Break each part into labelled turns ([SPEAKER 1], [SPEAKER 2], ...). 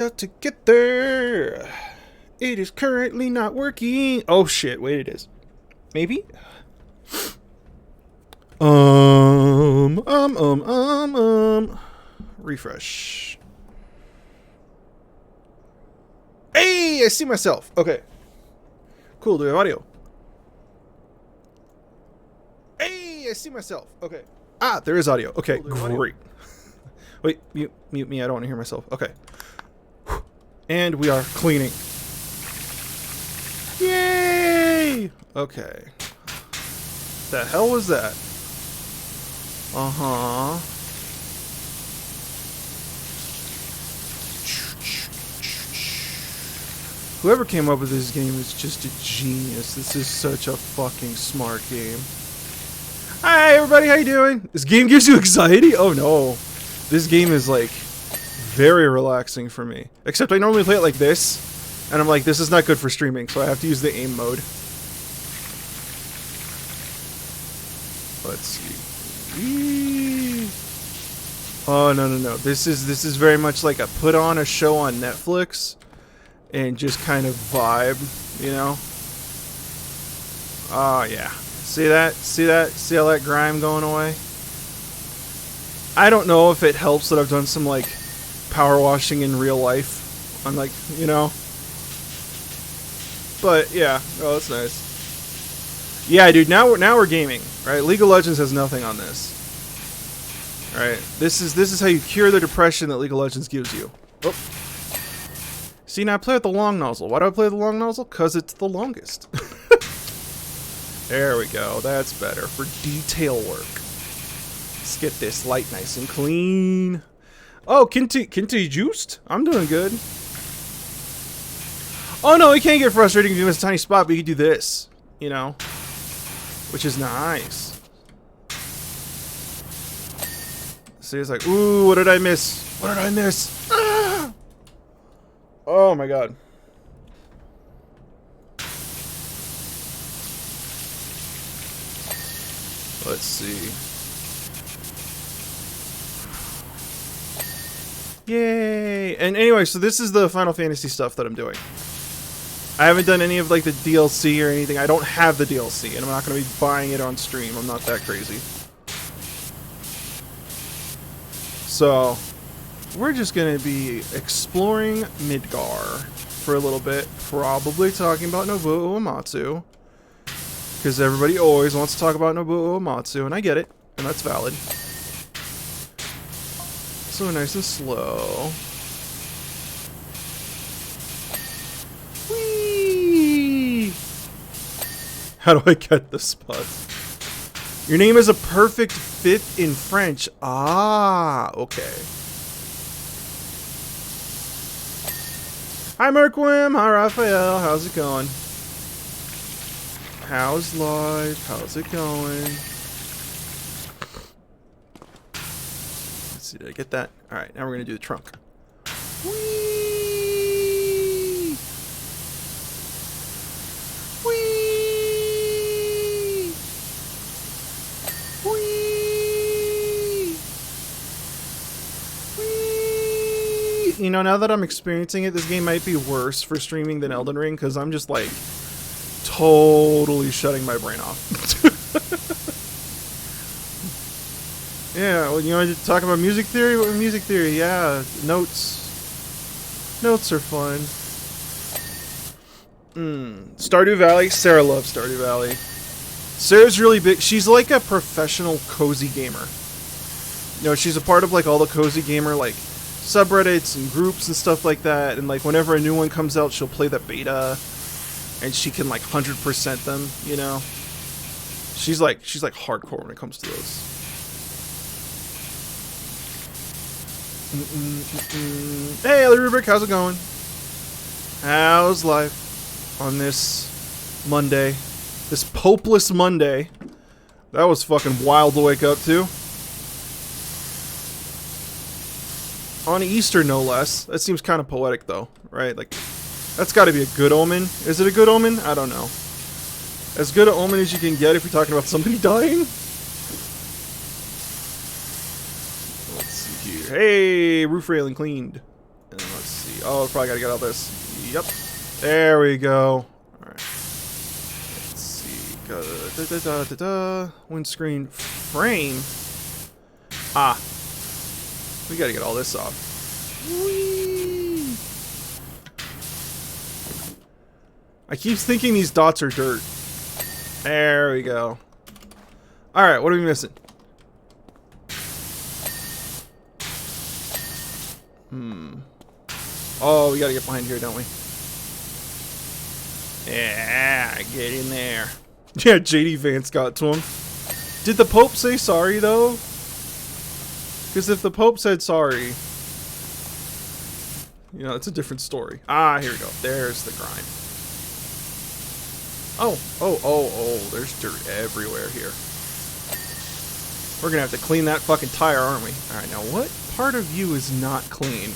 [SPEAKER 1] To get there. It is currently not working. Oh shit, wait, it is. Maybe? Refresh. Hey, I see myself. Okay. Cool, do we have audio? Hey, I see myself. Okay. Ah, there is audio. Okay, cool, great. Wait, mute me. I don't want to hear myself. Okay. And we are cleaning. Yay! Okay. The hell was that? Uh-huh. Whoever came up with this game is just a genius. This is such a fucking smart game. Hi everybody, how you doing? This game gives you anxiety? Oh no. This game is like very relaxing for me. Except I normally play it like this, and I'm like, this is not good for streaming, so I have to use the aim mode. Let's see. Whee! Oh no. This is very much like a put on a show on Netflix and just kind of vibe, you know? Oh yeah. See that? See that? See all that grime going away? I don't know if it helps that I've done some like power washing in real life. I'm like, you know. But yeah, oh, that's nice. Yeah, dude. Now we're gaming, right? League of Legends has nothing on this. Right? This is how you cure the depression that League of Legends gives you. Oh. See, now I play with the long nozzle. Why do I play with the long nozzle? Cause it's the longest. There we go. That's better for detail work. Let's get this light nice and clean. Oh, Kinty juiced? I'm doing good. Oh no, it can't get frustrating if you miss a tiny spot, but you can do this, you know, which is nice. See, it's like, ooh, what did I miss? What did I miss? Ah! Oh my god. Let's see. Yay! And anyway, so this is the Final Fantasy stuff that I'm doing. I haven't done any of like the DLC or anything. I don't have the DLC, and I'm not going to be buying it on stream. I'm not that crazy. So, we're just going to be exploring Midgar for a little bit. Probably talking about Nobuo Uematsu. Because everybody always wants to talk about Nobuo Uematsu, and I get it. And that's valid. So nice and slow. Whee! How do I get the spot? Your name is a perfect fit in French. Ah, okay. Hi Merquim, hi Raphael, how's it going? How's life? How's it going? Let's see, did I get that? Alright, now we're gonna do the trunk. Whee! Whee! Whee! Whee! You know, now that I'm experiencing it, this game might be worse for streaming than Elden Ring, because I'm just like totally shutting my brain off. Yeah, well, you want to talk about music theory? What music theory? Yeah, notes. Notes are fun. Stardew Valley. Sarah loves Stardew Valley. Sarah's really big. She's like a professional cozy gamer. You know, she's a part of like all the cozy gamer like subreddits and groups and stuff like that. And like whenever a new one comes out, she'll play the beta. And she can like 100% them, you know. She's like hardcore when it comes to those. Hey, Ellie Rubric, how's it going? How's life on this Monday? This popeless Monday. That was fucking wild to wake up to. On Easter, no less. That seems kind of poetic, though, right? Like, that's got to be a good omen. Is it a good omen? I don't know. As good an omen as you can get if you're talking about somebody dying. Let's see here. Hey, roof railing cleaned. And let's see. see. Oh, probably gotta get all this. Yep. There we go. Alright. Let's see. Windscreen frame. Ah. We gotta get all this off. Whee! I keep thinking these dots are dirt. There we go. Alright, what are we missing? Oh, we gotta get behind here, don't we? Yeah, get in there. Yeah, JD Vance got to him. Did the Pope say sorry, though? Because if the Pope said sorry, you know, it's a different story. Ah, here we go. There's the grind. Oh, there's dirt everywhere here. We're gonna have to clean that fucking tire, aren't we? Alright, now what part of you is not clean?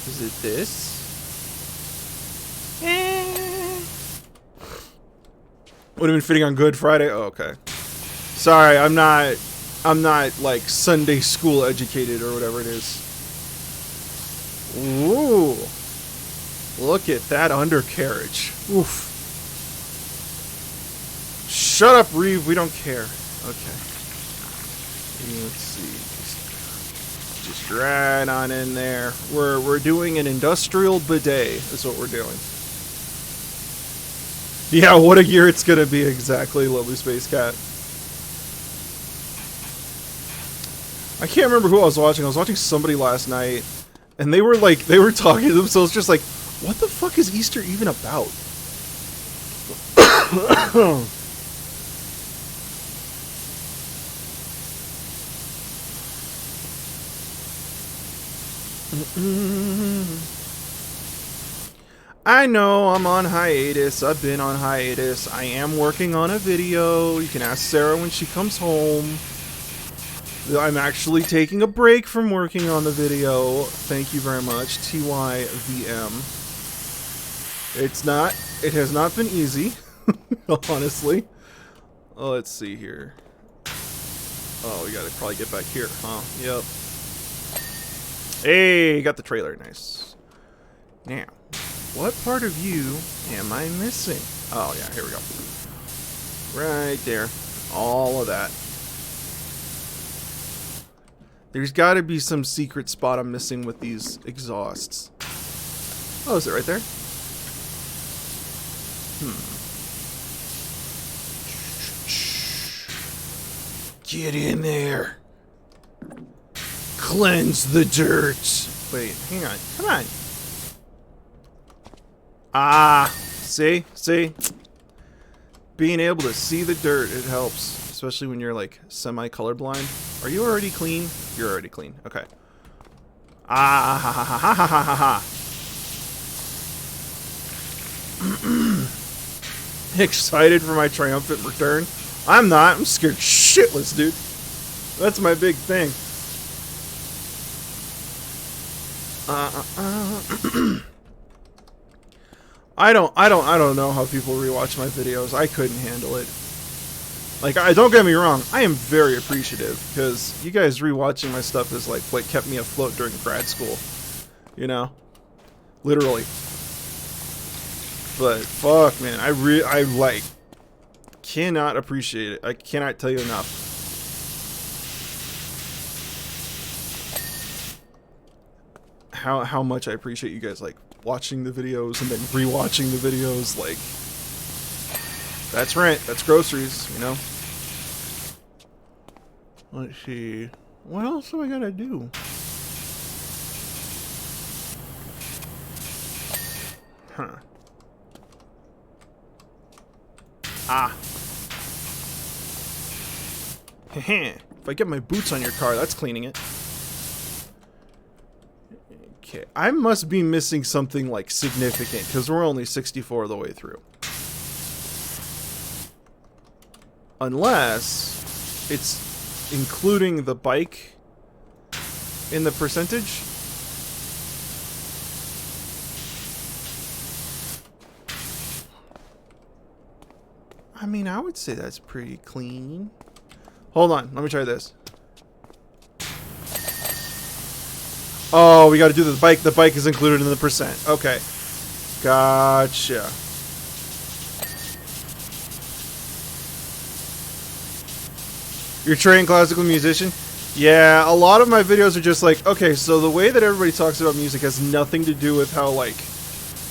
[SPEAKER 1] Is it this? Would have been fitting on Good Friday. Oh, okay. Sorry, I'm not like Sunday school educated or whatever it is. Ooh. Look at that undercarriage. Oof. Shut up, Reeve. We don't care. Okay. Let's see. Just right on in there. We're doing an industrial bidet. Is what we're doing. Yeah, what a year it's gonna be exactly, Lovely Space Cat. I can't remember who I was watching. I was watching somebody last night, and they were talking to themselves, just like, what the fuck is Easter even about? I know I'm on hiatus. I've been on hiatus. I am working on a video. You can ask Sarah when she comes home. I'm actually taking a break from working on the video. Thank you very much, TYVM. It has not been easy, honestly. Oh, let's see here. Oh, we gotta probably get back here, huh? Yep. Hey, got the trailer. Nice. Now, what part of you am I missing? Oh, yeah, here we go. Right there. All of that. There's got to be some secret spot I'm missing with these exhausts. Oh, is it right there? Get in there. Cleanse the dirt. Wait, hang on. Come on. Ah, see? Being able to see the dirt, it helps. Especially when you're like semi-colorblind. Are you already clean? You're already clean. Okay. Ah, ha ha ha ha ha ha ha. Excited for my triumphant return? I'm not. I'm scared shitless, dude. That's my big thing. I don't know how people rewatch my videos. I couldn't handle it. Like, don't get me wrong, I am very appreciative, because you guys rewatching my stuff is like what kept me afloat during grad school. You know? Literally. But fuck, man, I like cannot appreciate it. I cannot tell you enough. How much I appreciate you guys like watching the videos and then rewatching the videos. Like, that's rent, that's groceries, you know. Let's see, what else do I gotta do? Huh. Ah. If I get my boots on your car, that's cleaning it. Okay, I must be missing something like significant because we're only 64 of the way through. Unless it's including the bike in the percentage. I mean, I would say that's pretty clean. Hold on, let me try this. Oh, we got to do the bike. The bike is included in the percent. Okay. Gotcha. You're a trained classical musician? Yeah, a lot of my videos are just like, okay, so the way that everybody talks about music has nothing to do with how, like,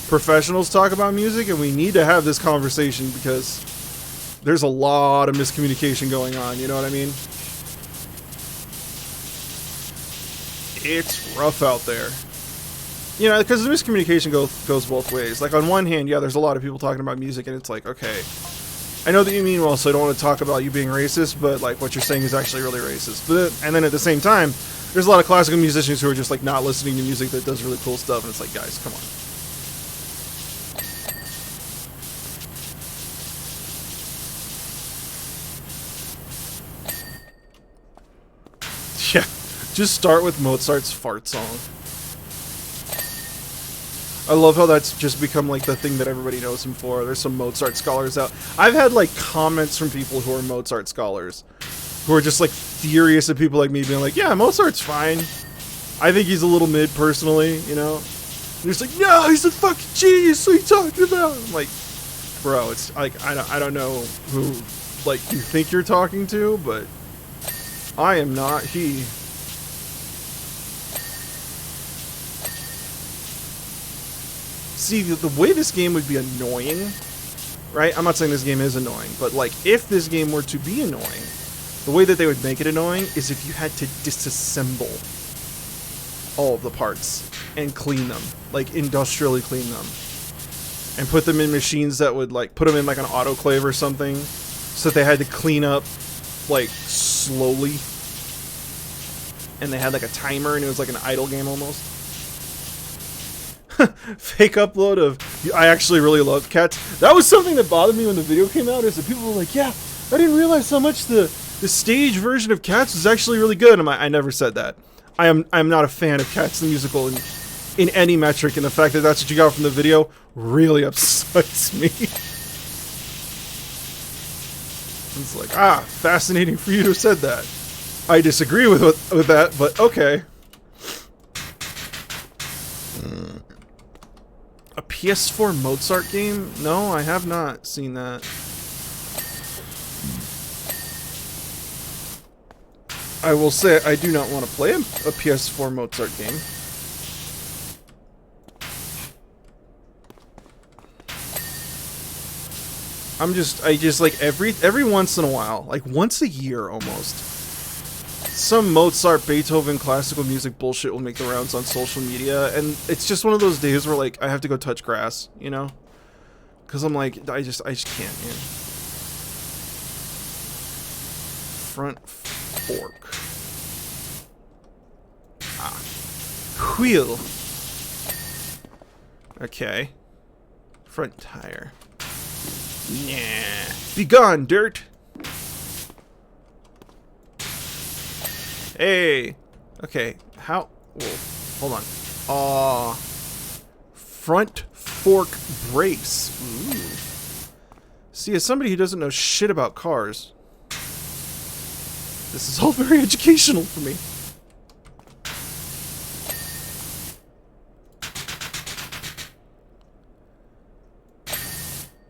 [SPEAKER 1] professionals talk about music, and we need to have this conversation because there's a lot of miscommunication going on, you know what I mean? It's rough out there. You know, because the miscommunication goes both ways. Like, on one hand, yeah, there's a lot of people talking about music, and it's like, okay, I know that you mean well, so I don't want to talk about you being racist, but, like, what you're saying is actually really racist. But, and then at the same time, there's a lot of classical musicians who are just, like, not listening to music that does really cool stuff, and it's like, guys, come on. Yeah, just start with Mozart's fart song. I love how that's just become, like, the thing that everybody knows him for. There's some Mozart scholars out. I've had, like, comments from people who are Mozart scholars, who are just, like, furious at people like me being like, yeah, Mozart's fine. I think he's a little mid, personally, you know? And he's like, no, he's a fucking genius, what are you talking about? I'm like, bro, it's, like, I don't know who, like, you think you're talking to, but I am not he. See, the way this game would be annoying, right? I'm not saying this game is annoying, but, like, if this game were to be annoying, the way that they would make it annoying is if you had to disassemble all of the parts and clean them, like, industrially clean them, and put them in machines that would, like, put them in, like, an autoclave or something, so that they had to clean up, like, slowly, and they had, like, a timer, and it was like an idle game almost. Fake upload of... I actually really love Cats. That was something that bothered me when the video came out, is that people were like, yeah, I didn't realize how much the stage version of Cats was actually really good. I never said that. I'm not a fan of Cats the musical in any metric, and the fact that that's what you got from the video really upsets me. It's like, fascinating for you to have said that. I disagree with that, but okay. A PS4 Mozart game? No, I have not seen that. I will say I do not want to play a PS4 Mozart game. I just like every once in a while, like once a year almost, some Mozart, Beethoven, classical music bullshit will make the rounds on social media, and it's just one of those days where, like, I have to go touch grass, you know? Because I'm like, I just can't, man. Front fork. Wheel. Okay. Front tire. Nah. Be gone, dirt! Hey! Okay, how... Whoa, hold on. Front fork brace. Ooh. See, as somebody who doesn't know shit about cars, this is all very educational for me.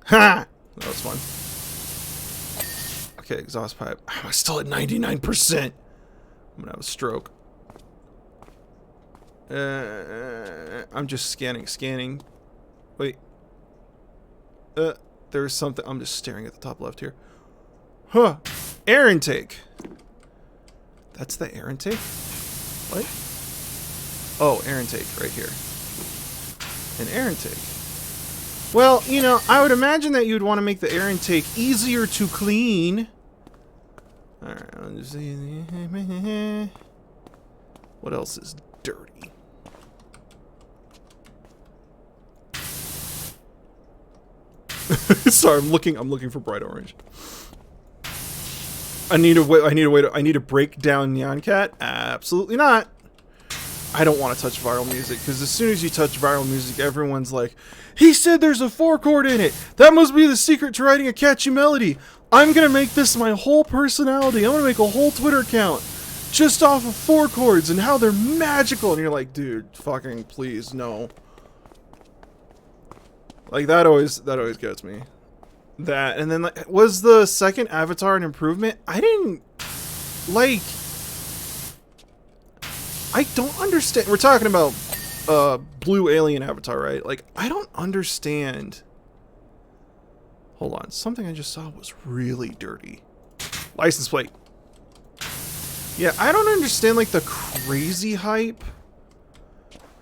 [SPEAKER 1] Ha! That was fun. Okay, exhaust pipe. I'm still at 99%. I'm gonna have a stroke. I'm just scanning. Wait. There's something. I'm just staring at the top left here. Huh. Air intake. That's the air intake? What? Oh, air intake right here. An air intake. Well, you know, I would imagine that you'd want to make the air intake easier to clean. Alright, I'll just see. What else is dirty? Sorry, I'm looking for bright orange. I need to break down Nyan Cat? Absolutely not. I don't want to touch viral music, because as soon as you touch viral music, everyone's like, he said there's a 4-chord in it! That must be the secret to writing a catchy melody! I'm gonna make this my whole personality! I'm gonna make a whole Twitter account! just off of 4 chords and how they're magical, and you're like, dude, fucking please, no. Like, that always gets me. That, and then, like, was the second Avatar an improvement? I didn't, like, I don't understand. We're talking about, Blue Alien Avatar, right? Like, I don't understand. Hold on, something I just saw was really dirty. License plate. Yeah, I don't understand, like, the crazy hype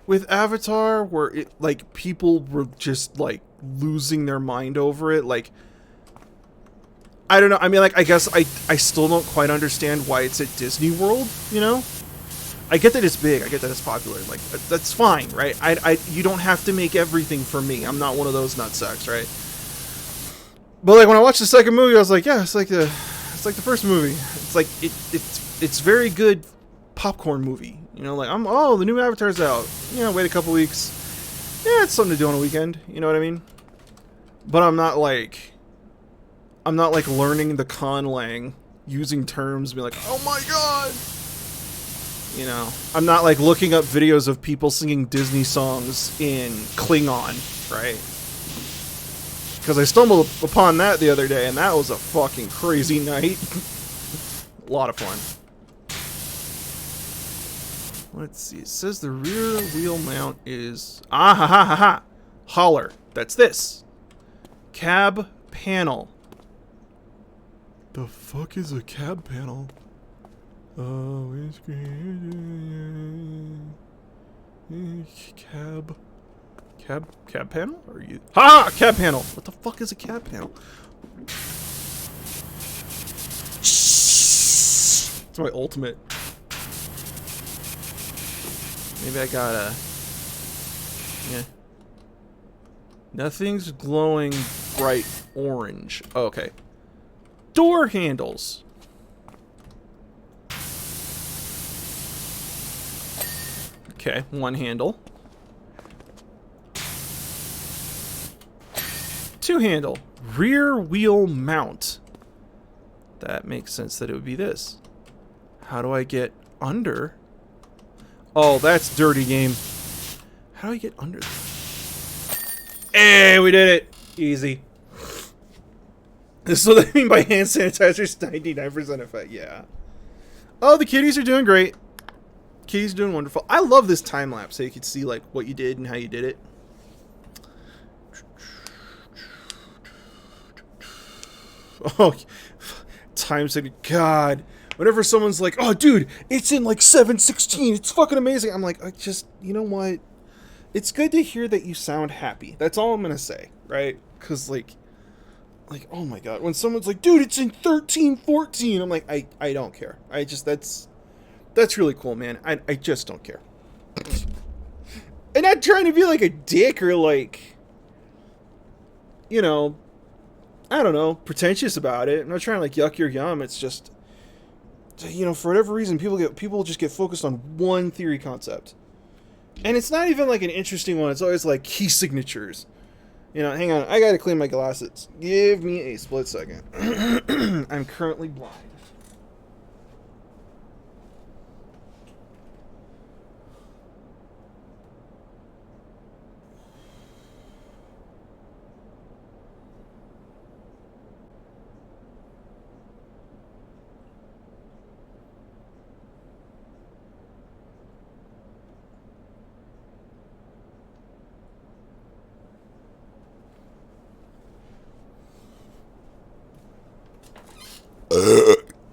[SPEAKER 1] with Avatar, where it, like, people were just, like, losing their mind over it. Like, I don't know. I mean, like, I guess I still don't quite understand why it's at Disney World, you know? I get that it's big. I get that it's popular. Like, that's fine, right? You don't have to make everything for me. I'm not one of those nutsacks, right? But, like, when I watched the second movie, I was like, yeah, it's like the first movie. It's like, it's very good popcorn movie. You know, like, oh, the new Avatar's out. You know, wait a couple weeks. Yeah, it's something to do on a weekend. You know what I mean? But I'm not like learning the conlang, using terms, being like, oh my god! You know, I'm not like looking up videos of people singing Disney songs in Klingon, right? Because I stumbled upon that the other day, and that was a fucking crazy night. A lot of fun. Let's see, it says the rear wheel mount is... Ah, ha, ha, ha, ha! Holler. That's this. Cab panel. The fuck is a cab panel? Oh, it's cab panel? Or you? Ha! Cab panel. What the fuck is a cab panel? It's my ultimate. Maybe I gotta. Yeah. Nothing's glowing bright orange. Oh, okay. Door handles. Okay, one handle. 2 handle. Rear wheel mount. That makes sense that it would be this. How do I get under? Oh, that's dirty game. How do I get under this? Hey, we did it. Easy. This is what I mean by hand sanitizer's 99% effect. Yeah. Oh, the kitties are doing great. Kitties are doing wonderful. I love this time lapse so you can see like what you did and how you did it. Oh, time saving. God. Whenever someone's like, oh, dude, it's in like 7:16. It's fucking amazing. I'm like, you know what? It's good to hear that you sound happy. That's all I'm going to say, right? Because like, oh my God. When someone's like, dude, it's in 13:14. I'm like, I don't care. That's really cool, man. I just don't care. And not trying to be like a dick or like, you know, I don't know, pretentious about it. I'm not trying to like yuck your yum. It's just, you know, for whatever reason, people just get focused on one theory concept. And it's not even like an interesting one. It's always like key signatures. You know, hang on. I gotta clean my glasses. Give me a split second. I'm currently blind.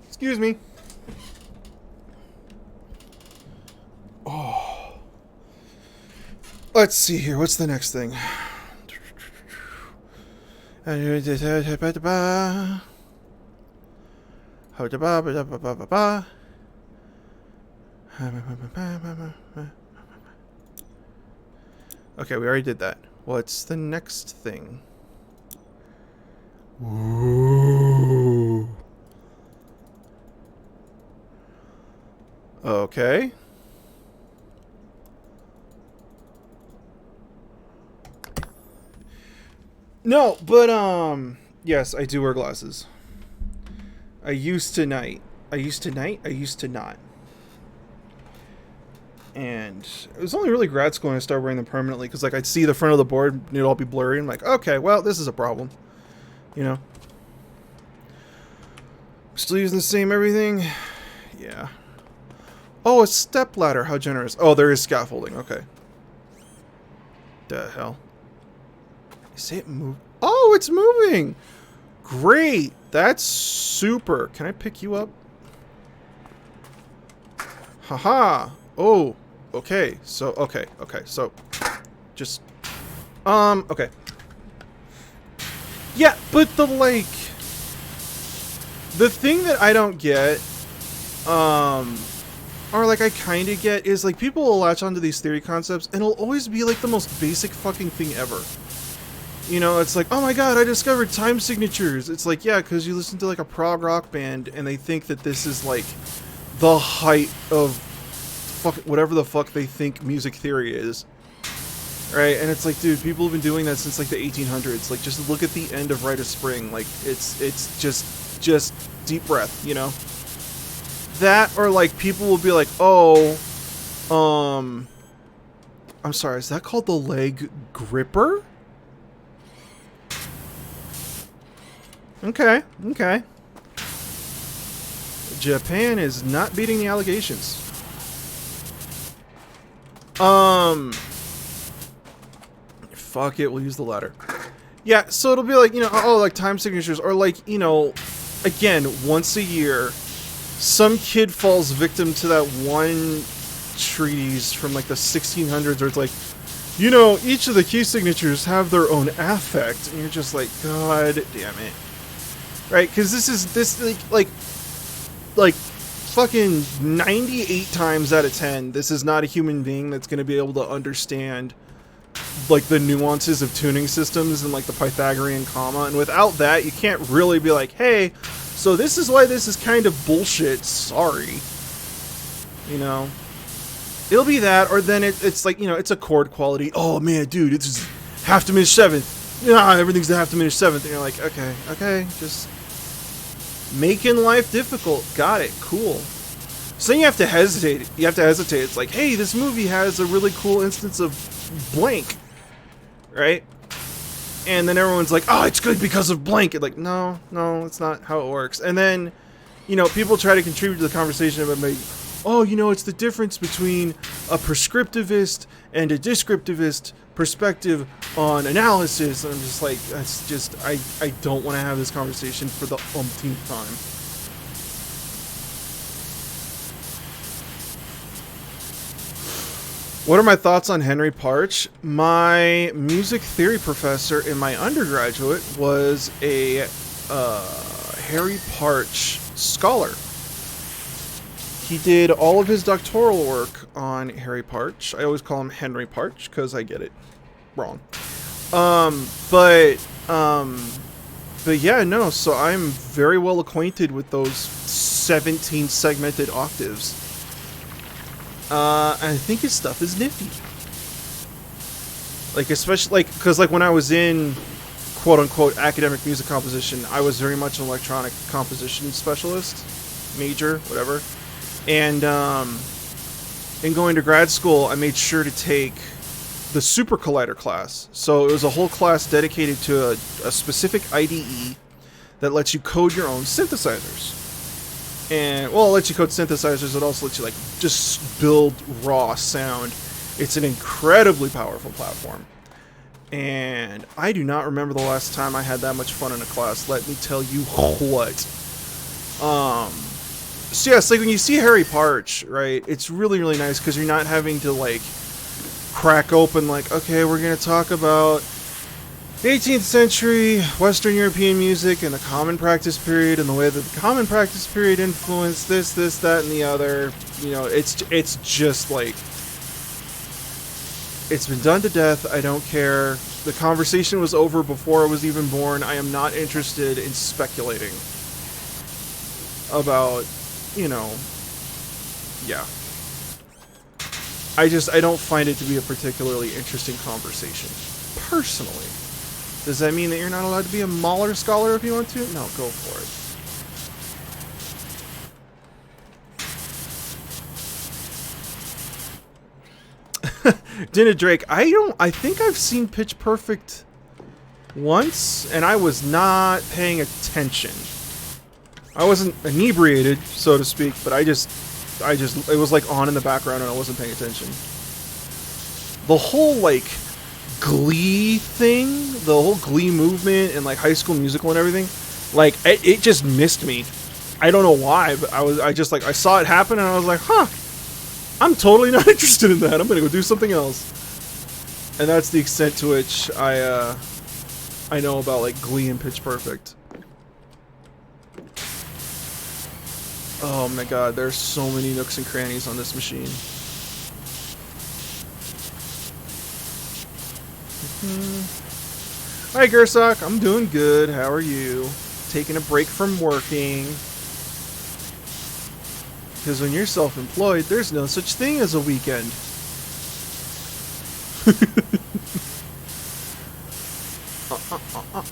[SPEAKER 1] Excuse me. Oh. Let's see here. What's the next thing? Okay, we already did that. What's the next thing? Ooh. Okay. No, but yes, I do wear glasses. I used to not. And it was only really grad school when I started wearing them permanently, because like I'd see the front of the board and it'd all be blurry. I'm like, okay, well, this is a problem. You know? Still using the same everything? Yeah. Oh, a step ladder. How generous. Oh, there is scaffolding. Okay. The hell? Is it move? Oh, it's moving! Great! That's super. Can I pick you up? Haha! Oh, okay. So, okay. So, just... okay. Yeah, but the, like... The thing that I don't get, or like I kind of get, is like people will latch onto these theory concepts and it'll always be like the most basic fucking thing ever. You know, it's like, oh my god, I discovered time signatures. It's like, yeah, because you listen to like a prog rock band and they think that this is like the height of whatever the fuck they think music theory is. Right? And it's like, dude, people have been doing that since like the 1800s. Like, just look at the end of Rite of Spring. Like, it's just deep breath, you know? That, or like people will be like, oh, I'm sorry, is that called the leg gripper? Okay. Japan is not beating the allegations. Fuck it, we'll use the ladder. Yeah, so it'll be like, you know, oh, like time signatures, or like, you know, again, once a year, some kid falls victim to that one treatise from like the 1600s where it's like, you know, each of the key signatures have their own affect, and you're just like, god damn it. Right? Because this like fucking 98 times out of 10, this is not a human being that's going to be able to understand like the nuances of tuning systems and like the Pythagorean comma, and without that you can't really be like, hey, so this is why this is kind of bullshit, sorry. You know, it'll be that, or then it's like, you know, it's a chord quality. Oh man, dude, it's half diminished seventh. Yeah, everything's the half diminished seventh, and you're like, okay, just making life difficult. Got it, cool. So then you have to hesitate. It's like, hey, this movie has a really cool instance of blank, right? And then everyone's like, oh, it's good because of blank. It's like, no, it's not how it works. And then, you know, people try to contribute to the conversation about maybe, oh, you know, it's the difference between a prescriptivist and a descriptivist perspective on analysis. And I'm just like, that's just, I don't want to have this conversation for the umpteenth time. What are my thoughts on Henry Parch? My music theory professor in my undergraduate was a Harry Parch scholar. He did all of his doctoral work on Harry Parch. I always call him Henry Parch because I get it wrong. But yeah, no, so I'm very well acquainted with those 17 segmented octaves. I think his stuff is nifty. Like, especially, like, because, like, when I was in, quote-unquote, academic music composition, I was very much an electronic composition specialist, major, whatever. And, in going to grad school, I made sure to take the Super Collider class. So it was a whole class dedicated to a specific IDE that lets you code your own synthesizers. And, well, it lets you code synthesizers. It also lets you, like, just build raw sound. It's an incredibly powerful platform. And I do not remember the last time I had that much fun in a class. Let me tell you what. So, yeah, it's like when you see Harry Parch, right, it's really, really nice because you're not having to, like, crack open, like, okay, we're going to talk about 18th century Western European music and the Common Practice period and the way that the Common Practice period influenced this, that, and the other. You know, it's just like, it's been done to death. I don't care. The conversation was over before I was even born. I am not interested in speculating about, you know, yeah. I don't find it to be a particularly interesting conversation, personally. Does that mean that you're not allowed to be a Mahler scholar if you want to? No, go for it. Dinah Drake, I think I've seen Pitch Perfect once, and I was not paying attention. I wasn't inebriated, so to speak, but it was like on in the background and I wasn't paying attention. The whole, like, Glee thing, the whole Glee movement and, like, High School Musical and everything, like, it just missed me. I don't know why, but I saw it happen and I was like, huh, I'm totally not interested in that. I'm gonna go do something else. And that's the extent to which I know about, like, Glee and Pitch Perfect. Oh my god, there's so many nooks and crannies on this machine. Hi Gersock, I'm doing good. How are you? Taking a break from working. Because when you're self-employed, there's no such thing as a weekend.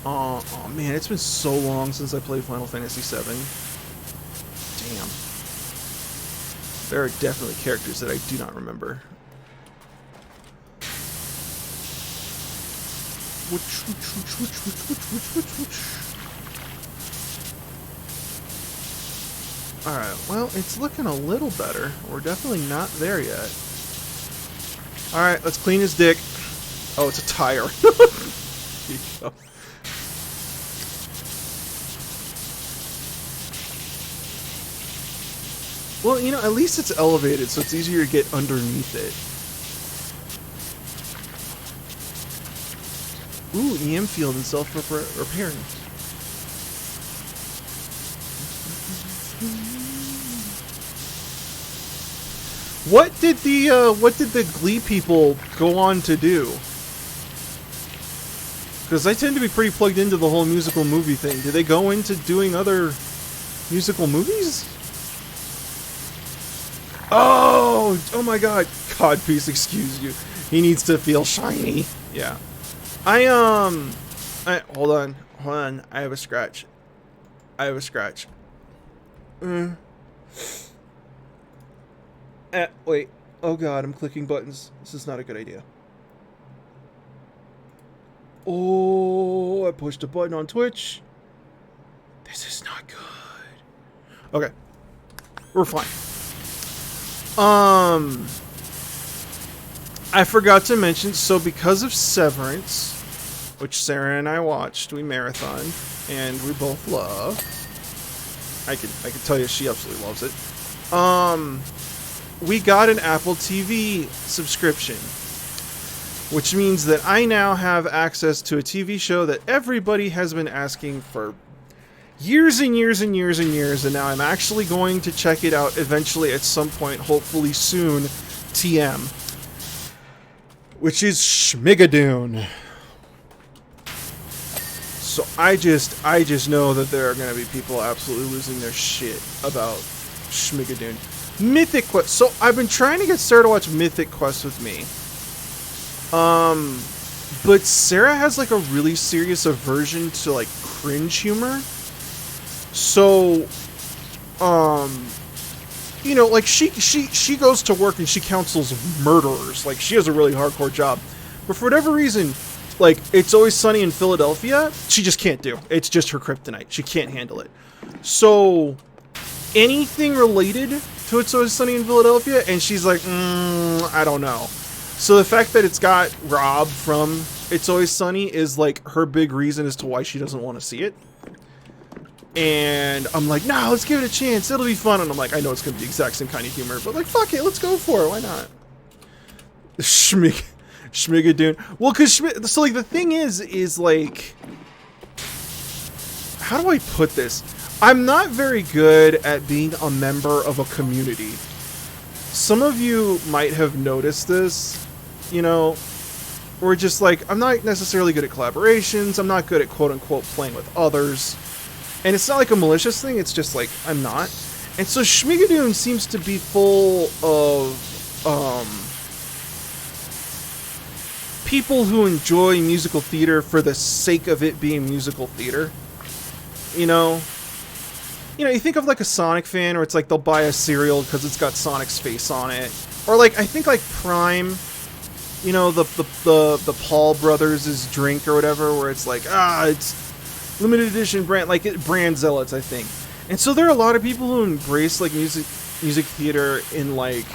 [SPEAKER 1] Oh man, it's been so long since I played Final Fantasy VII. Damn. There are definitely characters that I do not remember. Alright, well, it's looking a little better. We're definitely not there yet. Alright, let's clean his dick. Oh, it's a tire. There you go. Well, you know, at least it's elevated, so it's easier to get underneath it. Ooh, EM field and self-repairing. What did the Glee people go on to do? Because I tend to be pretty plugged into the whole musical movie thing. Did they go into doing other musical movies? Oh my god. Codpiece, excuse you. He needs to feel shiny. Yeah. Hold on. I have a scratch. Wait. Oh god, I'm clicking buttons. This is not a good idea. Oh, I pushed a button on Twitch. This is not good. Okay. We're fine. I forgot to mention, so because of Severance, which Sarah and I watched, we marathoned, and we both love. I can tell you she absolutely loves it. We got an Apple TV subscription, which means that I now have access to a TV show that everybody has been asking for years and years and years and years, and now I'm actually going to check it out eventually at some point, hopefully soon, TM, which is Schmigadoon. So I just know that there are going to be people absolutely losing their shit about Schmigadoon. Mythic Quest. So I've been trying to get Sarah to watch Mythic Quest with me. But Sarah has like a really serious aversion to like cringe humor. So, you know, like she goes to work and she counsels murderers. Like she has a really hardcore job. But for whatever reason, like It's Always Sunny in Philadelphia, she just can't do. It's just her kryptonite. She can't handle it. So anything related to It's Always Sunny in Philadelphia, and she's like, I don't know. So the fact that it's got Rob from It's Always Sunny is like her big reason as to why she doesn't want to see it. And I'm like, nah, let's give it a chance. It'll be fun. And I'm like, I know it's going to be the exact same kind of humor, but like, fuck it. Let's go for it. Why not? Schmigadoon. Well, because so like the thing is like, how do I put this? I'm not very good at being a member of a community. Some of you might have noticed this, you know, we're just like, I'm not necessarily good at collaborations. I'm not good at quote unquote playing with others. And it's not like a malicious thing, it's just like, I'm not. And so Schmigadoon seems to be full of, people who enjoy musical theater for the sake of it being musical theater. You know, you think of like a Sonic fan, or it's like they'll buy a cereal because it's got Sonic's face on it. Or like, I think like Prime you know, the Paul Brothers' drink or whatever, where it's like, it's limited edition brand, like brand zealots, I think. And so there are a lot of people who embrace like music theater in like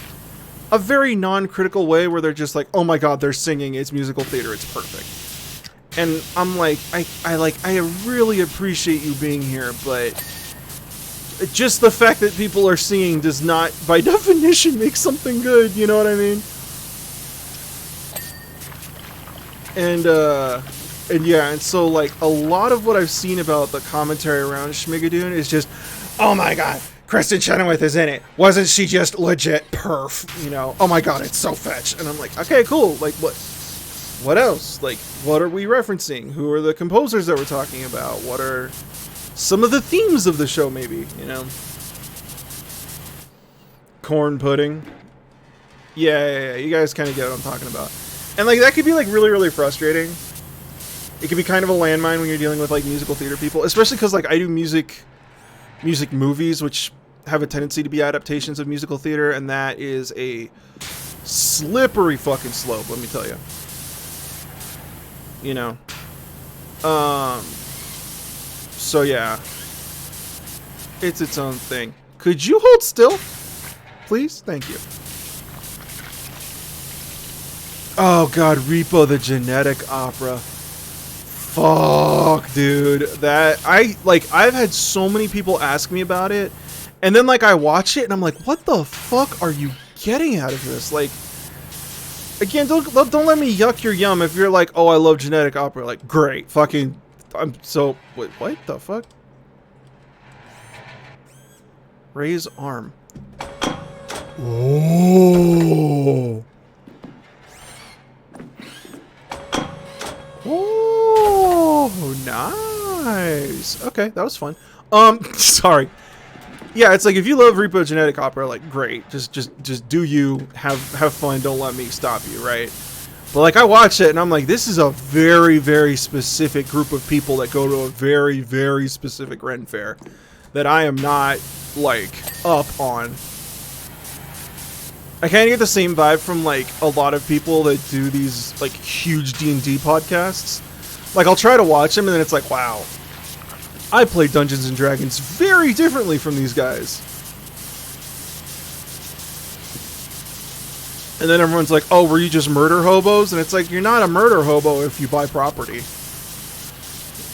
[SPEAKER 1] a very non-critical way, where they're just like, oh my god, they're singing, it's musical theater, it's perfect. And I'm like, I really appreciate you being here, but just the fact that people are singing does not, by definition, make something good, you know what I mean? And yeah, and so like a lot of what I've seen about the commentary around Schmigadoon is just, oh my god, Kristen Chenoweth is in it. Wasn't she just legit perf? You know, oh my god, it's so fetch. And I'm like, okay, cool. Like, what else? Like, what are we referencing? Who are the composers that we're talking about? What are some of the themes of the show, maybe, you know? Corn pudding. Yeah, you guys kind of get what I'm talking about. And, like, that could be, like, really, really frustrating. It could be kind of a landmine when you're dealing with, like, musical theater people. Especially because, like, I do music movies, which have a tendency to be adaptations of musical theater, and that is a slippery fucking slope, let me tell you. You know. So, yeah. It's its own thing. Could you hold still? Please? Thank you. Oh god, Repo the Genetic Opera. Fuck, dude. That, I've had so many people ask me about it, and then, like, I watch it, and I'm like, what the fuck are you getting out of this? Like, again, don't let me yuck your yum if you're like, oh, I love Genetic Opera. Like, great. Fucking, I'm so, wait, what the fuck? Raise arm. Oh. Oh, nice. Okay, that was fun. Sorry. Yeah, it's like, if you love Repo Genetic Opera, like, great. Just do you. Have fun. Don't let me stop you, right? But, like, I watch it, and I'm like, this is a very, very specific group of people that go to a very, very specific Ren Fair that I am not, like, up on. I kind of get the same vibe from, like, a lot of people that do these, like, huge D&D podcasts. Like, I'll try to watch them, and then it's like, wow, I play Dungeons & Dragons very differently from these guys. And then everyone's like, oh, were you just murder hobos? And it's like, you're not a murder hobo if you buy property.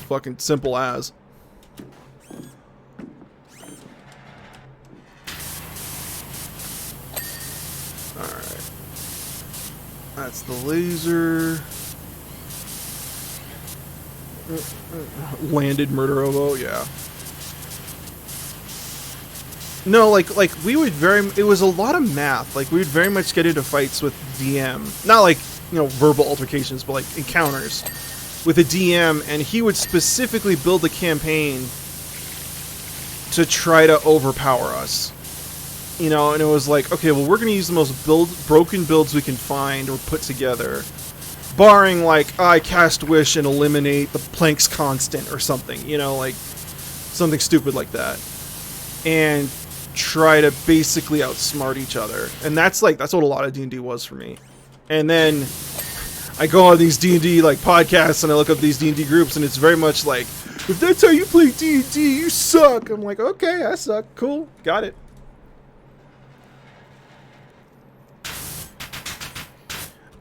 [SPEAKER 1] Fucking simple as. Alright. That's the laser. Landed murder hobo, yeah. No, like we would it was a lot of math. Like, we would very much get into fights with DM. Not like, you know, verbal altercations, but like encounters with a DM, and he would specifically build a campaign to try to overpower us. You know, and it was like, okay, well, we're going to use the most broken builds we can find or put together. Barring, like, I cast Wish and eliminate the Planck's constant or something, you know, like, something stupid like that. And try to basically outsmart each other. And that's what a lot of D&D was for me. And then I go on these D&D, like, podcasts, and I look up these D&D groups, and it's very much like, if that's how you play D&D, you suck. I'm like, okay, I suck. Cool. Got it.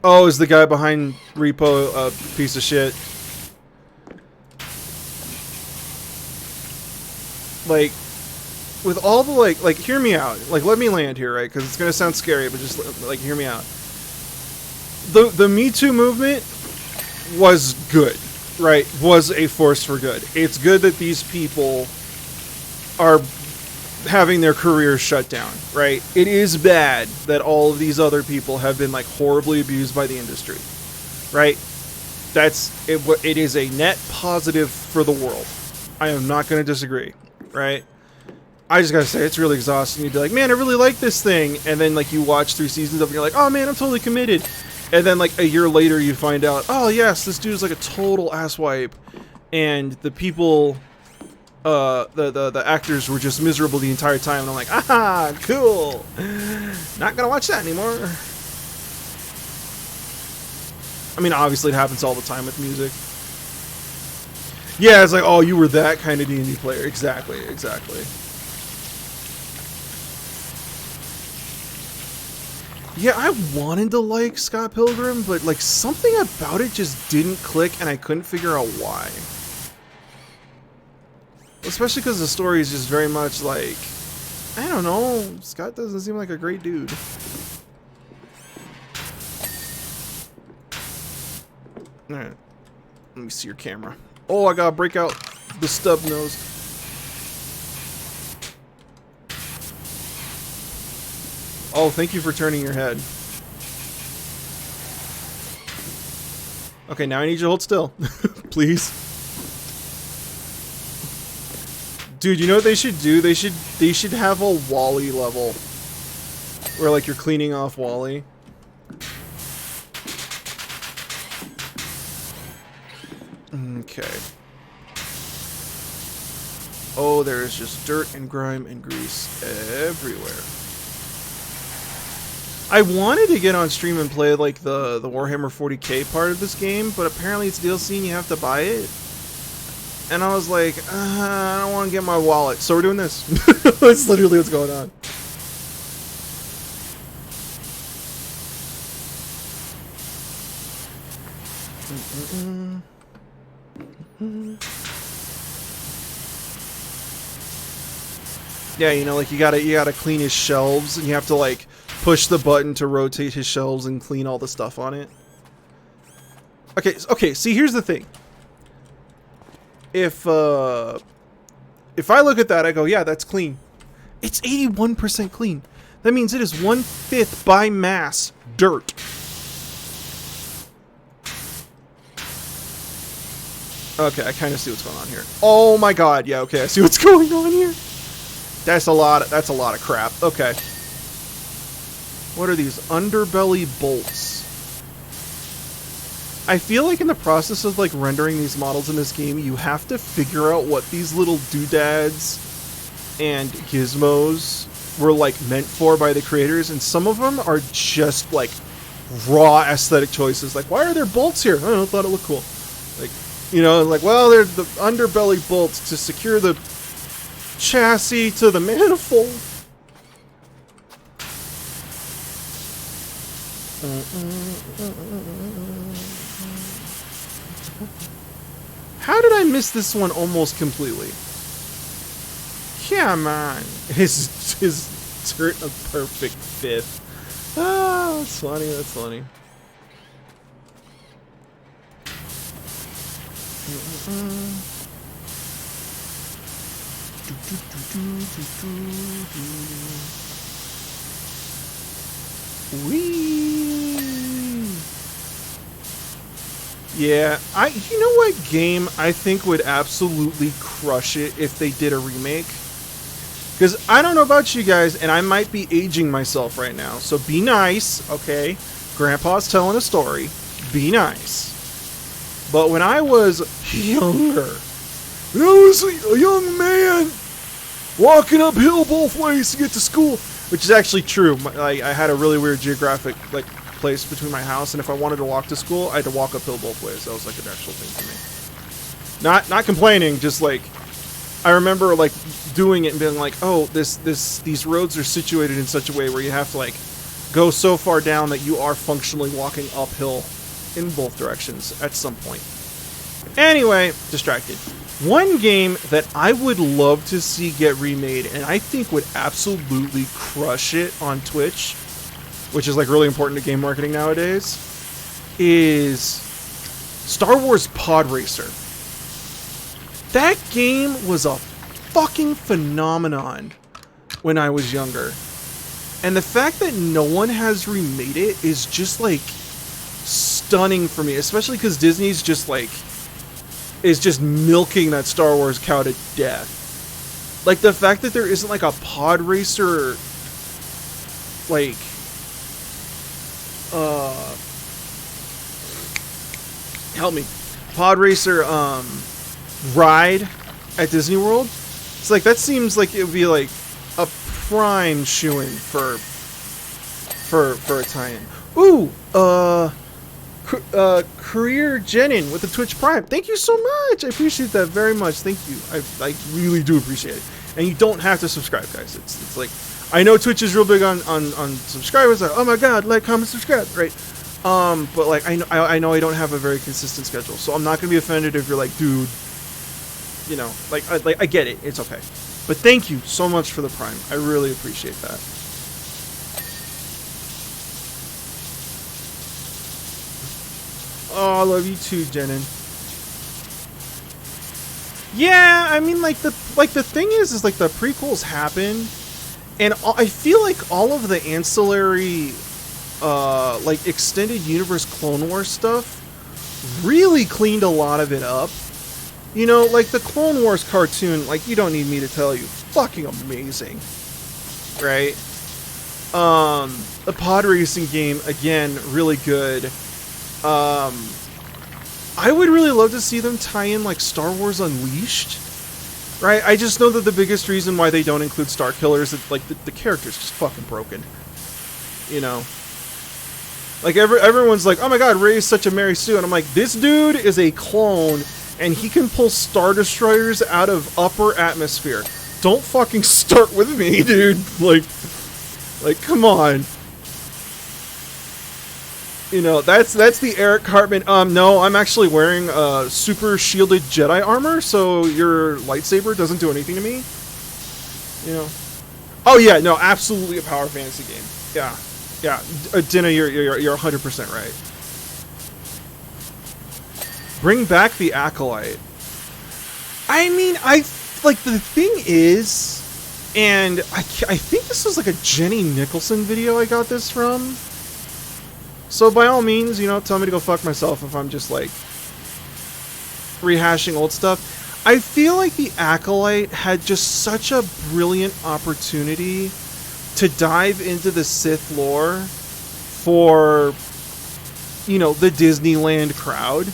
[SPEAKER 1] Oh, is the guy behind Repo a piece of shit? Like, with all the, like, hear me out. Like, let me land here, right? Because it's going to sound scary, but just, like, hear me out. The Me Too movement was good, right? Was a force for good. It's good that these people are having their careers shut down, right? It is bad that all of these other people have been, like, horribly abused by the industry, right? That's it. It is a net positive for the world. I am not going to disagree, right? I just gotta say, it's really exhausting. You'd be like, man, I really like this thing, and then, like, you watch 3 seasons of it, and you're like, oh man, I'm totally committed. And then, like, a year later, you find out, oh yes, this dude's like a total asswipe, and the people, the actors were just miserable the entire time. And I'm like, ah, cool. Not gonna watch that anymore. I mean, obviously it happens all the time with music. Yeah, it's like, oh, you were that kind of D&D player. Exactly, exactly. Yeah, I wanted to like Scott Pilgrim, but like something about it just didn't click and I couldn't figure out why. Especially because the story is just very much like, I don't know, Scott doesn't seem like a great dude. Alright, let me see your camera. Oh, I gotta break out the stub nose. Oh, thank you for turning your head. Okay, now I need you to hold still. Please. Dude, you know what they should do? They should have a Wall-E level. Where like you're cleaning off Wall-E. Okay. Oh, there is just dirt and grime and grease everywhere. I wanted to get on stream and play like the Warhammer 40k part of this game, but apparently it's DLC and you have to buy it. And I was like, I don't want to get my wallet, so we're doing this. That's literally what's going on. Yeah, you know, like you gotta clean his shelves, and you have to like push the button to rotate his shelves and clean all the stuff on it. Okay, see, here's the thing. If I look at that, I go, yeah, that's clean. It's 81% clean. That means it is 1/5 by mass dirt. Okay, I kind of see what's going on here. Oh my god, yeah, okay, I see what's going on here. That's a lot of crap. Okay. What are these? Underbelly bolts. I feel like in the process of like rendering these models in this game, you have to figure out what these little doodads and gizmos were like meant for by the creators, and some of them are just like raw aesthetic choices. Like, why are there bolts here? I don't know, thought it looked cool. Like, you know, like, well, they're the underbelly bolts to secure the chassis to the manifold. How did I miss this one almost completely? Come on. His dirt a perfect fifth. Ah, that's funny, that's funny. Whee! Yeah, you know what game I think would absolutely crush it if they did a remake? Because I don't know about you guys, and I might be aging myself right now, so be nice, okay? Grandpa's telling a story. Be nice. But when I was younger, when I was a young man, walking uphill both ways to get to school, which is actually true. I had a really weird geographic place between my house, and if I wanted to walk to school, I had to walk uphill both ways. That was like an actual thing for me. Not complaining, just like I remember like doing it and being like, oh, these roads are situated in such a way where you have to like go so far down that you are functionally walking uphill in both directions at some point. Anyway, distracted. One game that I would love to see get remade, and I think would absolutely crush it on Twitch, which is like really important to game marketing nowadays, is Star Wars Pod Racer. That game was a fucking phenomenon when I was younger. And the fact that no one has remade it is just like stunning for me, especially because Disney's just like is just milking that Star Wars cow to death. Like the fact that there isn't like a pod racer like help me. Pod racer ride at Disney World. It's like that seems like it would be like a prime shoo-in for a tie-in. Ooh, Career Jenin with the Twitch Prime. Thank you so much. I appreciate that very much. Thank you. I really do appreciate it. And you don't have to subscribe, guys. It's like, I know Twitch is real big on subscribers. Like, oh my god, like, comment, subscribe, right? But like, I know I don't have a very consistent schedule, so I'm not gonna be offended if you're like, dude, you know, like I get it. It's okay. But thank you so much for the Prime. I really appreciate that. Oh, I love you too, Jenin. Yeah, I mean, like the thing is like the prequels happen, and I feel like all of the ancillary, like extended universe Clone Wars stuff, really cleaned a lot of it up. You know, like the Clone Wars cartoon, like you don't need me to tell you, fucking amazing, right? The pod racing game, again, really good. I would really love to see them tie in like Star Wars Unleashed, right? I just know that the biggest reason why they don't include Star Killer is that like the character's just fucking broken, you know? Like everyone's like, oh my god, Rey's such a Mary Sue, and I'm like, this dude is a clone, and he can pull Star Destroyers out of upper atmosphere. Don't fucking start with me, dude. Like, come on. You know, that's the Eric Cartman. No, I'm actually wearing super shielded Jedi armor, so your lightsaber doesn't do anything to me. You know. Oh yeah, no, absolutely a power fantasy game. Yeah. Dinah, you're 100% right. Bring back the Acolyte. I mean, like the thing is, and I think this was like a Jenny Nicholson video I got this from. So by all means, you know, tell me to go fuck myself if I'm just like rehashing old stuff. I feel like the Acolyte had just such a brilliant opportunity to dive into the Sith lore for, you know, the Disneyland crowd.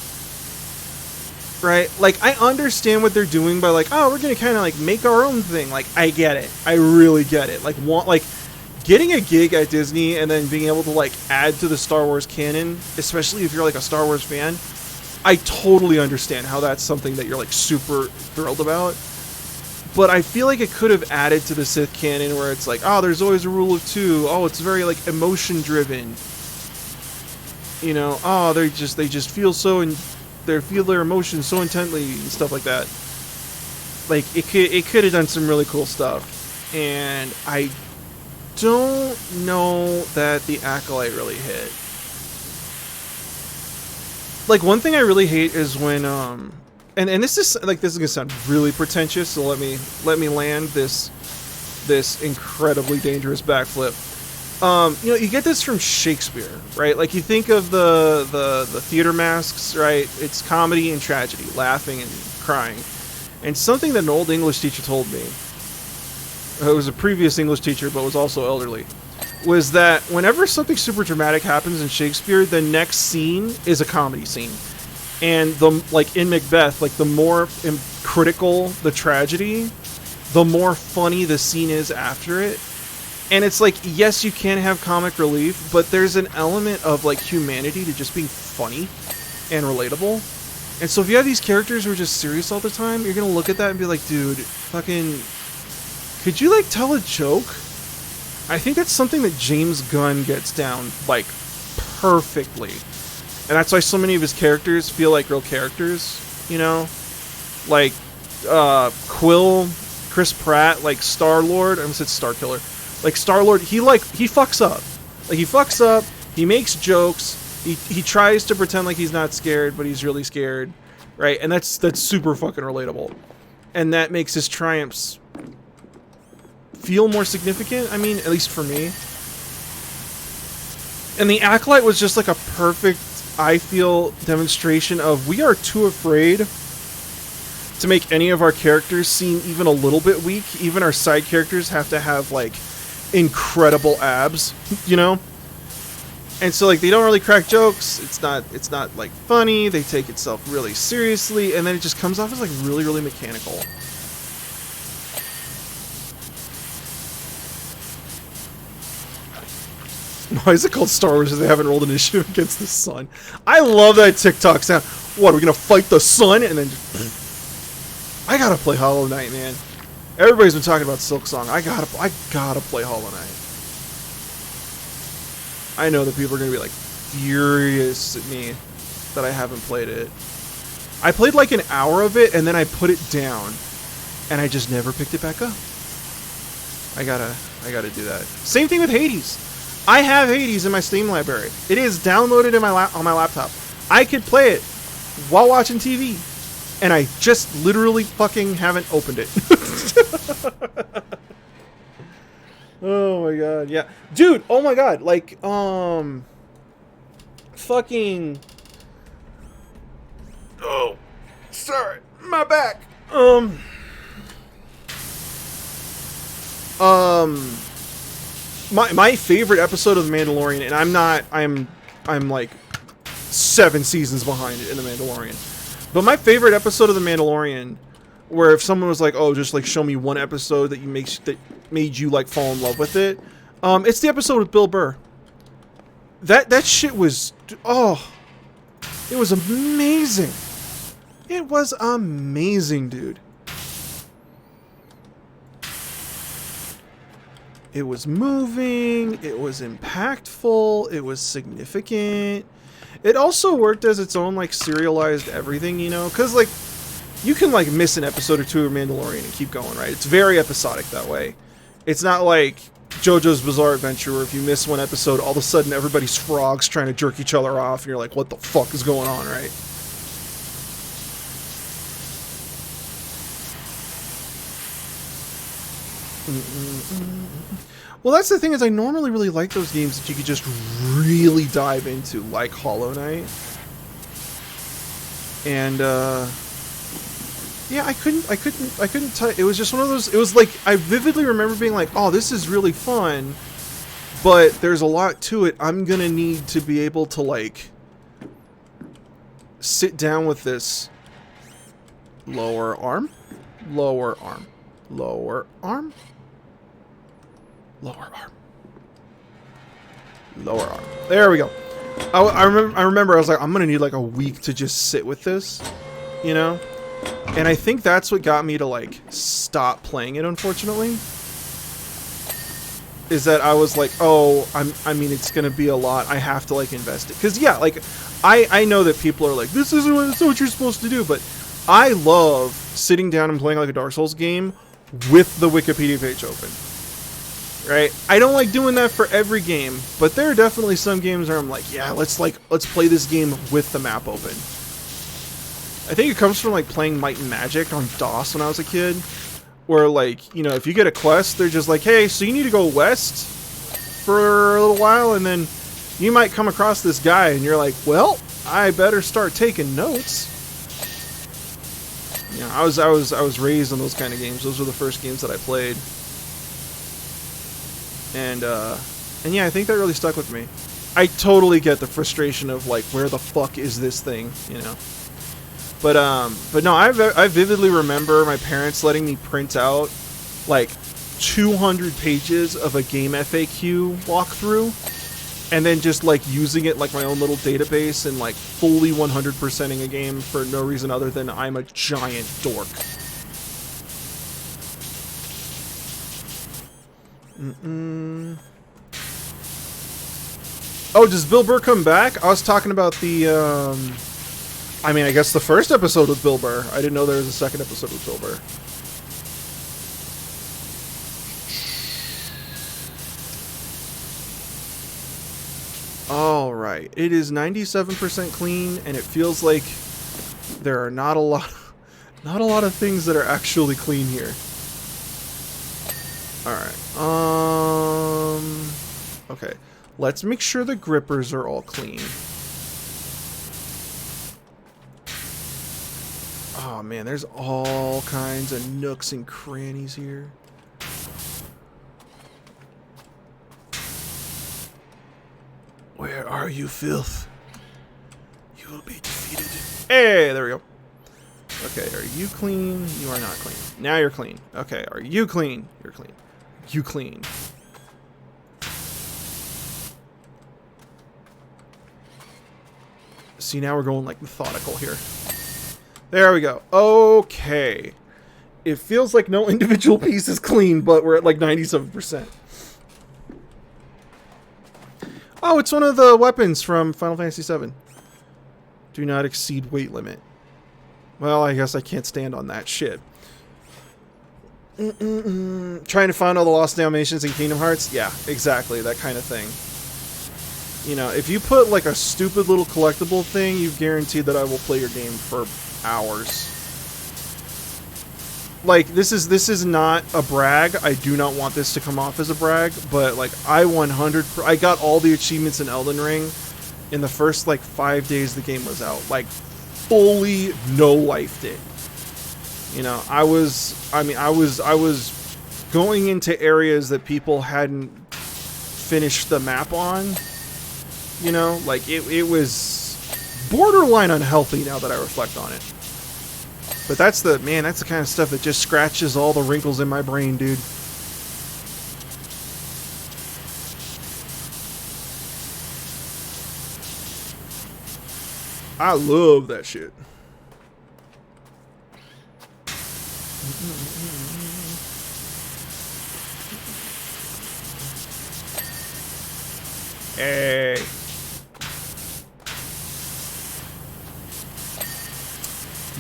[SPEAKER 1] Right? Like, I understand what they're doing by like, oh, we're gonna kind of like make our own thing. Like, I get it. I really get it. Like, getting a gig at Disney and then being able to like add to the Star Wars canon, especially if you're like a Star Wars fan, I totally understand how that's something that you're like super thrilled about. But I feel like it could have added to the Sith canon where it's like, oh, there's always a rule of two. Oh, it's very like emotion driven. You know, oh, they just feel so, and they feel their emotions so intently and stuff like that. Like it could have done some really cool stuff, and I don't know that the Acolyte really hit. Like, one thing I really hate is when and this is gonna sound really pretentious, so let me land this incredibly dangerous backflip. You know, you get this from Shakespeare, right? Like, you think of the theater masks, right? It's comedy and tragedy, laughing and crying. And something that an old English teacher told me, it was a previous English teacher, but was also elderly, was that whenever something super dramatic happens in Shakespeare, the next scene is a comedy scene. And like in Macbeth, like the more critical the tragedy, the more funny the scene is after it. And it's like, yes, you can have comic relief, but there's an element of like humanity to just being funny and relatable. And so if you have these characters who are just serious all the time, you're gonna look at that and be like, dude, fucking, could you like tell a joke? I think that's something that James Gunn gets down like perfectly. And that's why so many of his characters feel like real characters, you know? Like, Quill, Chris Pratt, like Star-Lord, I almost said Star-Killer. Like, Star-Lord, he fucks up. Like, he fucks up, he makes jokes, he tries to pretend like he's not scared, but he's really scared, right? And that's super fucking relatable. And that makes his triumphs feel more significant, I mean, at least for me. And the Acolyte was just like a perfect, I feel, demonstration of we are too afraid to make any of our characters seem even a little bit weak. Even our side characters have to have, like, incredible abs, you know? And so, like, they don't really crack jokes. It's not like, funny. They take itself really seriously. And then it just comes off as, like, really, really mechanical. Why is it called Star Wars if they haven't rolled initiative against the sun? I love that TikTok sound. What, are we gonna fight the sun? And then I gotta play Hollow Knight, man. Everybody's been talking about Silksong. I gotta play Hollow Knight. I know that people are gonna be like furious at me that I haven't played it. I played like an hour of it and then I put it down and I just never picked it back up. I gotta do that. Same thing with Hades. I have Hades in my Steam library. It is downloaded in on my laptop. I could play it while watching TV, and I just literally fucking haven't opened it. Oh my god, yeah, dude. Oh my god, like fucking. Oh, sorry, my back. My favorite episode of The Mandalorian, and I'm like 7 seasons behind it in The Mandalorian. But my favorite episode of The Mandalorian, where if someone was like, "Oh, just like show me one episode that made you like fall in love with it," it's the episode with Bill Burr. That shit was, oh, it was amazing. It was amazing, dude. It was moving, it was impactful, it was significant. It also worked as its own, like, serialized everything, you know? Because, like, you can, like, miss an episode or two of Mandalorian and keep going, right? It's very episodic that way. It's not like JoJo's Bizarre Adventure where if you miss one episode, all of a sudden everybody's frogs trying to jerk each other off, and you're like, what the fuck is going on, right? Well, that's the thing, is I normally really like those games that you could just really dive into, like Hollow Knight. And yeah, I couldn't tell. It was just one of those. It was like I vividly remember being like, "Oh, this is really fun," but there's a lot to it. I'm gonna need to be able to like sit down with this. Lower arm, lower arm, lower arm. Lower arm. Lower arm. There we go. I remember I was like, I'm gonna need like a week to just sit with this, you know? And I think that's what got me to like stop playing it, unfortunately. Is that I was like, oh, I mean, it's gonna be a lot. I have to like invest it. Cause yeah, like I know that people are like, this isn't what you're supposed to do, but I love sitting down and playing like a Dark Souls game with the Wikipedia page open. Right? I don't like doing that for every game, but there are definitely some games where I'm like, yeah, let's play this game with the map open. I think it comes from like playing Might and Magic on DOS when I was a kid, where like, you know, if you get a quest, they're just like, hey, so you need to go west for a little while, and then you might come across this guy, and you're like, well, I better start taking notes. You know, I was raised on those kind of games. Those were the first games that I played. And yeah, I think that really stuck with me. I totally get the frustration of like, where the fuck is this thing, you know? But no, I vividly remember my parents letting me print out like 200 pages of a game FAQ walkthrough, and then just like using it like my own little database and like fully 100%ing a game for no reason other than I'm a giant dork. Oh, does Bill Burr come back? I was talking about the, I mean, I guess the first episode with Bill Burr. I didn't know there was a second episode with Bill Burr. Alright, it is 97% clean, and it feels like there are not a lot of things that are actually clean here. Alright, okay, let's make sure the grippers are all clean. Oh man, there's all kinds of nooks and crannies here. Where are you, filth? You will be defeated. Hey, there we go. Okay, are you clean? You are not clean. Now you're clean. Okay, are you clean? You're clean. You clean. See, now we're going like methodical here. There we go. Okay. It feels like no individual piece is clean, but we're at like 97%. Oh, it's one of the weapons from Final Fantasy VII. Do not exceed weight limit. Well, I guess I can't stand on that shit. Trying to find all the lost Dalmatians in Kingdom Hearts? Yeah, exactly. That kind of thing. You know, if you put like a stupid little collectible thing, you've guaranteed that I will play your game for hours. Like, this is not a brag. I do not want this to come off as a brag, but like I got all the achievements in Elden Ring in the first like 5 days the game was out. Like fully no-lifed it. You know, I was going into areas that people hadn't finished the map on. You know, like it was borderline unhealthy now that I reflect on it. But that's the kind of stuff that just scratches all the wrinkles in my brain, dude. I love that shit. Hey.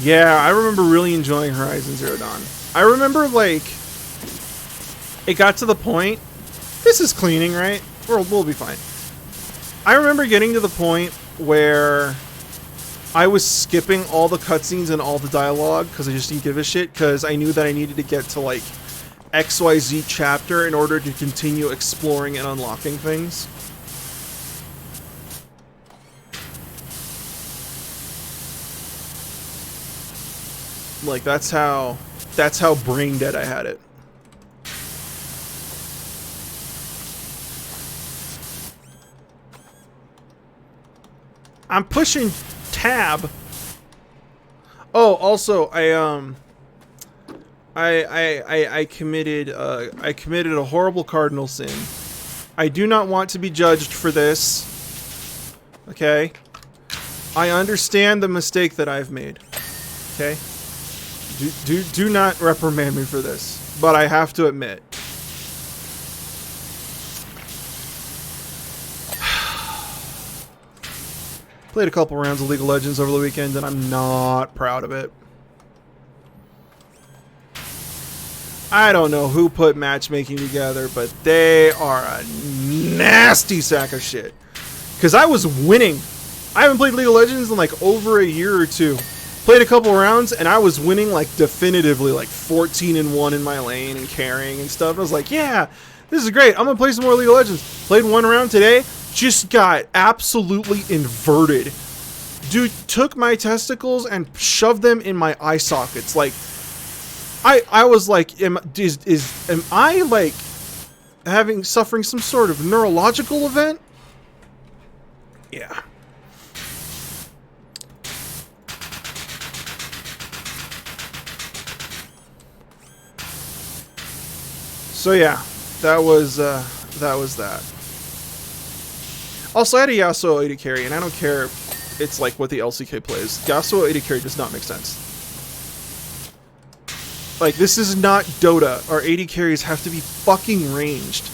[SPEAKER 1] Yeah, I remember really enjoying Horizon Zero Dawn. I remember, like, it got to the point... This is cleaning, right? We'll be fine. I remember getting to the point where I was skipping all the cutscenes and all the dialogue because I just didn't give a shit, because I knew that I needed to get to, like, XYZ chapter in order to continue exploring and unlocking things. Like, that's how brain dead I had it. I'm pushing tab. Oh, also, I committed a horrible cardinal sin. I do not want to be judged for this. Okay? I understand the mistake that I've made. Okay? Do not reprimand me for this, but I have to admit. Played a couple rounds of League of Legends over the weekend, and I'm not proud of it. I don't know who put matchmaking together, but they are a nasty sack of shit. Because I was winning. I haven't played League of Legends in like over a year or two. Played a couple rounds, and I was winning, like, definitively, like, 14-1 in my lane and carrying and stuff. I was like, yeah, this is great. I'm gonna play some more League of Legends. Played one round today, just got absolutely inverted. Dude took my testicles and shoved them in my eye sockets. Like, I was like, am I, like, suffering some sort of neurological event? Yeah. So yeah, that was that. Also, I had a Yasuo AD carry, and I don't care if it's like what the LCK plays. Yasuo AD carry does not make sense. Like, this is not Dota. Our AD carries have to be fucking ranged.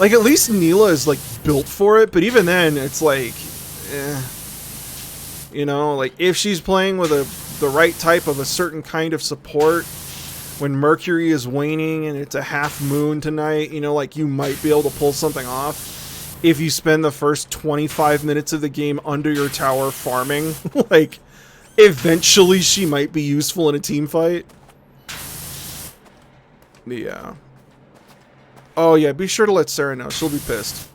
[SPEAKER 1] Like, at least Neela is like built for it, but even then, it's like, you know, like if she's playing with the right type of a certain kind of support. When Mercury is waning and it's a half moon tonight, you know, like, you might be able to pull something off if you spend the first 25 minutes of the game under your tower farming. Like, eventually she might be useful in a team fight. Yeah. Oh, yeah, be sure to let Sarah know. She'll be pissed.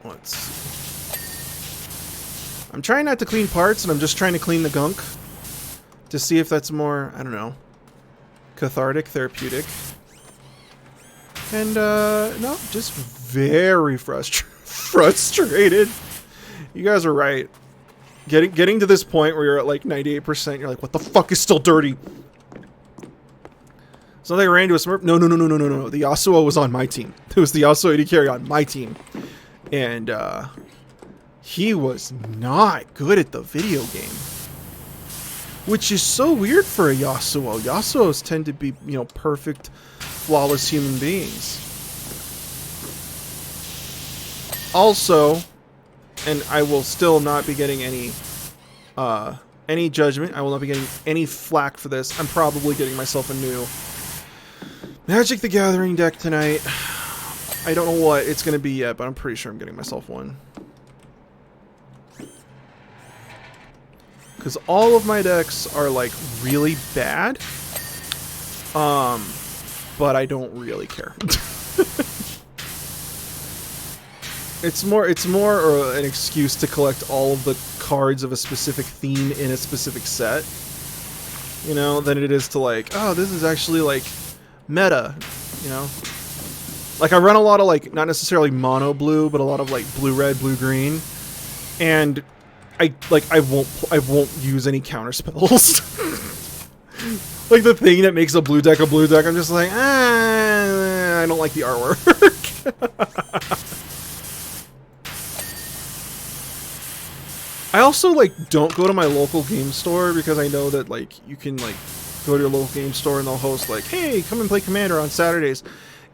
[SPEAKER 1] Let's see. I'm trying not to clean parts, and I'm just trying to clean the gunk. To see if that's more, I don't know, cathartic, therapeutic. And, no, just very frustrated. You guys are right. Getting to this point where you're at like 98%, you're like, what the fuck is still dirty? So they ran into a Smurf. No. The Yasuo was on my team. It was the Yasuo AD carry on my team. And he was not good at the video game. Which is so weird for a Yasuo. Yasuos tend to be, you know, perfect, flawless human beings. Also, and I will still not be getting any judgment. I will not be getting any flack for this. I'm probably getting myself a new Magic the Gathering deck tonight. I don't know what it's going to be yet, but I'm pretty sure I'm getting myself one. Because all of my decks are, like, really bad. But I don't really care. It's more an excuse to collect all of the cards of a specific theme in a specific set. You know, than it is to, like, oh, this is actually, like, meta, you know? Like, I run a lot of, like, not necessarily mono blue, but a lot of, like, blue-red, blue-green. And I won't use any counter spells. Like the thing that makes a blue deck, I'm just like, I don't like the artwork. I also, like, don't go to my local game store because I know that, like, you can, like, go to your local game store and they'll host, like, hey, come and play Commander on Saturdays.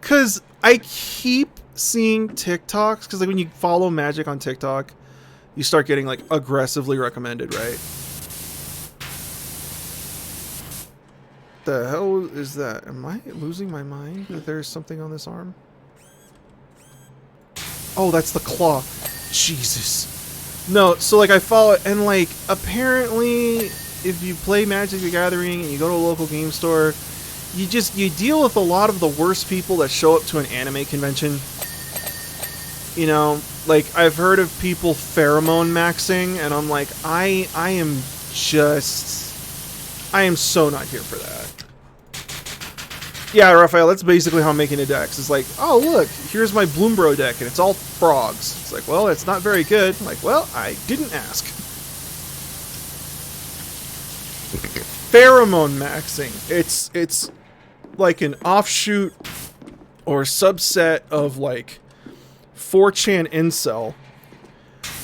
[SPEAKER 1] Because I keep seeing TikToks, because, like, when you follow Magic on TikTok, you start getting, like, aggressively recommended, right? The hell is that? Am I losing my mind that there's something on this arm? Oh, that's the claw. Jesus. No, so, like, I follow it, and, like, apparently, if you play Magic the Gathering and you go to a local game store, you deal with a lot of the worst people that show up to an anime convention. You know, like, I've heard of people pheromone maxing, and I'm like, I am so not here for that. Yeah, Raphael, that's basically how I'm making a deck. It's like, oh, look, here's my Bloombro deck, and it's all frogs. It's like, well, it's not very good. I'm like, well, I didn't ask. Pheromone maxing. It's like an offshoot or subset of, like, 4chan incel,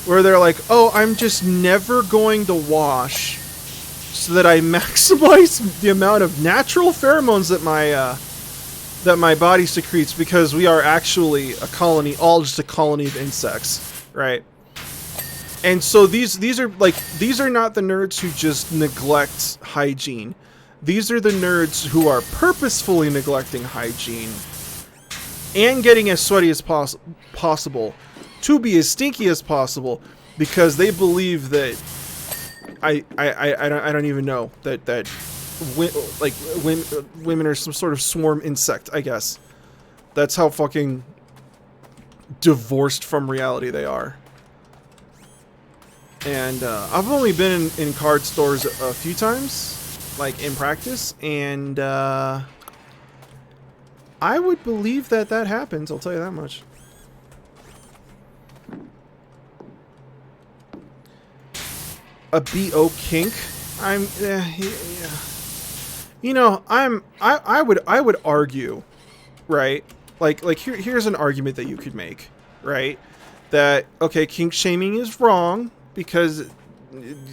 [SPEAKER 1] where they're like, oh, I'm just never going to wash so that I maximize the amount of natural pheromones that my body secretes, because we are actually a colony, all just a colony of insects, right? And so these are not the nerds who just neglect hygiene. These are the nerds who are purposefully neglecting hygiene and getting as sweaty as possible to be as stinky as possible, because they believe that I don't even know that women are some sort of swarm insect, I guess. That's how fucking divorced from reality they are. And I've only been in card stores a few times, like, in practice, and I would believe that happens, I'll tell you that much. A BO kink? Yeah. You know, I would argue, right? Like here's an argument that you could make, right? That, okay, kink shaming is wrong, because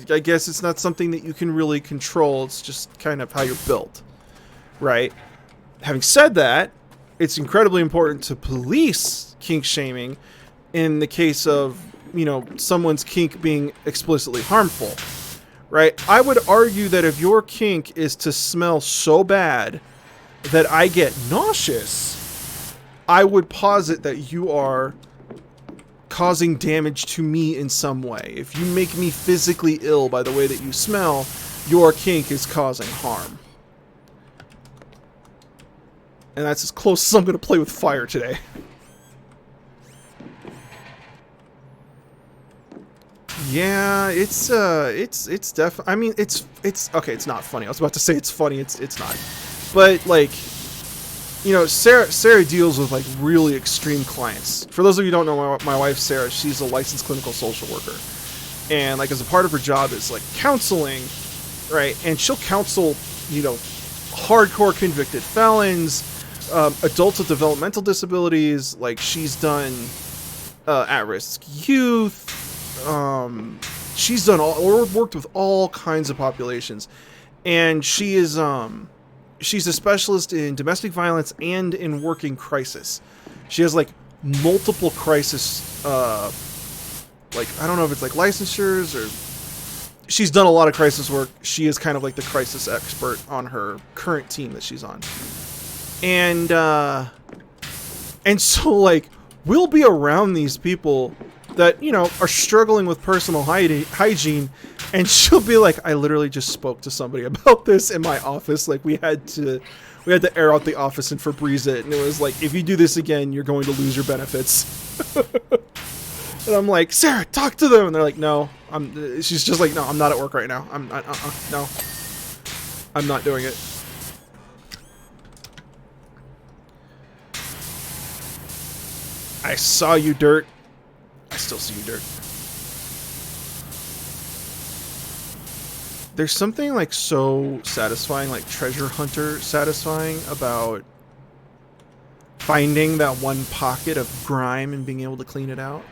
[SPEAKER 1] I guess it's not something that you can really control. It's just kind of how you're built, right? Having said that, it's incredibly important to police kink shaming in the case of, you know, someone's kink being explicitly harmful, right? I would argue that if your kink is to smell so bad that I get nauseous, I would posit that you are causing damage to me in some way. If you make me physically ill by the way that you smell, your kink is causing harm. And that's as close as I'm going to play with fire today. Yeah, it's definitely, I mean, it's okay, it's not funny. I was about to say it's funny, it's not. But, like, you know, Sarah deals with, like, really extreme clients. For those of you who don't know my wife, Sarah, she's a licensed clinical social worker. And, like, as a part of her job is, like, counseling, right? And she'll counsel, you know, hardcore convicted felons, adults with developmental disabilities. Like, she's done at-risk youth. She's done or worked with all kinds of populations, and she is she's a specialist in domestic violence and in working crisis. She has like multiple crisis, like I don't know if it's like licensures or she's done a lot of crisis work. She is kind of like the crisis expert on her current team that she's on, and so like we'll be around these people that, you know, are struggling with personal hygiene, and she'll be like, I literally just spoke to somebody about this in my office. Like we had to air out the office and Febreze it, and it was like, if you do this again, you're going to lose your benefits. And I'm like, Sarah, talk to them, and they're like, no. She's just like, no, I'm not at work right now. No, I'm not doing it. I saw you, Dirt. I still see you, Dirt. There's something like so satisfying, like treasure hunter satisfying about finding that one pocket of grime and being able to clean it out.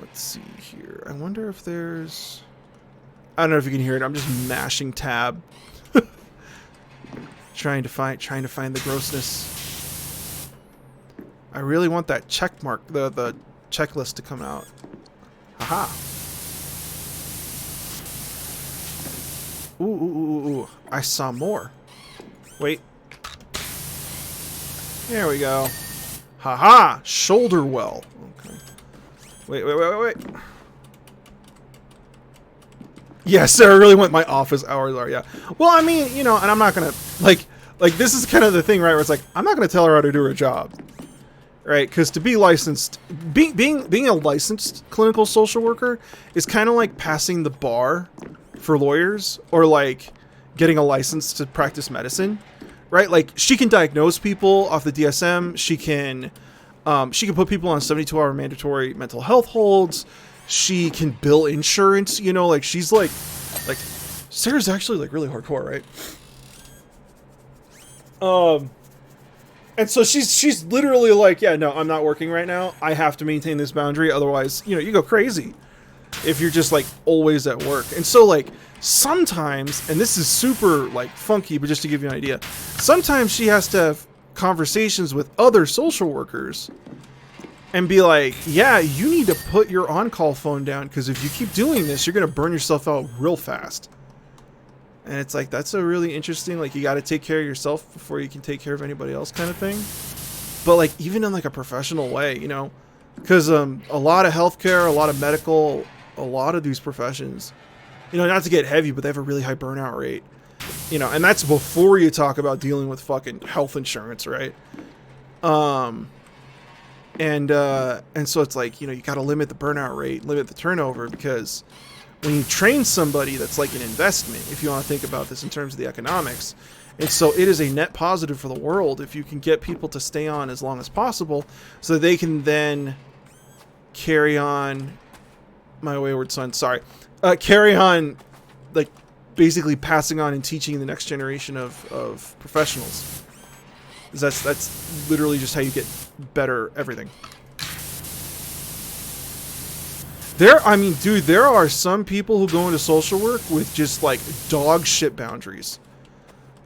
[SPEAKER 1] Let's see here. I wonder if there's... I don't know if you can hear it. I'm just mashing tab. trying to find the grossness. I really want that check mark, the checklist to come out. Haha. Ooh. I saw more. Wait. There we go. Haha! Shoulder well. Okay. Wait. Yeah, Sarah really went my office hours are, yeah. Well, I mean, you know, and I'm not gonna, like this is kind of the thing, right, where it's like, I'm not gonna tell her how to do her job. Right? Because to be licensed, being a licensed clinical social worker is kind of like passing the bar for lawyers, or like getting a license to practice medicine, right? Like she can diagnose people off the DSM. She can put people on 72-hour mandatory mental health holds. She can bill insurance, you know, like she's like Sarah's actually like really hardcore, right? And so she's literally like, yeah, no, I'm not working right now. I have to maintain this boundary. Otherwise, you know, you go crazy if you're just like always at work. And so like sometimes, and this is super like funky, but just to give you an idea, sometimes she has to have conversations with other social workers and be like, yeah, you need to put your on-call phone down, because if you keep doing this, you're going to burn yourself out real fast. And it's like, that's a really interesting, like, you got to take care of yourself before you can take care of anybody else kind of thing. But like, even in like a professional way, you know, because a lot of healthcare, a lot of medical, a lot of these professions, you know, not to get heavy, but they have a really high burnout rate, you know, and that's before you talk about dealing with fucking health insurance, right? And so it's like, you know, you got to limit the burnout rate, limit the turnover, because when you train somebody, that's like an investment, if you want to think about this in terms of the economics. And so it is a net positive for the world if you can get people to stay on as long as possible, so that they can then carry on, my wayward son, sorry, carry on, like, basically passing on and teaching the next generation of professionals. That's literally just how you get better everything. I mean, dude, there are some people who go into social work with just like dog shit boundaries.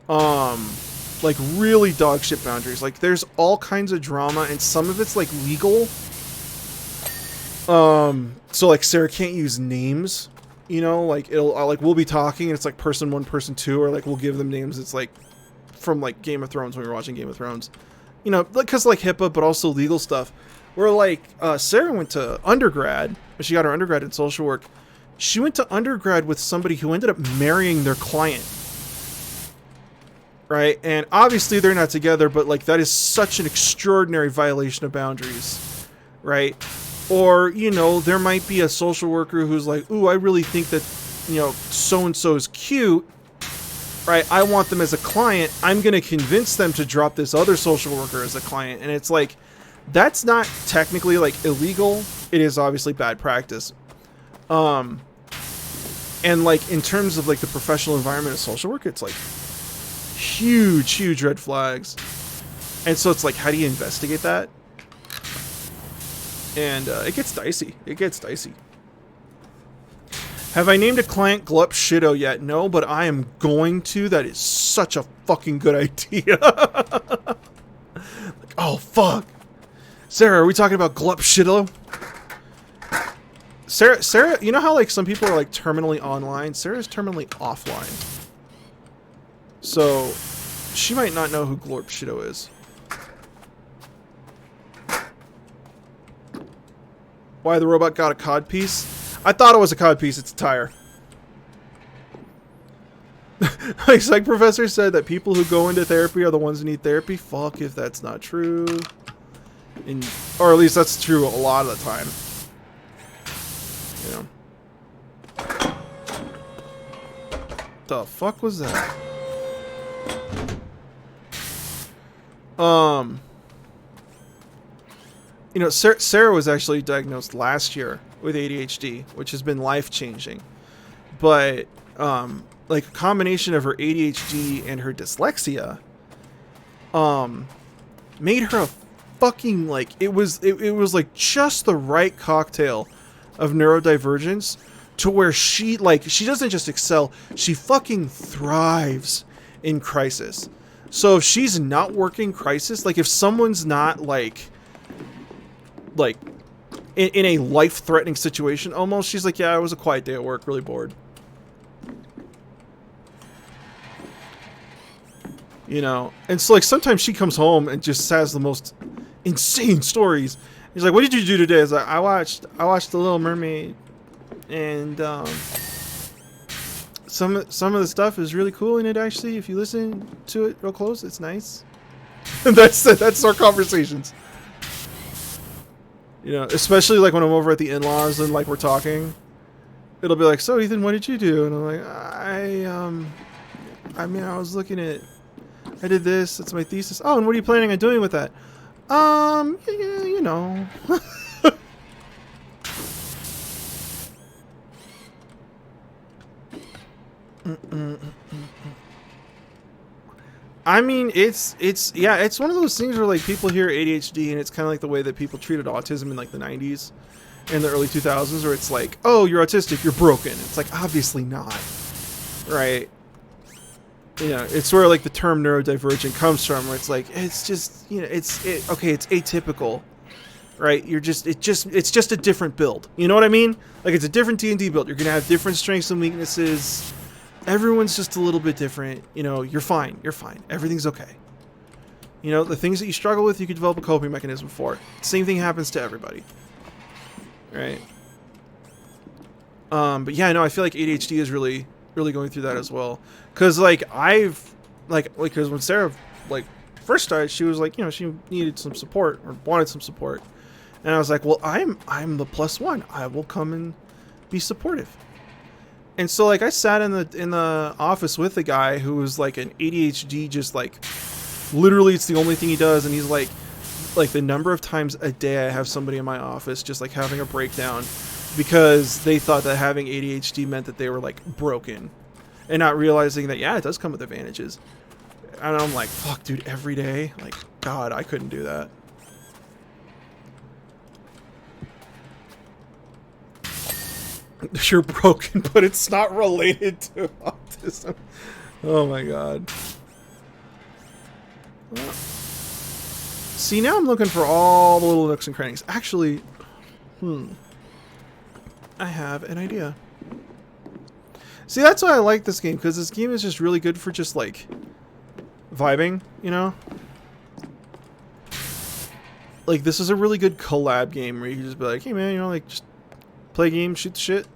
[SPEAKER 1] Like really dog shit boundaries. Like there's all kinds of drama, and some of it's like legal. So like Sarah can't use names, you know, like we'll be talking and it's like person 1, person 2, or like we'll give them names. It's like from like Game of Thrones, when we were watching Game of Thrones, you know, because like HIPAA, but also legal stuff. Where like Sarah went to undergrad, but she got her undergrad in social work. She went to undergrad with somebody who ended up marrying their client. Right? And obviously they're not together, but like that is such an extraordinary violation of boundaries. Right? Or, you know, there might be a social worker who's like, ooh, I really think that, you know, so-and-so is cute. Right? I want them as a client. I'm going to convince them to drop this other social worker as a client. And it's like, that's not technically like illegal. It is obviously bad practice. And like in terms of like the professional environment of social work, it's like huge red flags. And so it's like, how do you investigate that? And it gets dicey. It gets dicey. Have I named a client Glup Shido yet? No, but I am going to. That is such a fucking good idea. Like, oh, fuck. Sarah, are we talking about Glup Shido? Sarah, you know how like some people are like terminally online? Sarah's terminally offline. So, she might not know who Glorp Shido is. Why the robot got a cod piece? I thought it was a cod piece. It's a tire. Like psych professor said that people who go into therapy are the ones who need therapy. Fuck if that's not true. Or at least that's true a lot of the time. You know. The fuck was that? You know, Sarah was actually diagnosed last year with ADHD, which has been life-changing. But, like, a combination of her ADHD and her dyslexia, made her a fucking, like, it was like just the right cocktail of neurodivergence to where she doesn't just excel, she fucking thrives in crisis. So if she's not working crisis, like if someone's not like in a life-threatening situation almost, she's like, yeah, it was a quiet day at work, really bored. You know? And so like sometimes she comes home and just has the most insane stories. He's like, what did you do today? It's like, I watched The Little Mermaid, and some of the stuff is really cool in it actually. If you listen to it real close, it's nice. That's our conversations. You know, especially like when I'm over at the in-laws and like we're talking, it'll be like, so Ethan, what did you do? And I'm like, I mean, I was looking at, I did this, that's my thesis. Oh, and what are you planning on doing with that? Yeah, you know. I mean, it's one of those things where like people hear ADHD and it's kind of like the way that people treated autism in like the 90s and the early 2000s, where it's like, oh, you're autistic, you're broken. It's like, obviously not, right? You know, it's where like the term neurodivergent comes from, where it's like, it's just, you know, okay, it's atypical, right? It's just a different build. You know what I mean? Like, it's a different D&D build. You're gonna have different strengths and weaknesses. Everyone's just a little bit different. You know, you're fine. You're fine. Everything's okay. You know, the things that you struggle with, you can develop a coping mechanism for. Same thing happens to everybody. Right? But yeah, no, I feel like ADHD is really going through that as well. Cause like because when Sarah like first started, she was like, you know, she needed some support or wanted some support. And I was like, well, I'm the +1. I will come and be supportive. And so like I sat in the office with a guy who was like an ADHD, just like literally it's the only thing he does, and he's like the number of times a day I have somebody in my office just like having a breakdown because they thought that having ADHD meant that they were like broken, and not realizing that, yeah, it does come with advantages. And I'm like, fuck, dude, every day, like, God, I couldn't do that. You're broken, but it's not related to autism. Oh my God. Well, see, now I'm looking for all the little nooks and crannies. Actually, I have an idea. See, that's why I like this game, because this game is just really good for just like vibing, you know? Like, this is a really good collab game where you can just be like, hey man, you know, like, just play a game, shoot the shit.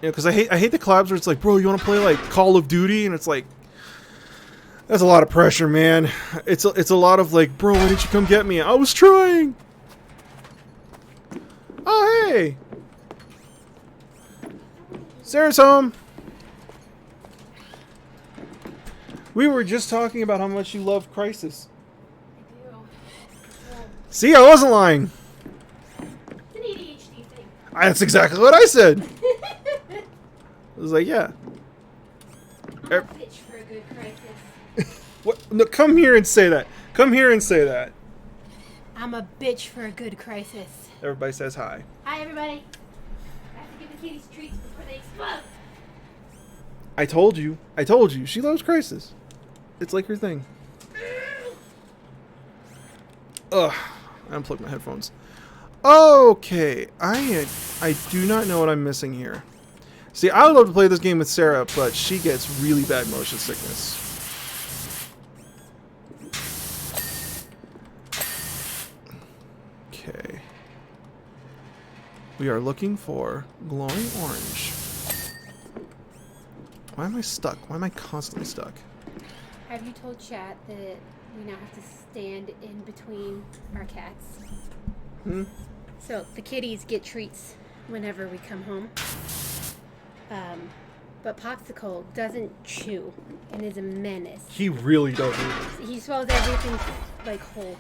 [SPEAKER 1] You know, because I hate the collabs where it's like, bro, you want to play like Call of Duty, and it's like, that's a lot of pressure, man. It's a lot of like, bro, why didn't you come get me? I was trying. Oh hey, Sarah's home. We were just talking about how much you love Crisis.
[SPEAKER 2] I do. Yeah.
[SPEAKER 1] See, I wasn't lying.
[SPEAKER 2] It's an ADHD thing.
[SPEAKER 1] That's exactly what I said. I was like, yeah.
[SPEAKER 2] I'm a pitch for a good Crisis.
[SPEAKER 1] What? No, come here and say that. Come here and say that.
[SPEAKER 2] I'm a bitch for a good crisis.
[SPEAKER 1] Everybody says hi.
[SPEAKER 2] Hi, everybody. I have to give the kitties treats before they explode.
[SPEAKER 1] I told you. I told you. She loves Crisis. It's like her thing. Ugh. I unplugged my headphones. Okay. I do not know what I'm missing here. See, I would love to play this game with Sarah, but she gets really bad motion sickness. Okay. We are looking for glowing orange. Why am I stuck? Why am I constantly stuck?
[SPEAKER 2] Have you told chat that we now have to stand in between our cats? So the kitties get treats whenever we come home. But Popsicle doesn't chew and is a menace.
[SPEAKER 1] He really does.
[SPEAKER 2] He swallows everything like whole.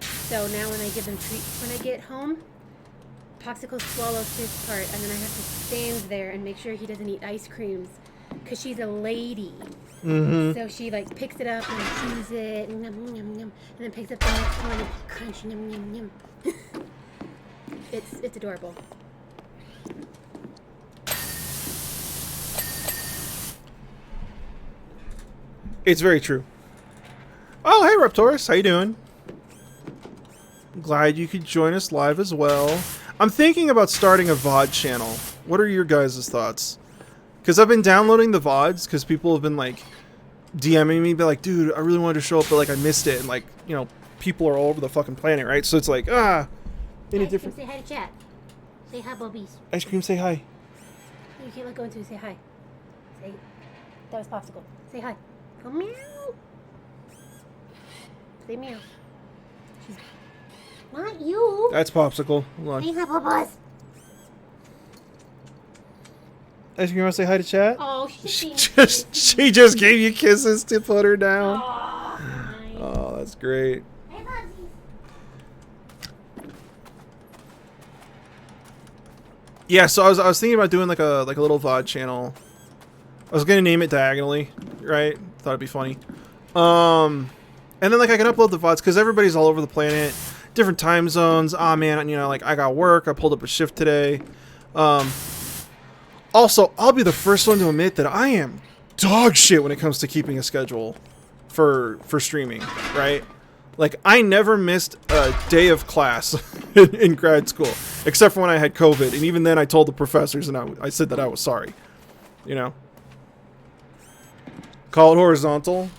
[SPEAKER 2] So now when I give them treats when I get home, Popsicle swallows his part, and then I have to stand there and make sure he doesn't eat ice creams, because she's a lady.
[SPEAKER 1] Mm-hmm.
[SPEAKER 2] So she like picks it up and chews it, and, yum, yum, yum, and then picks up the next one and crunch, yum, yum, yum. It's adorable.
[SPEAKER 1] It's very true. Oh, hey, Reptorus. How you doing? Glad you could join us live as well. I'm thinking about starting a VOD channel. What are your guys' thoughts? Because I've been downloading the VODs because people have been, like, DMing me, be like, dude, I really wanted to show up, but, like, I missed it. And, like, you know, people are all over the fucking planet, right? So it's like, in a different...
[SPEAKER 2] Say hi to chat. Say hi, Bobbies.
[SPEAKER 1] Ice cream, say hi.
[SPEAKER 2] You can't let go into say hi. Say, that was Popsicle. Say hi. Go meow. Say meow. She's not you.
[SPEAKER 1] That's Popsicle. Hold on.
[SPEAKER 2] Say hi, Bubbles.
[SPEAKER 1] Ice cream, want to say hi to chat?
[SPEAKER 2] Oh,
[SPEAKER 1] She just gave you kisses to put her down.
[SPEAKER 2] Oh, nice.
[SPEAKER 1] Oh, that's great.
[SPEAKER 2] Hey, Bubsies.
[SPEAKER 1] Yeah, so I was thinking about doing like a little VOD channel. I was gonna name it Diagonally, right? Thought it'd be funny. And then like I can upload the VODs because everybody's all over the planet, different time zones. Ah man, you know, like I got work. I pulled up a shift today. Also, I'll be the first one to admit that I am dog shit when it comes to keeping a schedule for streaming, right? Like, I never missed a day of class in grad school, except for when I had COVID, and even then I told the professors and I said that I was sorry, you know? Call it horizontal.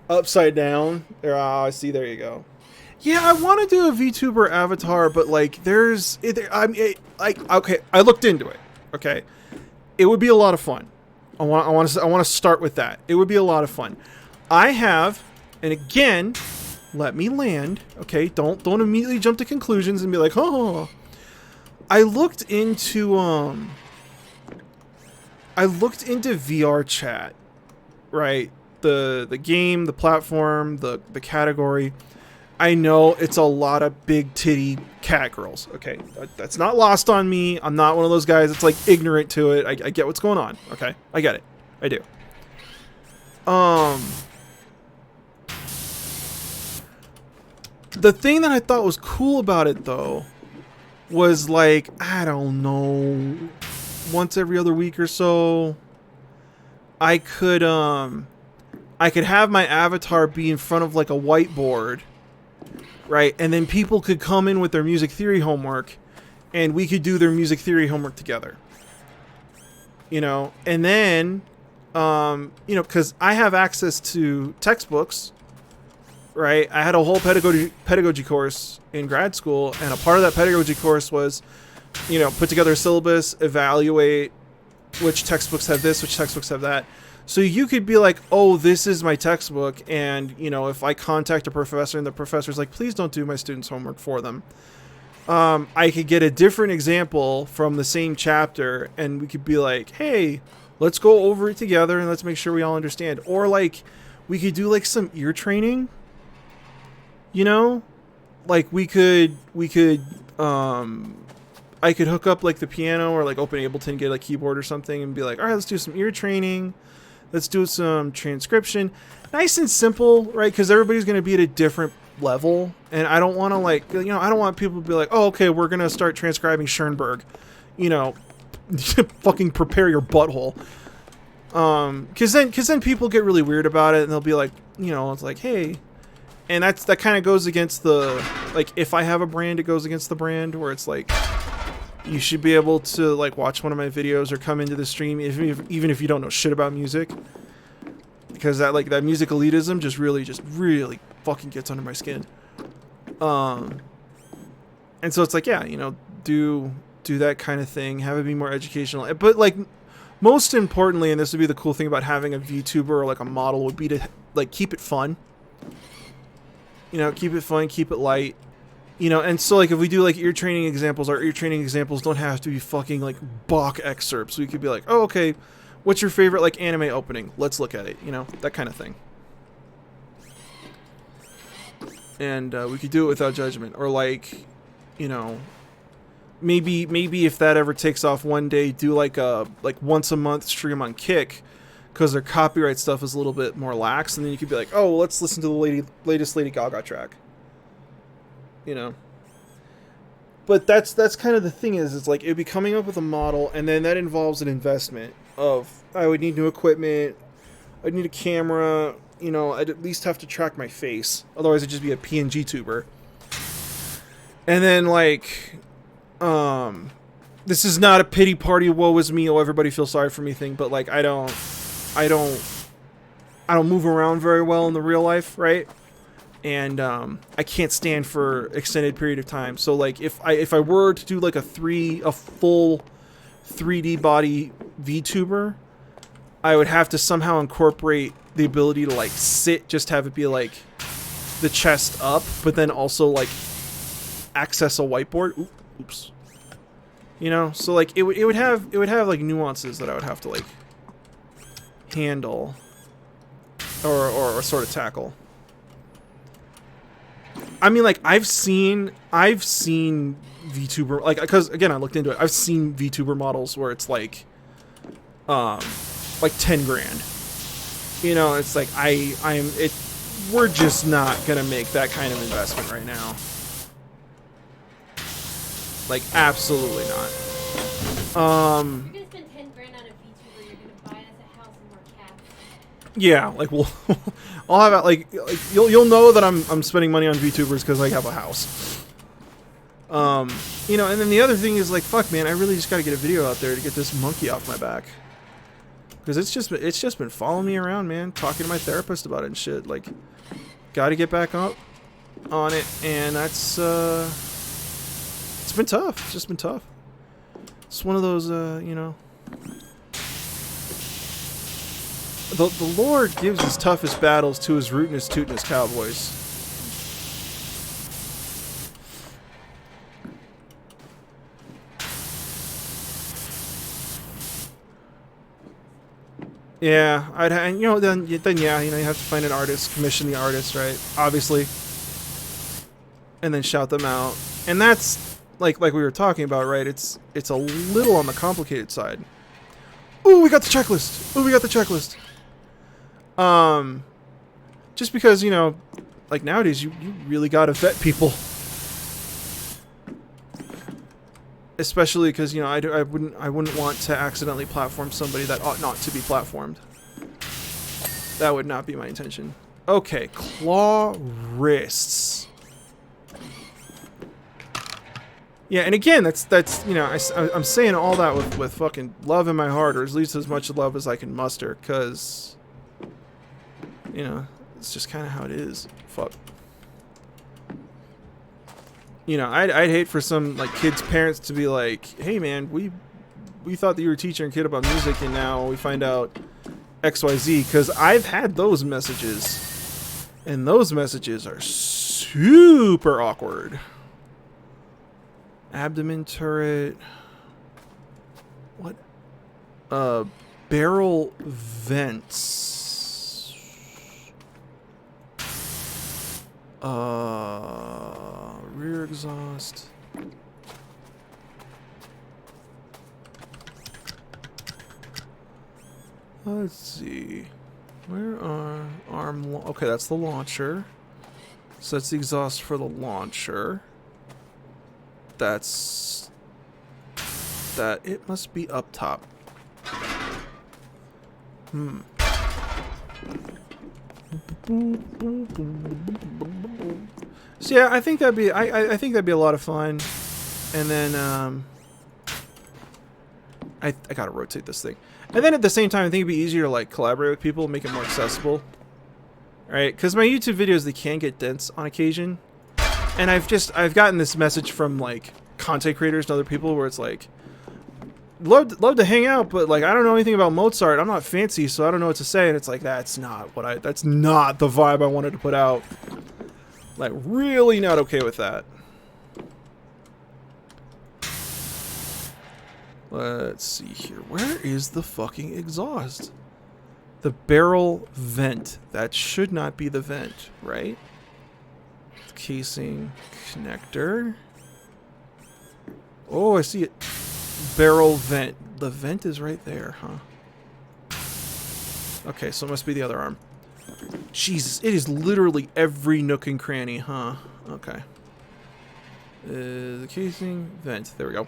[SPEAKER 1] Upside down. There, I see, there you go. Yeah, I want to do a VTuber avatar, but, like, okay, I looked into it. Okay, it would be a lot of fun. I want to start with that. It would be a lot of fun. I have, and again, let me land. Okay, don't immediately jump to conclusions and be like, oh. I looked into VR chat, right? The game, the platform, the category. I know it's a lot of big titty cat girls. Okay, that's not lost on me. I'm not one of those guys that's like ignorant to it. I get what's going on. Okay, I get it. I do. The thing that I thought was cool about it though was like, I don't know, once every other week or so, I could have my avatar be in front of like a whiteboard. Right, and then people could come in with their music theory homework, and we could do their music theory homework together. You know, and then, you know, because I have access to textbooks, right? I had a whole pedagogy course in grad school, and a part of that pedagogy course was, you know, put together a syllabus, evaluate which textbooks have this, which textbooks have that. So you could be like, oh, this is my textbook, and, you know, if I contact a professor and the professor's like, please don't do my students' homework for them, I could get a different example from the same chapter, and we could be like, hey, let's go over it together, and let's make sure we all understand. Or, like, we could do, like, some ear training, you know? Like, I could hook up, like, the piano or, like, open Ableton, get, like, keyboard or something, and be like, all right, let's do some ear training. Let's do some transcription. Nice and simple, right? Because everybody's going to be at a different level, and I don't want to like, you know, I don't want people to be like, oh, okay, we're gonna start transcribing Schoenberg, you know, fucking prepare your butthole. Cause then people get really weird about it, and they'll be like, you know, it's like, hey, and that kind of goes against the, like, if I have a brand, it goes against the brand, where it's like, you should be able to like watch one of my videos or come into the stream even if you don't know shit about music, because that music elitism just really fucking gets under my skin. And so it's like, yeah, you know, do that kind of thing, have it be more educational, but like most importantly, and this would be the cool thing about having a VTuber or like a model, would be to like keep it fun. You know, keep it fun, keep it light. You know, and so like if we do like ear training examples, our ear training examples don't have to be fucking like Bach excerpts. We could be like, oh, okay, what's your favorite like anime opening? Let's look at it. You know, that kind of thing. And we could do it without judgment, or like, you know, maybe if that ever takes off one day, do like a once a month stream on Kick, because their copyright stuff is a little bit more lax, and then you could be like, oh, well, let's listen to the latest Lady Gaga track. You know, but that's kind of the thing is, it's like it'd be coming up with a model, and then that involves an investment of, I would need new equipment, I'd need a camera, you know, I'd at least have to track my face, otherwise it'd just be a PNG tuber. And then like, this is not a pity party, woe is me, oh everybody feel sorry for me thing, but like I don't move around very well in the real life, right? And I can't stand for extended period of time. So like if I were to do like a full 3D body VTuber, I would have to somehow incorporate the ability to like sit, just have it be like the chest up, but then also like access a whiteboard. Oops. You know, so like it would have like nuances that I would have to like handle or sort of tackle. I mean, like, I've seen VTuber, like, because again, I looked into it. I've seen VTuber models where it's like 10 grand. You know, it's like we're just not gonna make that kind of investment right now. Like, absolutely not.
[SPEAKER 2] You're gonna spend 10 grand on a VTuber, you're gonna buy us a house and more cats.
[SPEAKER 1] Yeah, like I'll have like you'll know that I'm spending money on VTubers because I have a house. You know, and then the other thing is like, fuck, man, I really just gotta get a video out there to get this monkey off my back, because it's just been following me around, man. Talking to my therapist about it and shit. Like, gotta get back up on it, and that's it's been tough. It's just been tough. It's one of those, you know. The Lord gives his toughest battles to his rootinest, tootinest cowboys. Yeah, and you know, then yeah, you know, you have to find an artist, commission the artist, right? Obviously, and then shout them out, and that's like we were talking about, right? It's a little on the complicated side. Ooh, we got the checklist. Ooh, we got the checklist. Just because, you know, like nowadays you really gotta vet people, especially because, you know, I wouldn't want to accidentally platform somebody that ought not to be platformed. That would not be my intention. Okay, claw wrists. Yeah, and again, that's you know, I'm saying all that with fucking love in my heart, or at least as much love as I can muster, because, you know, it's just kind of how it is. Fuck. You know, I'd hate for some like kids' parents to be like, "Hey, man, we thought that you were teaching a kid about music, and now we find out XYZ." Because I've had those messages, and those messages are super awkward. Abdomen turret. What? Barrel vents. Rear exhaust. Let's see. Where are okay, that's the launcher. So that's the exhaust for the launcher. That's... that. It must be up top. So yeah, I think that'd be I think that'd be a lot of fun. And then I gotta rotate this thing. And then at the same time, I think it'd be easier to like collaborate with people, make it more accessible. Right? Because my YouTube videos, they can get dense on occasion. And I've gotten this message from like content creators and other people where it's like, love to hang out, but like I don't know anything about Mozart. I'm not fancy, so I don't know what to say. And it's like, that's not the vibe I wanted to put out. Like, really not okay with that. Let's see here. Where is the fucking exhaust? The barrel vent. That should not be the vent, right? Casing connector. Oh, I see it. Barrel vent. The vent is right there, huh? Okay, so it must be the other arm. Jesus, it is literally every nook and cranny, huh? Okay. The casing vent. There we go.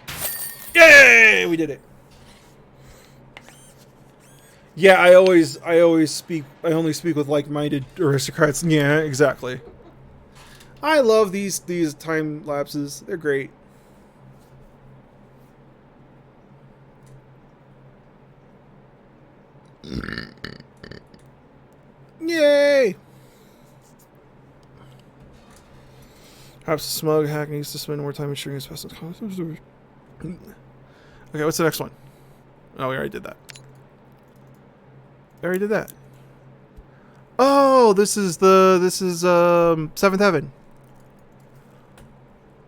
[SPEAKER 1] Yay! We did it. Yeah, I only speak with like-minded aristocrats. Yeah, exactly. I love these time lapses. They're great. Yay! Perhaps the smug hack needs to spend more time ensuring his best. Okay, what's the next one? Oh, we already did that. Oh, this is Seventh Heaven.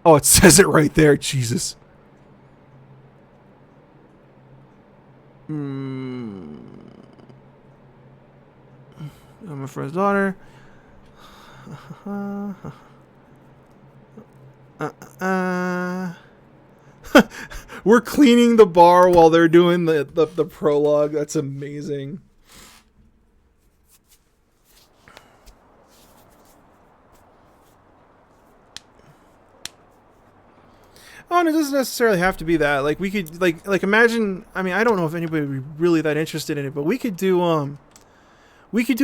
[SPEAKER 1] Oh, it says it right there. Jesus. I'm a friend's daughter. We're cleaning the bar while they're doing the prologue. That's amazing. Oh, and it doesn't necessarily have to be that. Like, we could like imagine. I mean, I don't know if anybody would be really that interested in it, but we could do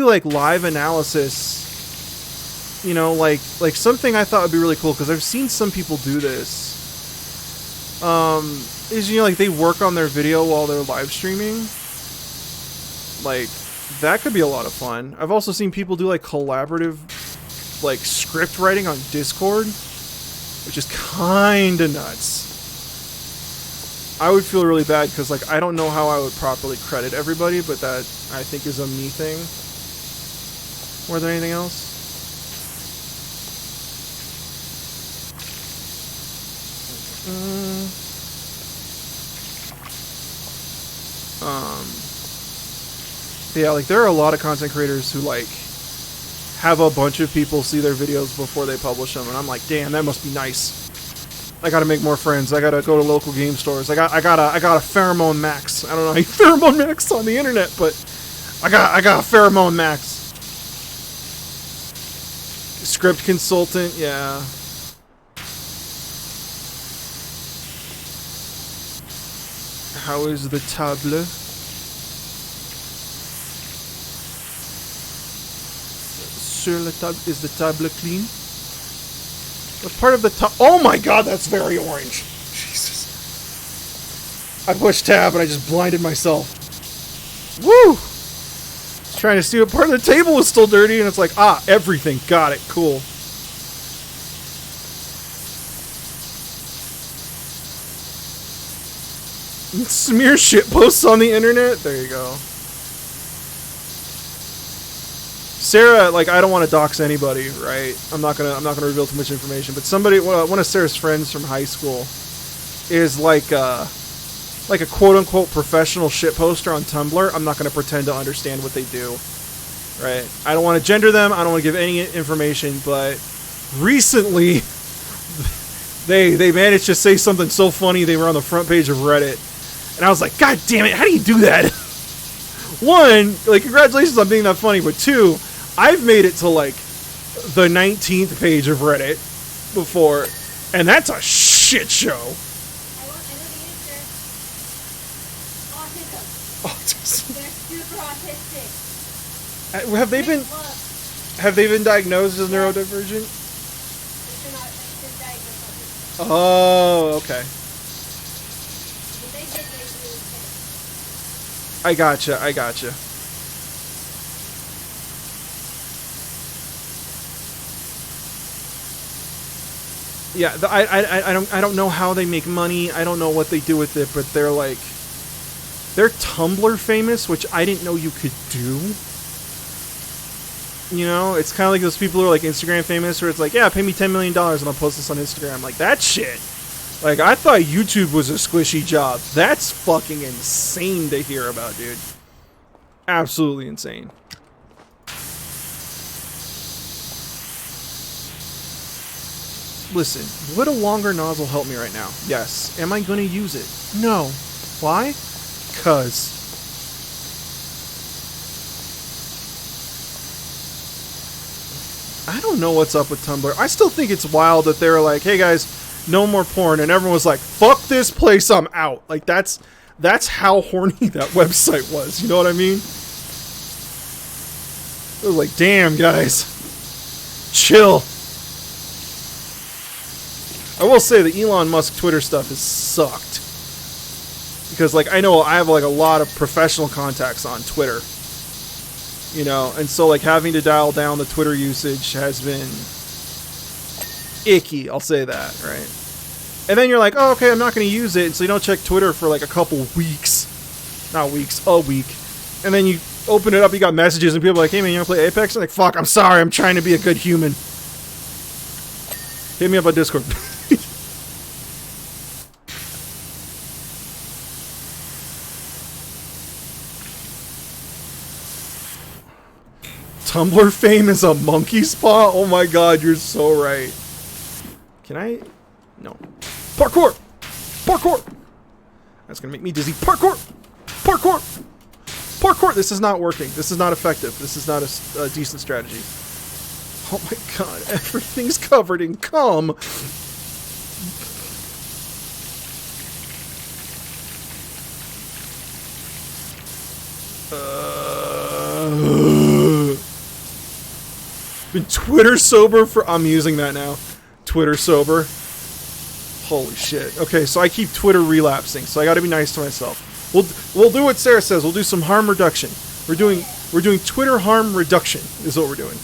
[SPEAKER 1] like live analysis. You know, like something I thought would be really cool, because I've seen some people do this. Is, you know, like they work on their video while they're live streaming. Like, that could be a lot of fun. I've also seen people do like collaborative, like script writing on Discord, which is kinda nuts. I would feel really bad because, like, I don't know how I would properly credit everybody, but that I think is a me thing more than anything else. Yeah, like there are a lot of content creators who like have a bunch of people see their videos before they publish them, and I'm like, damn, that must be nice. I gotta make more friends. I gotta go to local game stores. I got a pheromone max. I don't know how you pheromone max on the internet, but I got a pheromone max. Script consultant, yeah. How is the table? Sur la table, is the table clean? What part of the top? Oh my god, that's very orange. Jesus. I pushed tab and I just blinded myself. Woo! Trying to see what part of the table was still dirty, and it's like, ah, everything. Got it. Cool. Smear shit posts on the internet. There you go. Sarah, like, I don't want to dox anybody, right? I'm not gonna reveal too much information, but somebody, one of Sarah's friends from high school is like a quote unquote professional shit poster on Tumblr. I'm not gonna pretend to understand what they do, right? I don't want to gender them. I don't want to give any information, but recently they managed to say something so funny they were on the front page of Reddit, and I was like, God damn it, how do you do that? One, like, congratulations on being that funny, but two, I've made it to like the 19th page of Reddit before, and that's a shit show.
[SPEAKER 2] I know the answer. Autism. They're super autistic.
[SPEAKER 1] Have they been diagnosed as neurodivergent?
[SPEAKER 2] They're not been diagnosed.
[SPEAKER 1] Oh, okay.
[SPEAKER 2] They did really
[SPEAKER 1] I gotcha. Yeah, I don't know how they make money. I don't know what they do with it, but they're Tumblr famous, which I didn't know you could do. You know, it's kind of like those people who are like Instagram famous, where it's like, yeah, pay me $10 million and I'll post this on Instagram. Like, that shit. Like, I thought YouTube was a squishy job. That's fucking insane to hear about, dude. Absolutely insane. Listen, would a longer nozzle help me right now? Yes. Am I going to use it? No. Why? 'Cause. I don't know what's up with Tumblr. I still think it's wild that they're like, hey guys, no more porn, and everyone was like, fuck this place, I'm out. Like, that's how horny that website was, you know what I mean? It was like, damn guys, chill. I will say the Elon Musk Twitter stuff has sucked. Because, like, I know I have, like, a lot of professional contacts on Twitter. You know, and so, like, having to dial down the Twitter usage has been icky, I'll say that, right? And then you're like, oh, okay, I'm not going to use it, and so you don't check Twitter for, like, a couple weeks. Not weeks, a week. And then you open it up, you got messages, and people are like, hey, man, you want to play Apex? I'm like, fuck, I'm sorry, I'm trying to be a good human. Hit me up on Discord. Tumblr fame is a monkey spa? Oh my god, you're so right. Can I? No. Parkour! Parkour! That's gonna make me dizzy. Parkour! Parkour! Parkour! This is not working. This is not effective. This is not a decent strategy. Oh my god, everything's covered in cum. Been Twitter sober for... I'm using that now. Twitter sober. Holy shit. Okay, so I keep Twitter relapsing, so I gotta be nice to myself. We'll do what Sarah says. We'll do some harm reduction. We're doing Twitter harm reduction is what we're doing.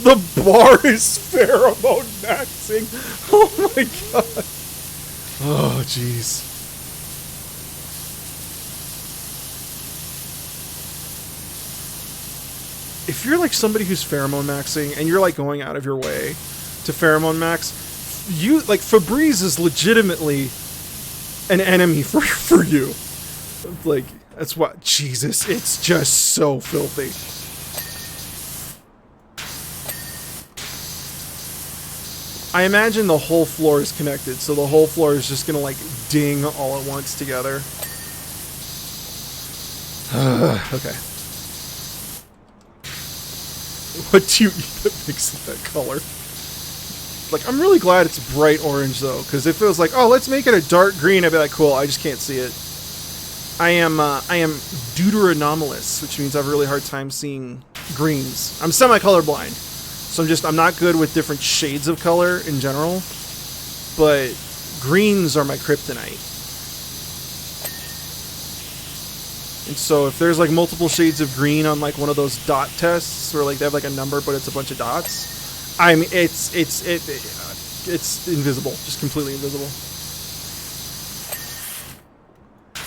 [SPEAKER 1] The bar is pheromone maxing. Oh my god. Oh jeez. If you're like somebody who's pheromone maxing and you're like going out of your way to pheromone max, you like Febreze is legitimately an enemy for you. Like, that's what, Jesus, it's just so filthy. I imagine the whole floor is connected, so the whole floor is just gonna like ding all at once together. Okay. What do you eat that makes it that color? Like, I'm really glad it's bright orange, though, because if it was like, oh, let's make it a dark green, I'd be like, cool, I just can't see it. I am deuteranomalous, which means I have a really hard time seeing greens. I'm semi-colorblind, so I'm not good with different shades of color in general, but greens are my kryptonite. And so if there's like multiple shades of green on like one of those dot tests where like they have like a number but it's a bunch of dots, I mean it's invisible, just completely invisible.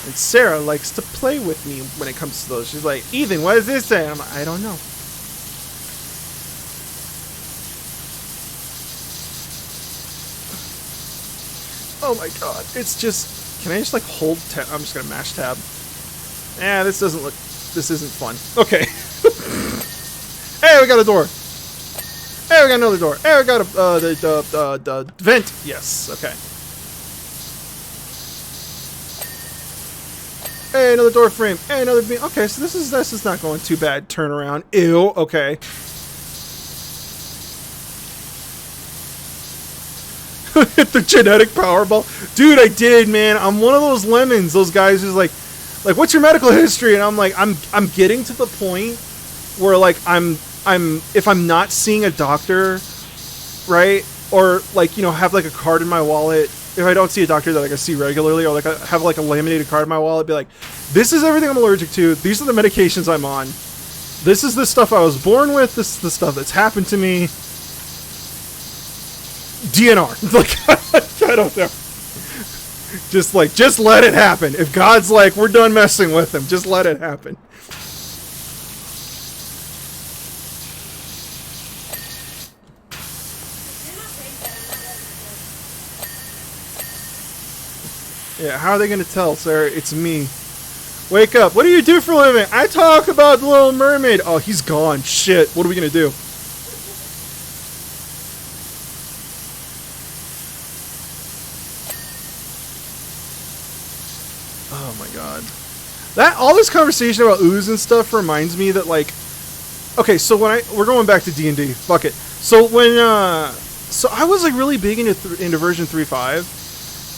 [SPEAKER 1] And Sarah likes to play with me when it comes to those. She's like, Ethan, what does this say? I'm like, I don't know. Oh my god, it's just, can I just like hold tab? I'm just gonna mash tab. Eh, this isn't fun. Okay. Hey, we got a door. Hey, we got another door. Hey, we got the vent. Yes, okay. Hey, another door frame. Hey, another beam. Okay, so this is not going too bad. Turn around. Ew. Okay. Hit the genetic Powerball. Dude, I did, man. I'm one of those lemons. Those guys who's like, what's your medical history? And I'm like, I'm getting to the point where like I'm if I'm not seeing a doctor, right? Or like, you know, have like a card in my wallet. If I don't see a doctor that like I see regularly, or like I have like a laminated card in my wallet, be like, this is everything I'm allergic to. These are the medications I'm on. This is the stuff I was born with. This is the stuff that's happened to me. DNR. Like, I don't know. Just let it happen. If God's like, we're done messing with him, just let it happen. Yeah, how are they gonna tell, sir? It's me. Wake up. What do you do for a living? I talk about the Little Mermaid. Oh, he's gone. Shit. What are we gonna do? Oh my god. All this conversation about ooze and stuff reminds me that like, okay, so we're going back to D&D. Fuck it. So when so I was like really big into version 3.5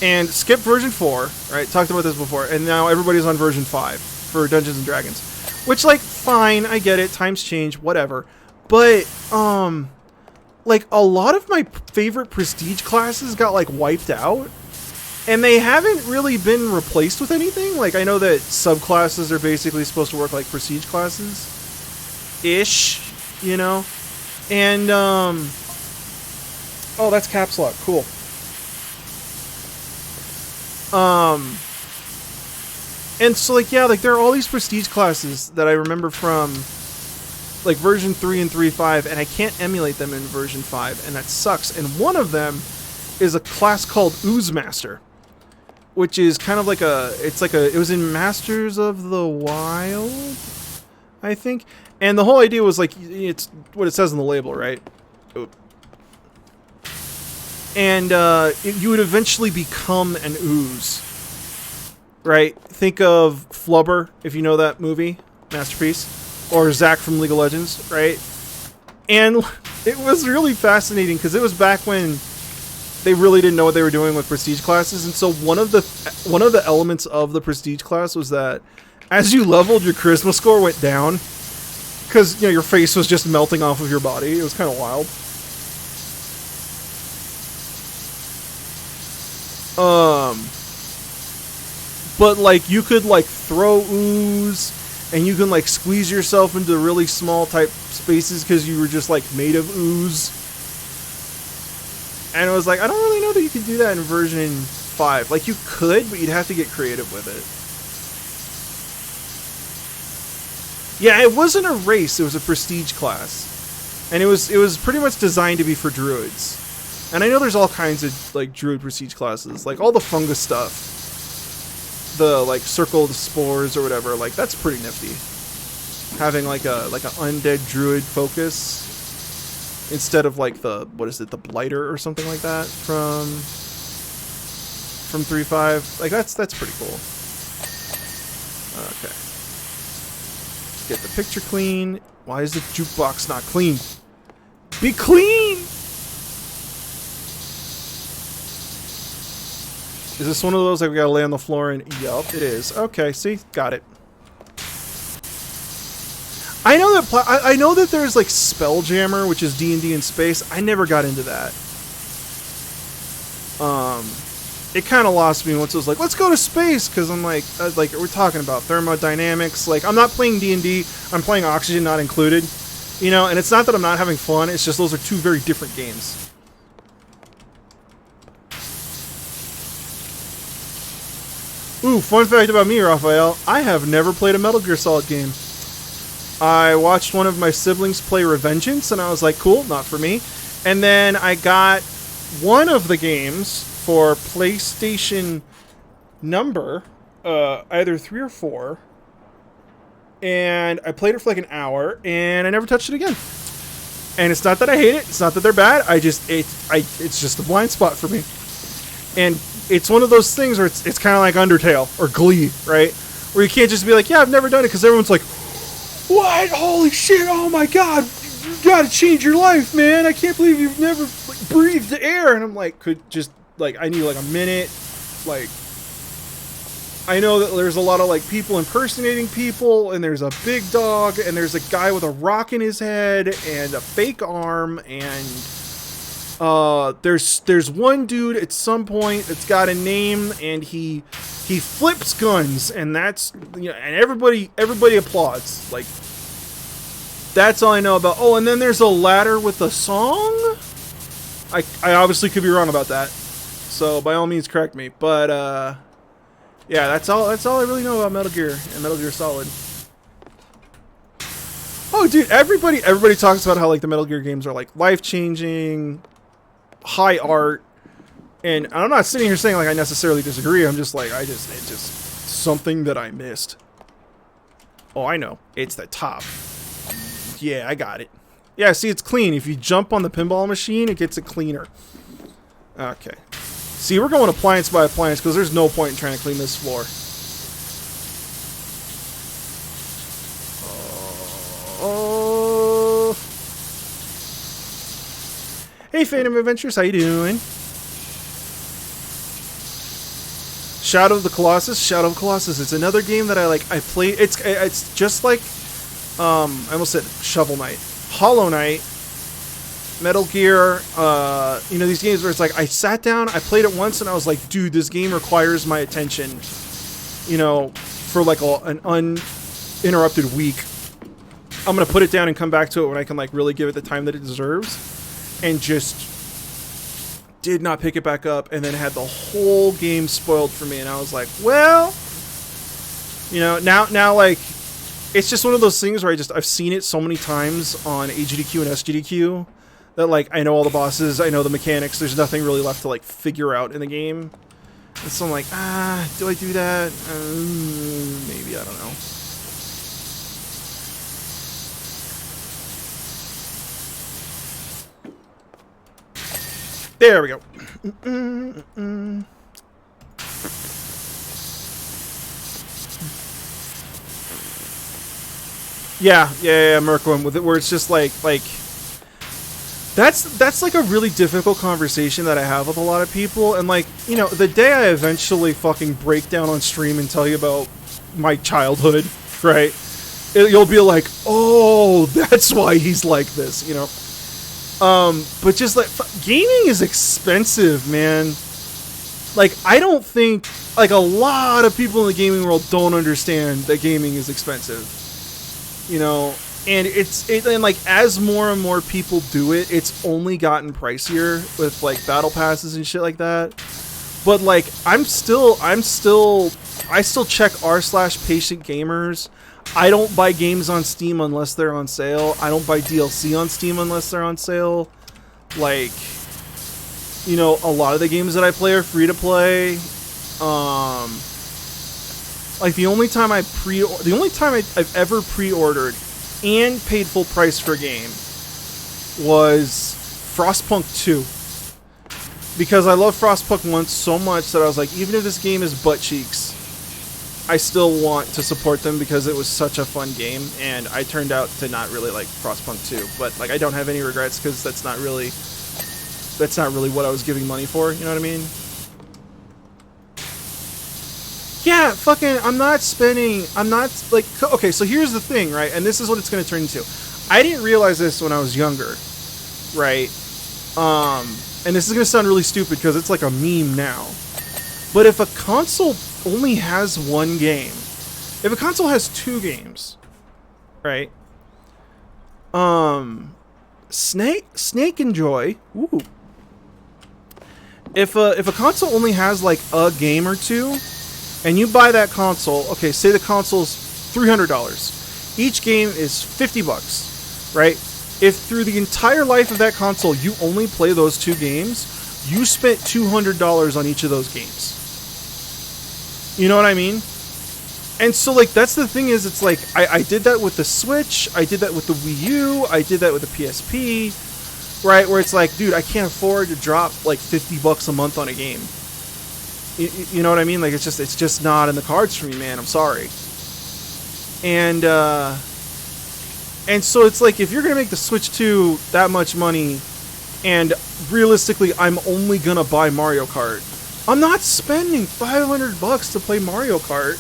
[SPEAKER 1] and skipped version 4, right? Talked about this before, and now everybody's on version 5 for Dungeons and Dragons. Which like fine, I get it, times change, whatever. But like a lot of my favorite prestige classes got like wiped out. And they haven't really been replaced with anything. Like, I know that subclasses are basically supposed to work like prestige classes. Ish, you know? And, oh, that's caps lock. Cool. And so, like, yeah, like, there are all these prestige classes that I remember from, like, version 3 and 3.5, and I can't emulate them in version 5, and that sucks. And one of them is a class called Ooze Master, which is kind of like it was in Masters of the Wild, I think. And the whole idea was like, it's what it says on the label, right? And you would eventually become an ooze, right? Think of Flubber, if you know that movie, masterpiece, or Zack from League of Legends, right? And it was really fascinating because it was back when they really didn't know what they were doing with prestige classes, and so one of the elements of the prestige class was that as you leveled, your charisma score went down because, you know, your face was just melting off of your body. It was kind of wild. But like you could like throw ooze, and you can like squeeze yourself into really small type spaces because you were just like made of ooze. And it was like, I don't really know that you could do that in version 5. Like, you could, but you'd have to get creative with it. Yeah, it wasn't a race, it was a prestige class. And it was pretty much designed to be for druids. And I know there's all kinds of, like, druid prestige classes. Like, all the fungus stuff. The, like, circle of spores or whatever. Like, that's pretty nifty. Having, like an undead druid focus instead of like the blighter or something like that from 3.5. Like that's pretty cool. Okay. Get the picture clean. Why is the jukebox not clean? Be clean! Is this one of those like we gotta lay on the floor and yup, it is. Okay, see? Got it. I know that there's like Spelljammer, which is D&D in space. I never got into that. It kind of lost me once it was like, let's go to space, because I'm like, we're talking about thermodynamics. Like, I'm not playing D&D. I'm playing Oxygen Not Included. You know, and it's not that I'm not having fun. It's just those are two very different games. Ooh, fun fact about me, Raphael. I have never played a Metal Gear Solid game. I watched one of my siblings play Revengeance, and I was like, cool, not for me. And then I got one of the games for PlayStation number, either 3 or 4, and I played it for like an hour, and I never touched it again. And it's not that I hate it, it's not that they're bad, it's just a blind spot for me. And it's one of those things where it's kind of like Undertale or Glee, right? Or you can't just be like, yeah, I've never done it, because everyone's like, what? Holy shit, oh my god, you gotta change your life, man. I can't believe you've never like, breathed the air. And I'm like, I need like a minute. Like, I know that there's a lot of like people impersonating people, and there's a big dog, and there's a guy with a rock in his head, and a fake arm, and there's one dude at some point that's got a name, and he flips guns, and that's, you know, and everybody applauds. Like, that's all I know about. Oh, and then there's a ladder with a song. I obviously could be wrong about that, so by all means correct me. But yeah, that's all I really know about Metal Gear and Metal Gear Solid. Oh, dude, everybody talks about how like the Metal Gear games are like life-changing, high art, and I'm not sitting here saying like I necessarily disagree. I'm just like it's just something that I missed. Oh, I know, it's the top. Yeah, I got it. Yeah, see, it's clean. If you jump on the pinball machine, it gets it cleaner. Okay. See, we're going appliance by appliance because there's no point in trying to clean this floor. Oh. Hey, Phantom Adventures, how you doing? Shadow of the Colossus. It's another game that I play. It's just like I almost said Shovel Knight, Hollow Knight, Metal Gear, you know, these games where it's like I sat down, I played it once, and I was like, dude, this game requires my attention, you know, for like an uninterrupted week. I'm gonna put it down and come back to it when I can like really give it the time that it deserves, and just did not pick it back up, and then had the whole game spoiled for me, and I was like, well, you know, now like, it's just one of those things where I've seen it so many times on AGDQ and SGDQ that like I know all the bosses, I know the mechanics, there's nothing really left to like figure out in the game. And so I'm like, do I do that? Maybe, I don't know. There we go. Yeah, Merkwin, with it, where it's just like that's like a really difficult conversation that I have with a lot of people, and like, you know, the day I eventually fucking break down on stream and tell you about my childhood, right? You'll be like, oh, that's why he's like this, you know. But just like, gaming is expensive, man. Like, I don't think, like, a lot of people in the gaming world don't understand that gaming is expensive. You know, and and like, as more and more people do it, it's only gotten pricier with like battle passes and shit like that. But like, I still check r/patient gamers. I don't buy games on Steam unless they're on sale. I don't buy DLC on Steam unless they're on sale. Like, you know, a lot of the games that I play are free to play. Like, the only time I've ever pre-ordered and paid full price for a game was Frostpunk 2. Because I love Frostpunk 1 so much that I was like, even if this game is butt cheeks, I still want to support them because it was such a fun game, and I turned out to not really like Frostpunk 2. But like, I don't have any regrets because that's not really what I was giving money for, you know what I mean? Yeah, fucking, I'm not like, okay, so here's the thing, right? And this is what it's going to turn into. I didn't realize this when I was younger, right? And this is going to sound really stupid because it's like a meme now. But if a console only has one game, if a console has two games, right? Snake and Joy, ooh. If a console only has like a game or two, and you buy that console, okay, say the console's $300. Each game is $50, right? If through the entire life of that console you only play those two games, you spent $200 on each of those games. You know what I mean? And so, like, that's the thing is, it's like, I did that with the Switch, I did that with the Wii U, I did that with the PSP, right? Where it's like, dude, I can't afford to drop, like, $50 a month on a game. You know what I mean? Like, it's just not in the cards for me, man. I'm sorry. And so it's like, if you're gonna make the Switch 2 that much money, and realistically, I'm only gonna buy Mario Kart, I'm not spending $500 to play Mario Kart,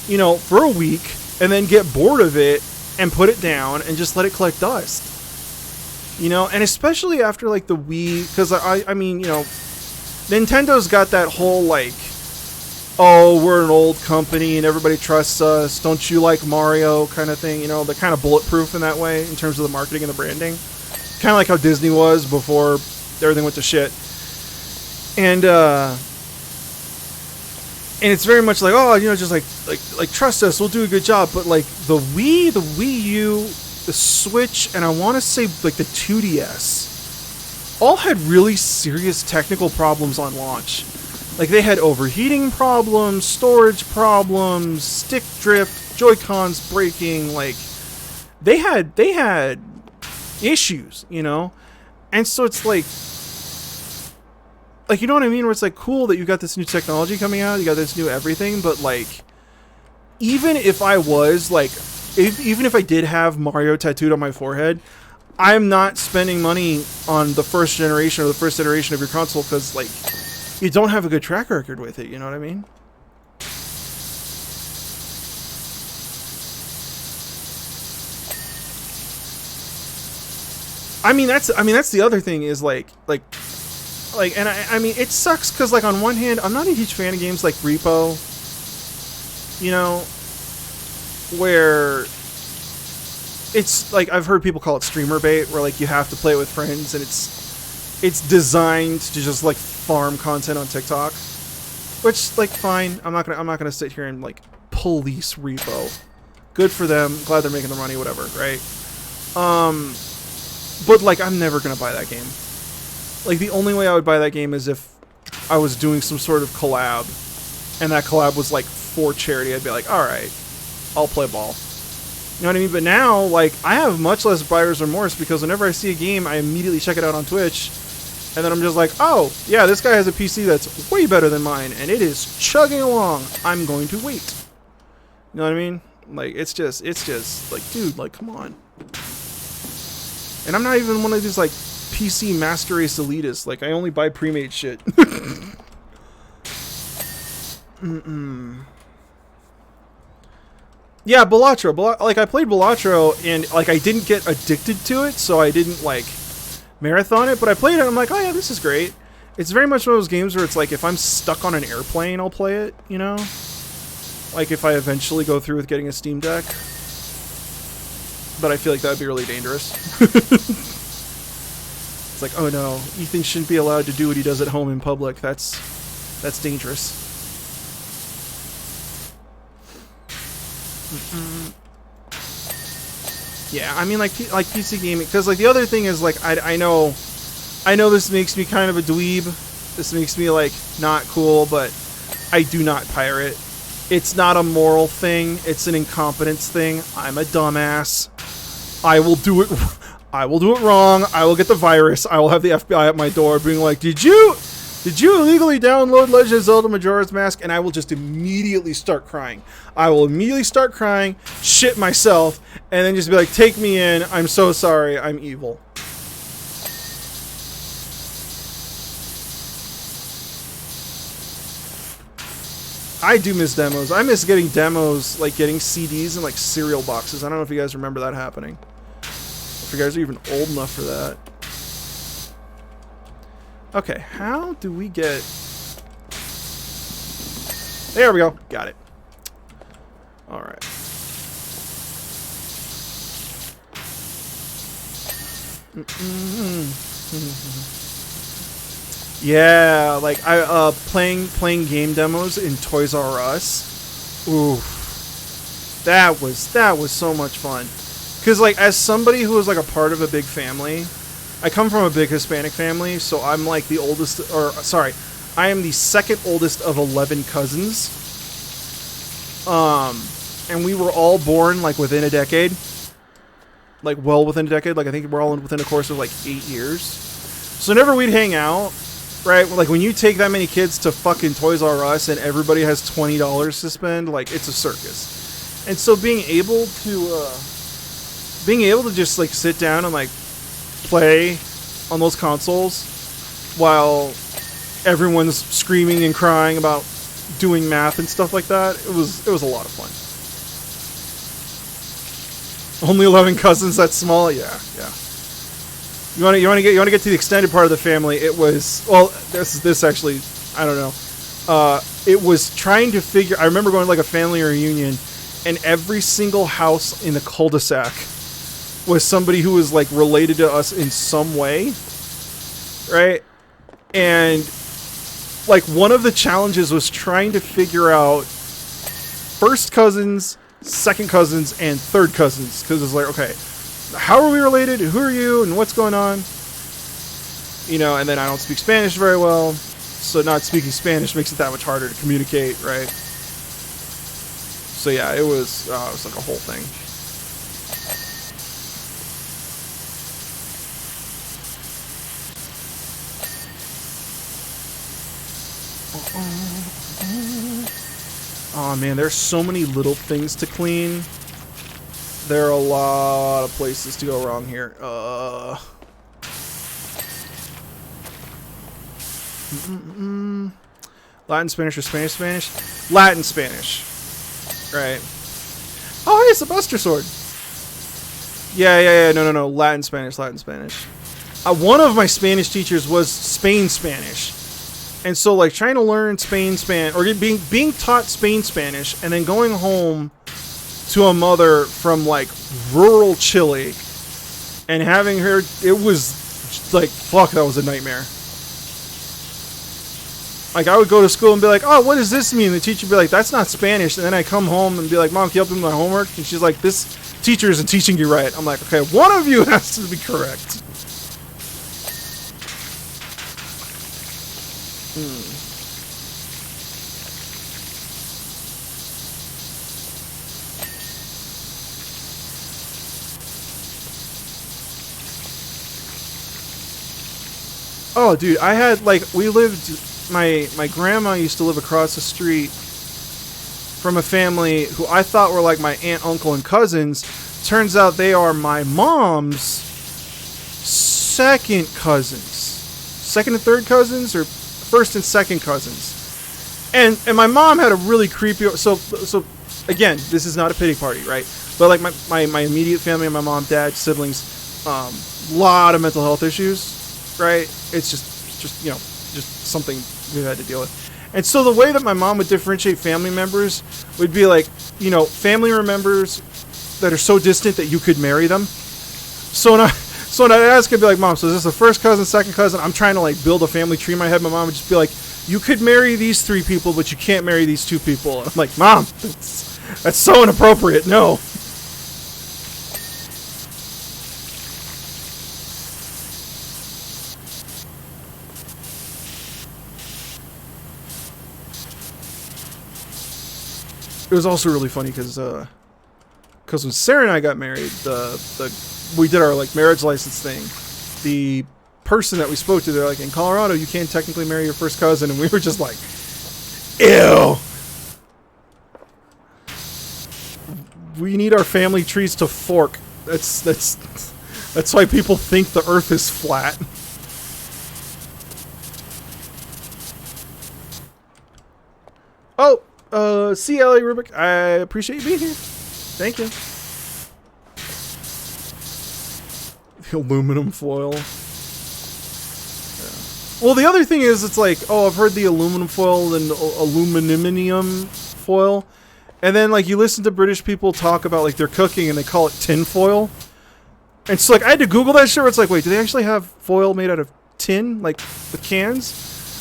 [SPEAKER 1] you know, for a week, and then get bored of it and put it down and just let it collect dust. You know, and especially after like the Wii, because I mean, you know, Nintendo's got that whole like, oh, we're an old company and everybody trusts us, don't you like Mario kind of thing, you know, they're kind of bulletproof in that way in terms of the marketing and the branding. Kind of like how Disney was before everything went to shit. And it's very much like, oh, you know, just like trust us, we'll do a good job. But like the Wii U, the Switch, and I want to say like the 2DS, all had really serious technical problems on launch. Like, they had overheating problems, storage problems, stick drift, Joy-Cons breaking. Like, they had issues, you know? And so it's like, you know what I mean? Where it's like, cool that you got this new technology coming out, you got this new everything, but like, even if I was like, even if I did have Mario tattooed on my forehead, I'm not spending money on the first generation or the first iteration of your console because, like, you don't have a good track record with it, you know what I mean? I mean that's the other thing is like and I mean it sucks because like on one hand I'm not a huge fan of games like Repo, you know, where it's like I've heard people call it streamer bait, where like you have to play it with friends and it's designed to just like farm content on TikTok, which like fine. I'm not gonna sit here and like police Repo. Good for them. Glad they're making the money. Whatever, right? But like I'm never gonna buy that game. Like the only way I would buy that game is if I was doing some sort of collab, and that collab was like for charity. I'd be like, all right, I'll play ball. You know what I mean? But now, like, I have much less buyer's remorse because whenever I see a game, I immediately check it out on Twitch. And then I'm just like, oh, yeah, this guy has a PC that's way better than mine. And it is chugging along. I'm going to wait. You know what I mean? Like, it's just, like, dude, like, come on. And I'm not even one of these, like, PC master race elitists. Like, I only buy pre-made shit. Yeah, Balatro. Like, I played Balatro, and, like, I didn't get addicted to it, so I didn't, like, marathon it, but I played it, and I'm like, oh, yeah, this is great. It's very much one of those games where it's like, if I'm stuck on an airplane, I'll play it, you know? Like, if I eventually go through with getting a Steam Deck. But I feel like that would be really dangerous. It's like, oh, no, Ethan shouldn't be allowed to do what he does at home in public. That's dangerous. Yeah, I mean, like PC gaming, because like the other thing is like I know this makes me kind of a dweeb. This makes me like not cool, but I do not pirate. It's not a moral thing. It's an incompetence thing. I'm a dumbass. I will do it. I will do it wrong. I will get the virus. I will have the FBI at my door being like, Did you illegally download Legend of Zelda Majora's Mask? And I will just immediately start crying. I will immediately start crying, shit myself, and then just be like, take me in. I'm so sorry. I'm evil. I do miss demos. I miss getting demos, like getting CDs and like cereal boxes. I don't know if you guys remember that happening. If you guys are even old enough for that. Okay, how do we get... There we go. Got it. Alright. Yeah, like I playing game demos in Toys R Us. Ooh. That was so much fun. Cuz like as somebody who was like a part of a big family, I come from a big Hispanic family, so I'm like the oldest, or sorry, I am the second oldest of 11 cousins. And we were all born like within a decade. Like well within a decade. Like I think we're all within a course of like 8 years. So whenever we'd hang out, right? Like when you take that many kids to fucking Toys R Us and everybody has $20 to spend, like it's a circus. And so being able to just like sit down and like play on those consoles while everyone's screaming and crying about doing math and stuff like that, it was a lot of fun. Only 11 cousins, that's small? Yeah. You want to get to the extended part of the family. It was, well, this actually, I don't know. It was trying to figure, I remember going to like a family reunion, and every single house in the cul-de-sac was somebody who was like related to us in some way, right? And like one of the challenges was trying to figure out first cousins, second cousins, and third cousins, because it's like, okay, how are we related? Who are you? And what's going on? You know, and then I don't speak Spanish very well, so not speaking Spanish makes it that much harder to communicate, right? So yeah, it was like a whole thing. Oh man, there's so many little things to clean. There are a lot of places to go wrong here. Latin, Spanish, or Spanish? Latin, Spanish. Right. Oh, hey, it's a Buster Sword. Yeah. No. Latin, Spanish. One of my Spanish teachers was Spanish. And so, like, trying to learn Spanish, or being taught Spanish, and then going home to a mother from, like, rural Chile, and having her, it was, like, fuck, that was a nightmare. Like, I would go to school and be like, oh, what does this mean? The teacher would be like, that's not Spanish. And then I come home and be like, Mom, can you help me with my homework? And she's like, this teacher isn't teaching you right. I'm like, okay, one of you has to be correct. Oh, dude, I had, like, we lived, my grandma used to live across the street from a family who I thought were, like, my aunt, uncle, and cousins. Turns out they are my mom's second cousins. Second and third cousins, or first and second cousins. And my mom had a really creepy, so again, this is not a pity party, right? But, like, my immediate family, my mom, dad, siblings, lot of mental health issues. Right? It's just you know, just something we've had to deal with. And so the way that my mom would differentiate family members would be like, you know, family members that are so distant that you could marry them. So when I'd ask her, I'd be like, Mom, so is this the first cousin, second cousin? I'm trying to like build a family tree in my head. My mom would just be like, you could marry these 3 people, but you can't marry these 2 people. And I'm like, Mom, that's so inappropriate. No. It was also really funny because when Sarah and I got married, we did our like marriage license thing. The person that we spoke to, they're like, in Colorado, you can't technically marry your first cousin, and we were just like, ew. We need our family trees to fork. That's why people think the Earth is flat. Oh. See, Ellie Rubik, I appreciate you being here. Thank you. The aluminum foil. Yeah. Well, the other thing is, it's like, oh, I've heard the aluminum foil and aluminum foil. And then, like, you listen to British people talk about, like, their cooking and they call it tin foil. And so, like, I had to Google that shit where it's like, wait, do they actually have foil made out of tin? Like, with cans?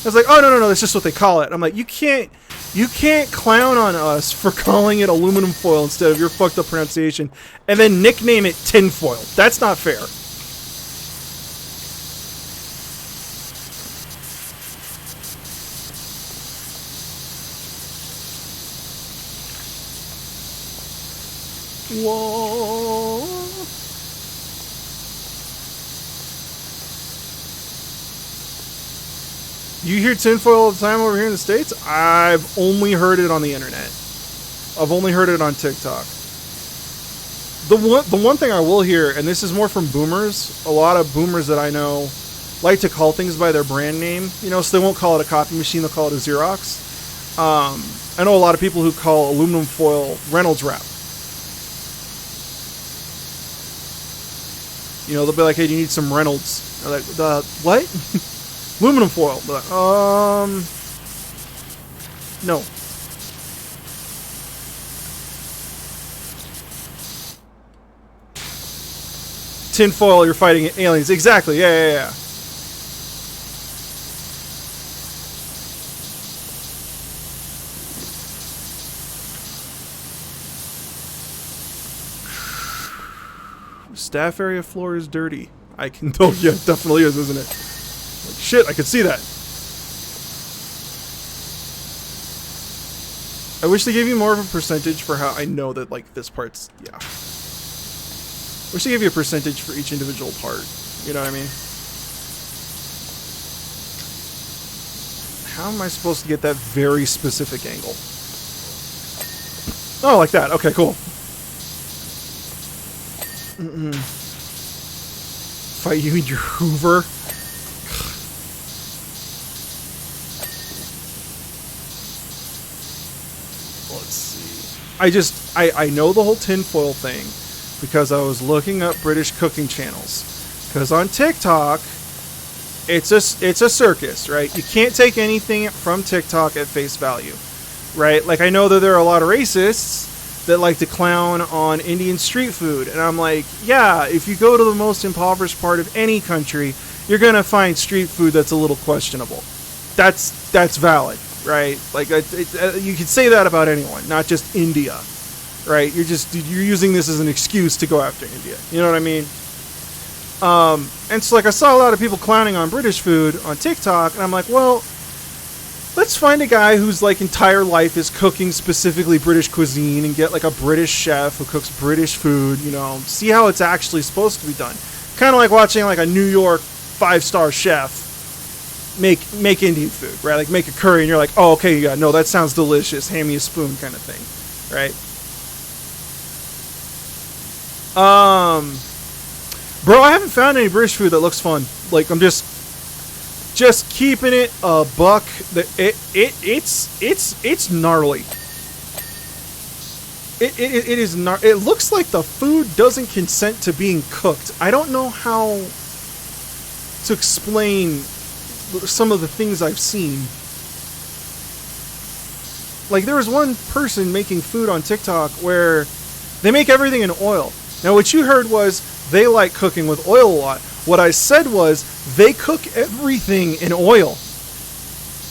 [SPEAKER 1] I was like, oh, no, that's just what they call it. I'm like, you can't clown on us for calling it aluminum foil instead of your fucked up pronunciation and then nickname it tin foil. That's not fair. Whoa. You hear tinfoil all the time over here in the States? I've only heard it on the internet. I've only heard it on TikTok. The one thing I will hear, and this is more from boomers, a lot of boomers that I know like to call things by their brand name, you know, so they won't call it a copy machine, they'll call it a Xerox. I know a lot of people who call aluminum foil Reynolds wrap. You know, they'll be like, hey, do you need some Reynolds? They're like, what? Aluminum foil. They're like, no. Tinfoil, you're fighting aliens. Exactly, yeah. Staff area floor is dirty. I can... Oh, yeah, it definitely is, isn't it? Like, shit, I could see that. I wish they gave you more of a percentage for how... I know that, like, this part's... Yeah. Wish they gave you a percentage for each individual part. You know what I mean? How am I supposed to get that very specific angle? Oh, like that. Okay, cool. Fight you in your Hoover. Let's see. I know the whole tinfoil thing because I was looking up British cooking channels. Because on TikTok, it's a circus, right? You can't take anything from TikTok at face value, right? Like, I know that there are a lot of racists that like to clown on Indian street food. And I'm like, yeah, if you go to the most impoverished part of any country, you're going to find street food that's a little questionable. That's valid, right? Like, you could say that about anyone, not just India, right? You're using this as an excuse to go after India. You know what I mean? And so, like, I saw a lot of people clowning on British food on TikTok, and I'm like, well, let's find a guy whose, like, entire life is cooking specifically British cuisine and get, like, a British chef who cooks British food, you know, see how it's actually supposed to be done. Kind of like watching, like, a New York 5-star chef make Indian food, right? Like, make a curry and you're like, oh, okay, yeah, no, that sounds delicious, hand me a spoon kind of thing, right? Bro, I haven't found any British food that looks fun. Like, I'm just keeping it a buck. It's gnarly. It is gnarly. It looks like the food doesn't consent to being cooked. I don't know how to explain some of the things I've seen. Like, there was one person making food on TikTok where they make everything in oil. Now, what you heard was they like cooking with oil a lot. What I said was they cook everything in oil.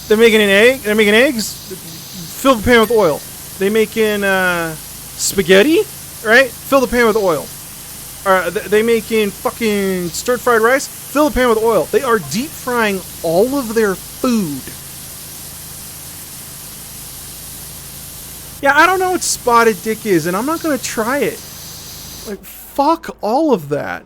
[SPEAKER 1] They're making an egg. They're making eggs. Fill the pan with oil. They making spaghetti, right? Fill the pan with oil. They making fucking stir-fried rice. Fill the pan with oil. They are deep frying all of their food. Yeah, I don't know what spotted dick is, and I'm not gonna try it. Like, fuck all of that.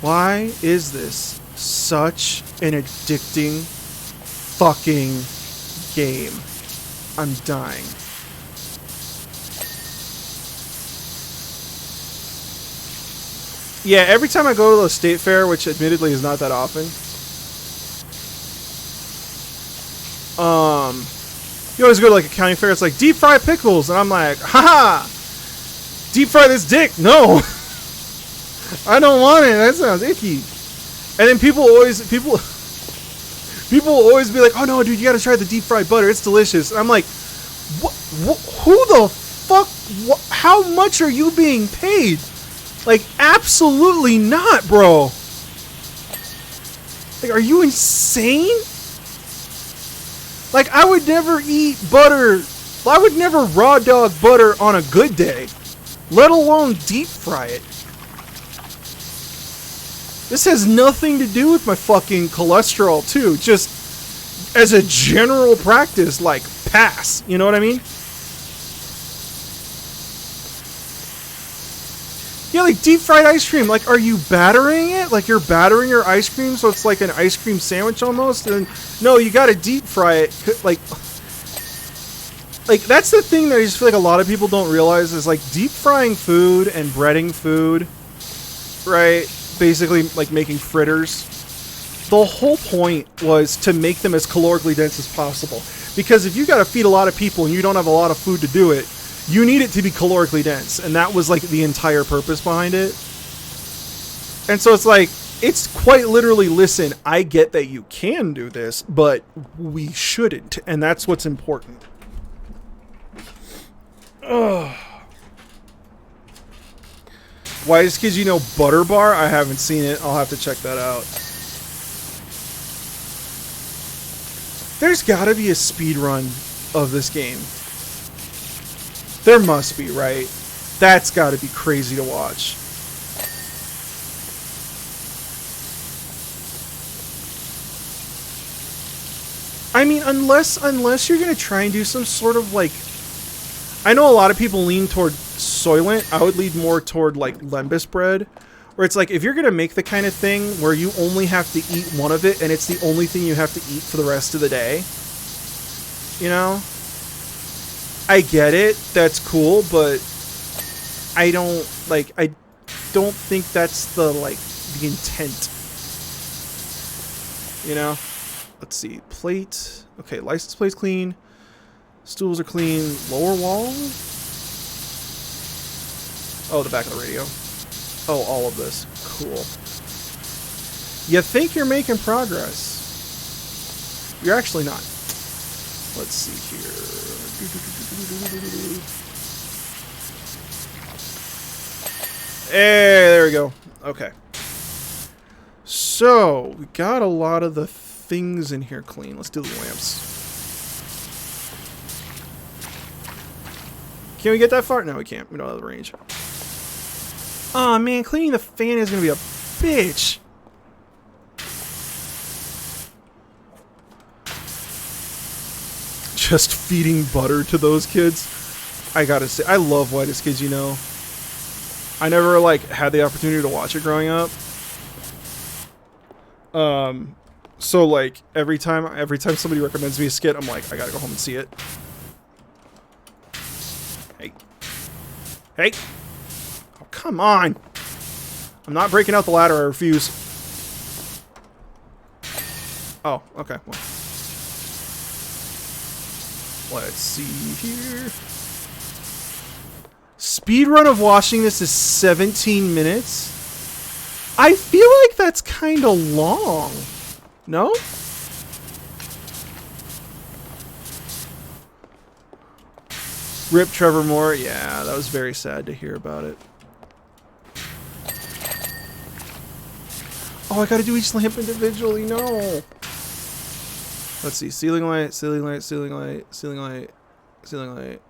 [SPEAKER 1] Why is this such an addicting fucking game? I'm dying. Yeah, every time I go to the state fair, which admittedly is not that often, you always go to like a county fair, it's like deep fry pickles, and I'm like, haha, deep fry this dick, no. I don't want it, that sounds icky. And then people will always be like, oh no dude, you gotta try the deep fried butter, it's delicious. And I'm like, who the fuck, how much are you being paid? Like, absolutely not, bro. Like, are you insane? Like, I would never eat butter. I would never raw dog butter on a good day, let alone deep fry it. This has nothing to do with my fucking cholesterol, too. Just as a general practice, like, pass. You know what I mean? Yeah, like deep fried ice cream. Like, are you battering it? Like, you're battering your ice cream so it's like an ice cream sandwich almost? And no, you gotta deep fry it. Like, that's the thing that I just feel like a lot of people don't realize is, like, deep frying food and breading food, right? Basically, like, making fritters. The whole point was to make them as calorically dense as possible. Because if you gotta feed a lot of people and you don't have a lot of food to do it, you need it to be calorically dense, and that was like the entire purpose behind it. And so it's like, it's quite literally, listen, I get that you can do this, but we shouldn't, and that's what's important. Ugh. Why is kids, you know, Butter Bar? I haven't seen it. I'll have to check that out. There's gotta be a speed run of this game. There must be, right? That's got to be crazy to watch. I mean, unless you're going to try and do some sort of, like... I know a lot of people lean toward Soylent. I would lean more toward, like, Lembas bread. Where it's like, if you're going to make the kind of thing where you only have to eat one of it, and it's the only thing you have to eat for the rest of the day. You know? I get it, that's cool, but I don't think that's the intent. You know? Let's see. Plate. Okay, license plate's clean. Stools are clean. Lower wall? Oh, the back of the radio. Oh, all of this. Cool. You think you're making progress. You're actually not. Let's see here. Hey, there we go. Okay. So, we got a lot of the things in here clean. Let's do the lamps. Can we get that far? No, we can't. We don't have the range. Aw, man, cleaning the fan is going to be a bitch. Just feeding butter to those kids. I gotta say, I love Whitest Kids, you know. I never, like, had the opportunity to watch it growing up. So, like, every time somebody recommends me a skit, I'm like, I gotta go home and see it. Hey. Hey! Oh, come on! I'm not breaking out the ladder, I refuse. Oh, okay, well. Let's see here. Speedrun of watching this is 17 minutes. I feel like that's kind of long. No? Rip Trevor Moore. Yeah, that was very sad to hear about it. Oh, I gotta do each lamp individually. No. Let's see. Ceiling light, ceiling light, ceiling light, ceiling light, ceiling light,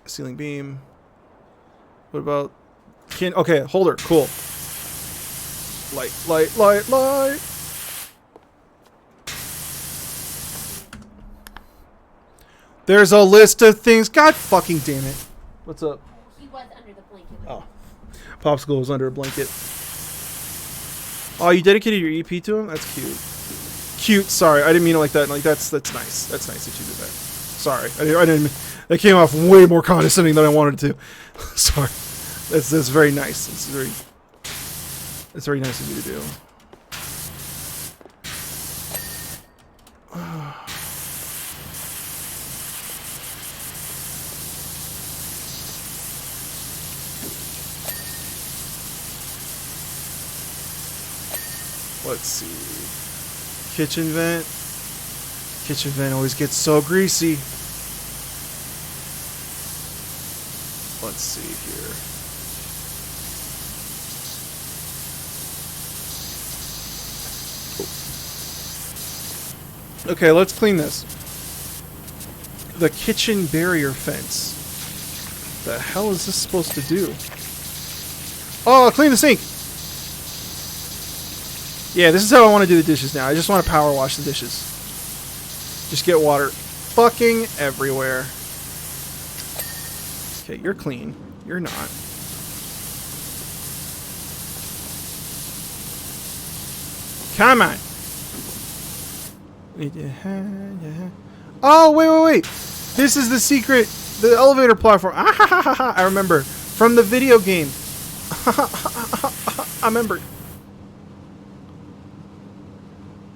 [SPEAKER 1] ceiling beam. What about... Okay, holder. Cool. Light, light, light, light. There's a list of things. God fucking damn it. What's up?
[SPEAKER 2] He was under the blanket.
[SPEAKER 1] Oh. Popsicle was under a blanket. Oh, you dedicated your EP to him? That's cute. Cute. Sorry, I didn't mean it like that. Like that's nice. That's nice that you did that. Sorry, I didn't. That came off way more condescending than I wanted to. Sorry. That's very nice. It's very nice of you to do. Let's see. Kitchen vent. Kitchen vent always gets so greasy. Let's see here. Oh. Okay, let's clean this. The kitchen barrier fence. The hell is this supposed to do? Oh, clean the sink. Yeah, this is how I want to do the dishes now. I just want to power wash the dishes. Just get water fucking everywhere. Okay, you're clean. You're not. Come on. Oh, wait. This is the secret. The elevator platform. Ah, ha, ha, ha, ha. I remember. From the video game. I remember.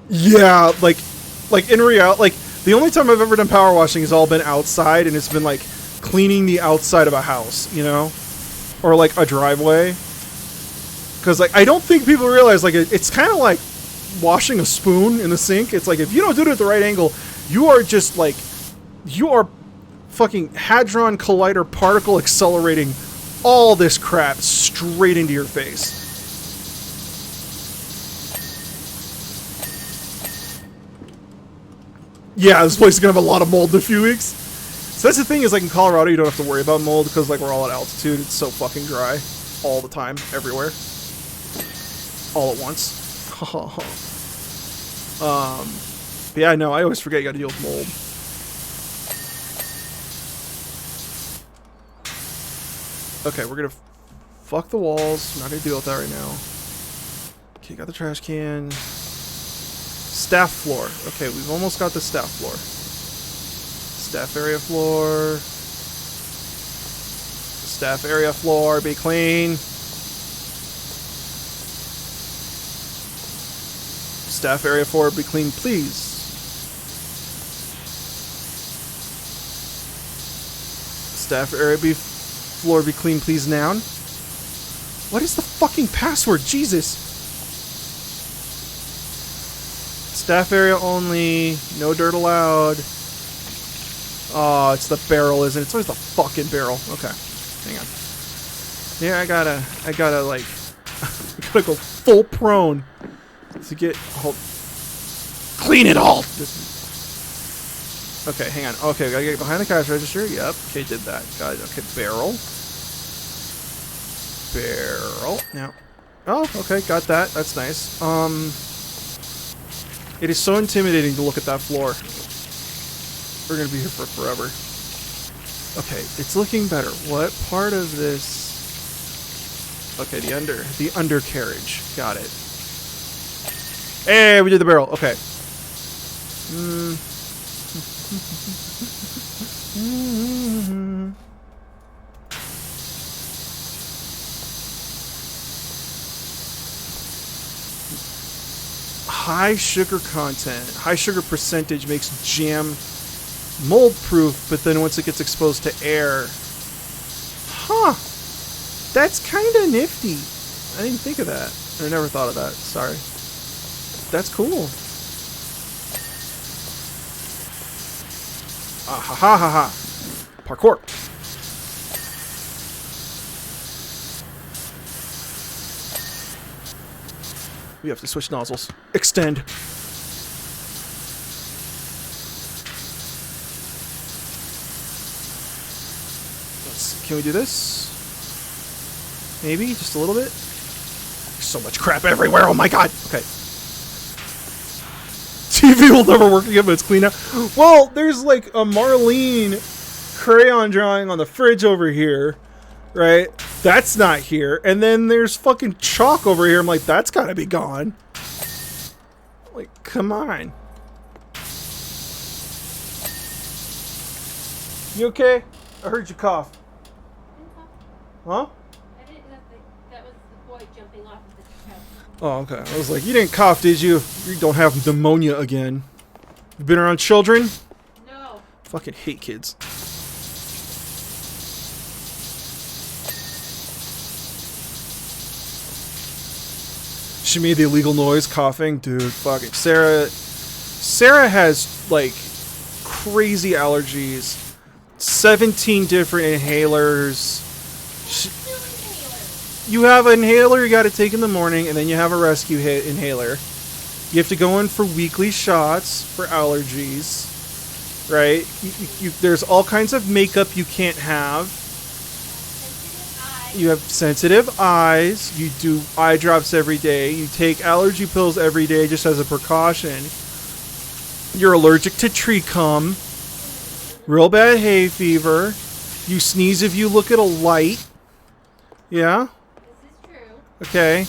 [SPEAKER 1] Yeah, like in reality, like the only time I've ever done power washing has all been outside, and it's been like cleaning the outside of a house, you know, or like a driveway. Because like I don't think people realize like it's kind of like washing a spoon in the sink. It's like if you don't do it at the right angle, you are just like fucking hadron collider particle accelerating all this crap straight into your face. Yeah, this place is gonna have a lot of mold in a few weeks. So that's the thing is, like in Colorado, you don't have to worry about mold because like we're all at altitude. It's so fucking dry, all the time, everywhere, all at once. But yeah, no, I always forget you got to deal with mold. Okay, we're gonna fuck the walls. I'm not gonna deal with that right now. Okay, got the trash can. Staff floor. Okay, we've almost got the staff floor. Staff area floor. Staff area floor, be clean. Staff area floor, be clean, please. Staff area floor, be clean, please, noun. What is the fucking password? Jesus. Staff area only. No dirt allowed. Oh, it's the barrel, isn't it? It's always the fucking barrel. Okay. Hang on. Yeah, I gotta like I gotta go full prone to get clean it all. Okay, hang on. Okay, gotta get behind the cash register. Yep. Okay, did that. Got it. Okay, barrel. Now. Oh, okay, got that. That's nice. It is so intimidating to look at that floor. We're gonna be here for forever. Okay, it's looking better. What part of this? Okay, the undercarriage. Got it. Hey, we did the barrel. Okay. High sugar content, high sugar percentage makes jam mold proof, but then once it gets exposed to air, that's kind of nifty. I didn't think of that. I never thought of that. Sorry. That's cool. Ah ha ha ha ha. Parkour. We have to switch nozzles. Extend. Can we do this? Maybe? Just a little bit? There's so much crap everywhere. Oh my god. Okay. TV will never work again, but it's clean now. Well, there's like a Marlene crayon drawing on the fridge over here. Right? That's not here. And then there's fucking chalk over here. I'm like, that's gotta be gone. Like, come on. You okay? I heard you cough. Huh?
[SPEAKER 2] I didn't know that was the boy jumping off of the couch.
[SPEAKER 1] Oh, okay. I was like, you didn't cough, did you? You don't have pneumonia again. You been around children?
[SPEAKER 2] No.
[SPEAKER 1] Fucking hate kids. She made the illegal noise, coughing. Dude, fucking Sarah has, like, crazy allergies. 17 different inhalers. You have an inhaler you gotta take in the morning, and then you have a rescue inhaler. You have to go in for weekly shots for allergies. Right? There's all kinds of makeup you can't have. You have sensitive eyes. You do eye drops every day. You take allergy pills every day just as a precaution. You're allergic to tree cum. Real bad hay fever. You sneeze if you look at a light. Yeah?
[SPEAKER 2] This is true.
[SPEAKER 1] Okay.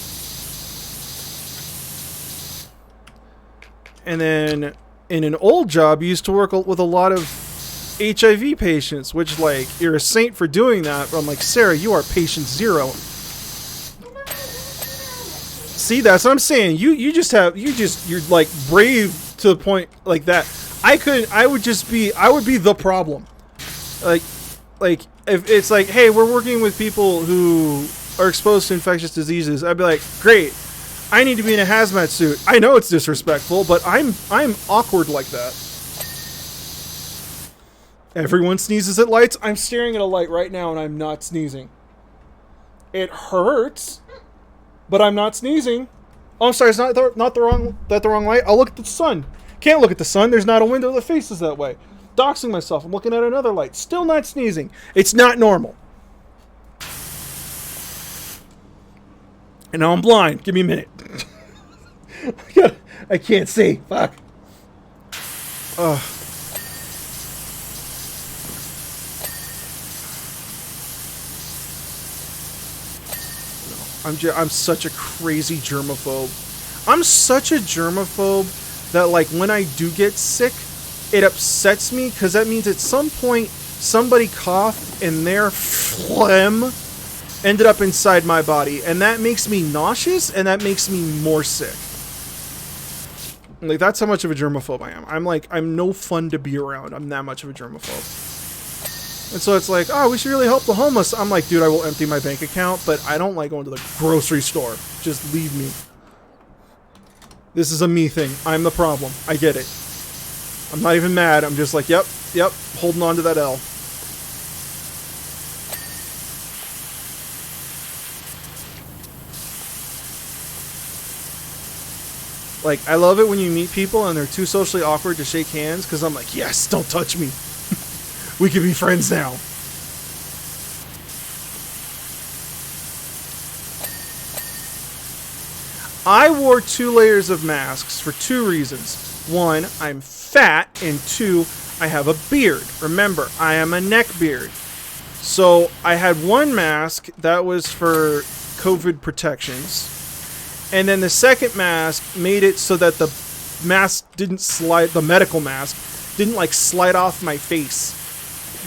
[SPEAKER 1] And then in an old job, you used to work with a lot of HIV patients, which, like, you're a saint for doing that. But I'm like, Sarah, you are patient zero. See, that's what I'm saying. You're like brave to the point like that. I would be the problem. Like if it's like, hey, we're working with people who are exposed to infectious diseases, I'd be like, great. I need to be in a hazmat suit. I know it's disrespectful, but I'm awkward like that. Everyone sneezes at lights. I'm staring at a light right now and I'm not sneezing. It hurts, but I'm not sneezing. Oh, I'm sorry. It's not the wrong light. I'll look at the sun. Can't look at the sun. There's not a window that faces that way. Doxing myself. I'm looking at another light. Still not sneezing. It's not normal. And now I'm blind. Give me a minute. I can't see. Fuck. Ugh. I'm such a crazy germaphobe. I'm such a germaphobe that, like, when I do get sick, it upsets me because that means at some point somebody coughed and their phlegm ended up inside my body, and that makes me nauseous and that makes me more sick. Like, that's how much of a germaphobe I am. I'm no fun to be around. I'm that much of a germaphobe. And so it's like, oh, we should really help the homeless. I'm like, dude, I will empty my bank account, but I don't like going to the grocery store. Just leave me. This is a me thing. I'm the problem. I get it. I'm not even mad. I'm just like, yep, holding on to that L. Like, I love it when you meet people and they're too socially awkward to shake hands, because I'm like, yes, don't touch me. We can be friends now. I wore 2 layers of masks for 2 reasons. 1, I'm fat, and 2, I have a beard. Remember, I am a neck beard. So I had 1 mask that was for COVID protections. And then the second mask made it so that the mask didn't slide, the medical mask didn't like slide off my face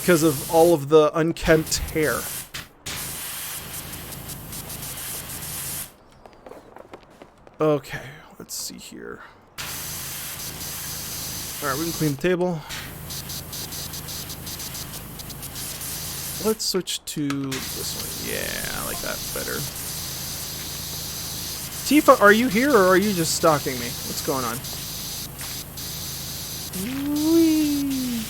[SPEAKER 1] because of all of the unkempt hair. Okay, let's see here. Alright, we can clean the table. Let's switch to this one. Yeah, I like that better. Tifa, are you here or are you just stalking me? What's going on? Whee.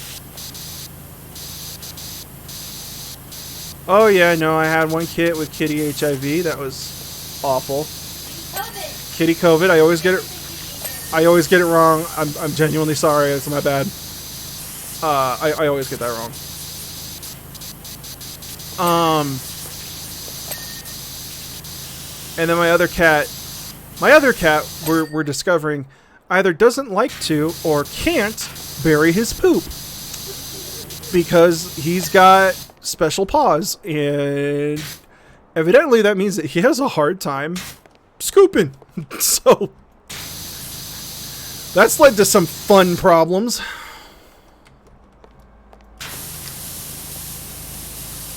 [SPEAKER 1] Oh yeah, no, I had 1 kit with kitty HIV. That was awful. Kitty COVID. I always get it wrong. I'm genuinely sorry. It's my bad. I always get that wrong. And then my other cat, we're discovering, either doesn't like to or can't bury his poop because he's got special paws, and evidently that means that he has a hard time scooping. So that's led to some fun problems.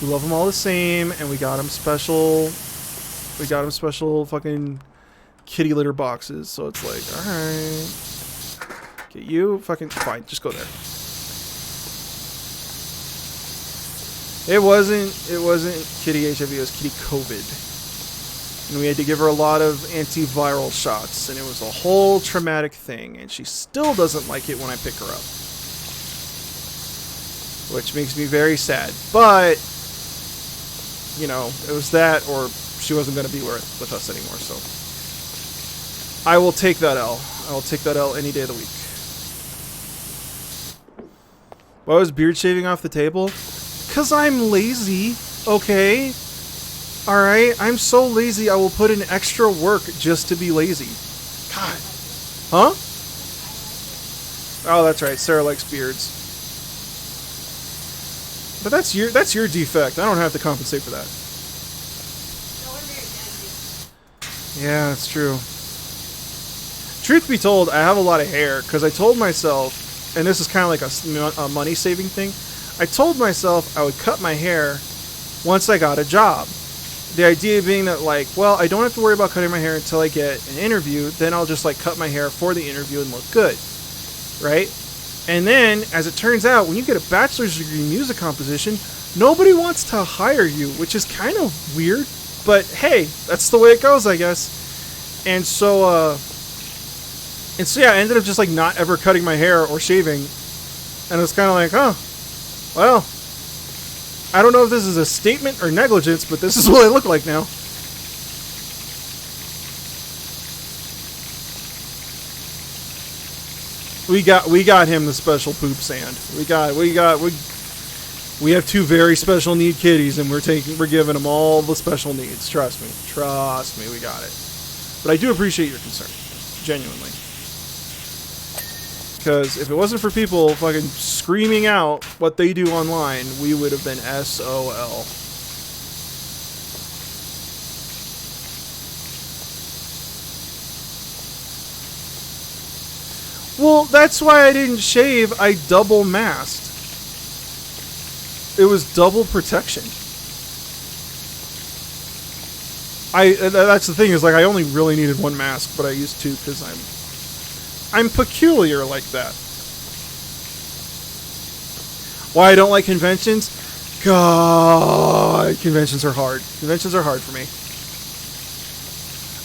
[SPEAKER 1] We love them all the same, and we got him special. We got him special fucking kitty litter boxes. So it's like, all right, get you fucking fine. Just go there. It wasn't kitty HIV. It was kitty COVID. And we had to give her a lot of antiviral shots, and it was a whole traumatic thing, and she still doesn't like it when I pick her up. Which makes me very sad. But, you know, it was that, or she wasn't going to be with us anymore, so. I will take that L. I will take that L any day of the week. Why was beard shaving off the table? 'Cause I'm lazy, okay? Alright? I'm so lazy I will put in extra work just to be lazy. God. Huh? Oh, that's right. Sarah likes beards. But that's your defect. I don't have to compensate for that. Yeah, that's true. Truth be told, I have a lot of hair because I told myself, and this is kind of like a money-saving thing, I told myself I would cut my hair once I got a job. The idea being that, like, well, I don't have to worry about cutting my hair until I get an interview, then I'll just, like, cut my hair for the interview and look good, right? And then, as it turns out, when you get a bachelor's degree in music composition, nobody wants to hire you, which is kind of weird, but hey, that's the way it goes, I guess. And so yeah, I ended up just, like, not ever cutting my hair or shaving, and it was kind of like, oh, well, I don't know if this is a statement or negligence, but this is what I look like now. We got him the special poop sand. We have two very special need kitties, and we're giving them all the special needs. Trust me, we got it. But I do appreciate your concern, genuinely. Because if it wasn't for people fucking screaming out what they do online, we would have been SOL. Well, that's why I didn't shave. I double masked. It was double protection. That's the thing, is like I only really needed one mask, but I used two because I'm peculiar like that. Why I don't like conventions? God, conventions are hard. Conventions are hard for me.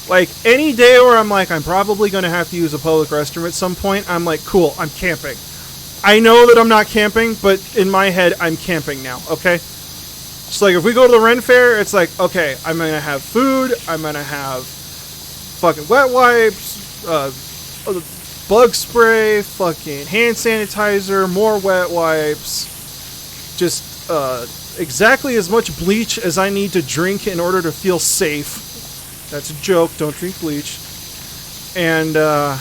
[SPEAKER 1] Like, any day where I'm like, I'm probably going to have to use a public restroom at some point, I'm like, cool, I'm camping. I know that I'm not camping, but in my head, I'm camping now, okay? It's like, if we go to the Ren Fair, it's like, okay, I'm going to have food, I'm going to have fucking wet wipes, bug spray, fucking hand sanitizer, more wet wipes, just exactly as much bleach as I need to drink in order to feel safe. That's a joke, don't drink bleach. And yeah,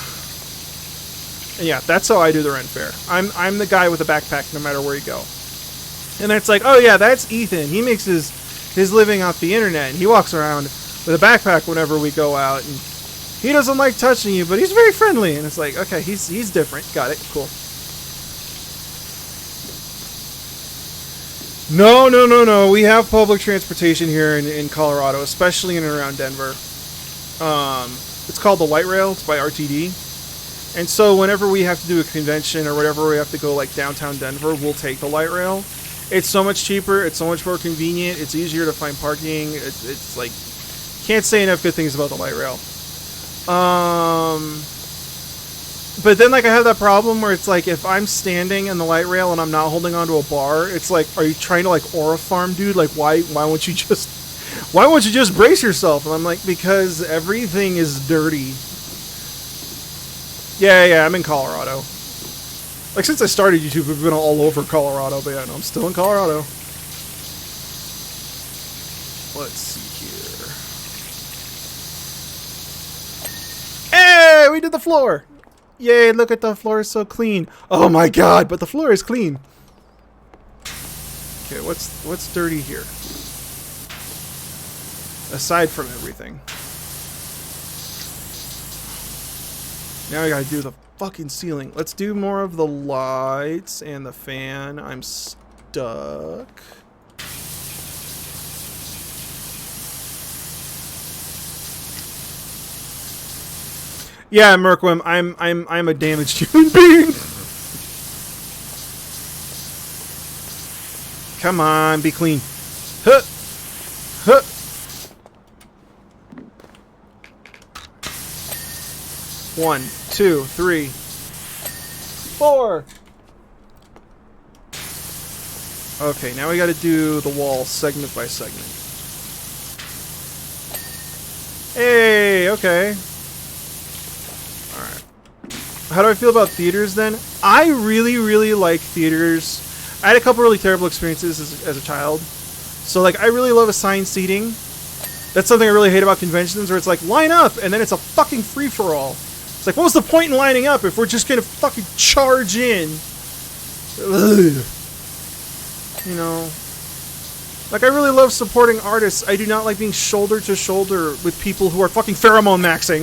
[SPEAKER 1] that's how I do the Ren Fair. I'm the guy with a backpack no matter where you go. And it's like, oh yeah, that's Ethan. He makes his living off the internet, and he walks around with a backpack whenever we go out, and he doesn't like touching you, but he's very friendly. And it's like, okay, he's different. Got it. Cool. No. We have public transportation here in Colorado, especially in and around Denver. It's called the Light Rail. It's by RTD. And so whenever we have to do a convention or whatever, we have to go like downtown Denver, we'll take the Light Rail. It's so much cheaper. It's so much more convenient. It's easier to find parking. It's like, can't say enough good things about the Light Rail. But then, like, I have that problem where it's like, if I'm standing in the light rail and I'm not holding onto a bar, it's like, are you trying to, like, aura farm, dude? Like, why won't you just brace yourself? And I'm like, because everything is dirty. Yeah, I'm in Colorado. Like, since I started YouTube, we've been all over Colorado, but yeah, no, I'm still in Colorado. Let's see here. Hey, we did the floor! Yay, look at the floor, is so clean. Oh my god, but the floor is clean. Okay, what's dirty here? Aside from everything. Now I gotta do the fucking ceiling. Let's do more of the lights and the fan. I'm stuck. Yeah, Merkwim, I'm a damaged human being. Come on, be clean. Huh. Huh. One, two, three, four. Okay, now we gotta do the wall segment by segment. Hey, okay. Alright. How do I feel about theaters then? I really, really like theaters. I had a couple really terrible experiences as a child. So, like, I really love assigned seating. That's something I really hate about conventions, where it's like, line up, and then it's a fucking free-for-all. It's like, what was the point in lining up if we're just gonna fucking charge in? Ugh. You know, like, I really love supporting artists. I do not like being shoulder to shoulder with people who are fucking pheromone maxing.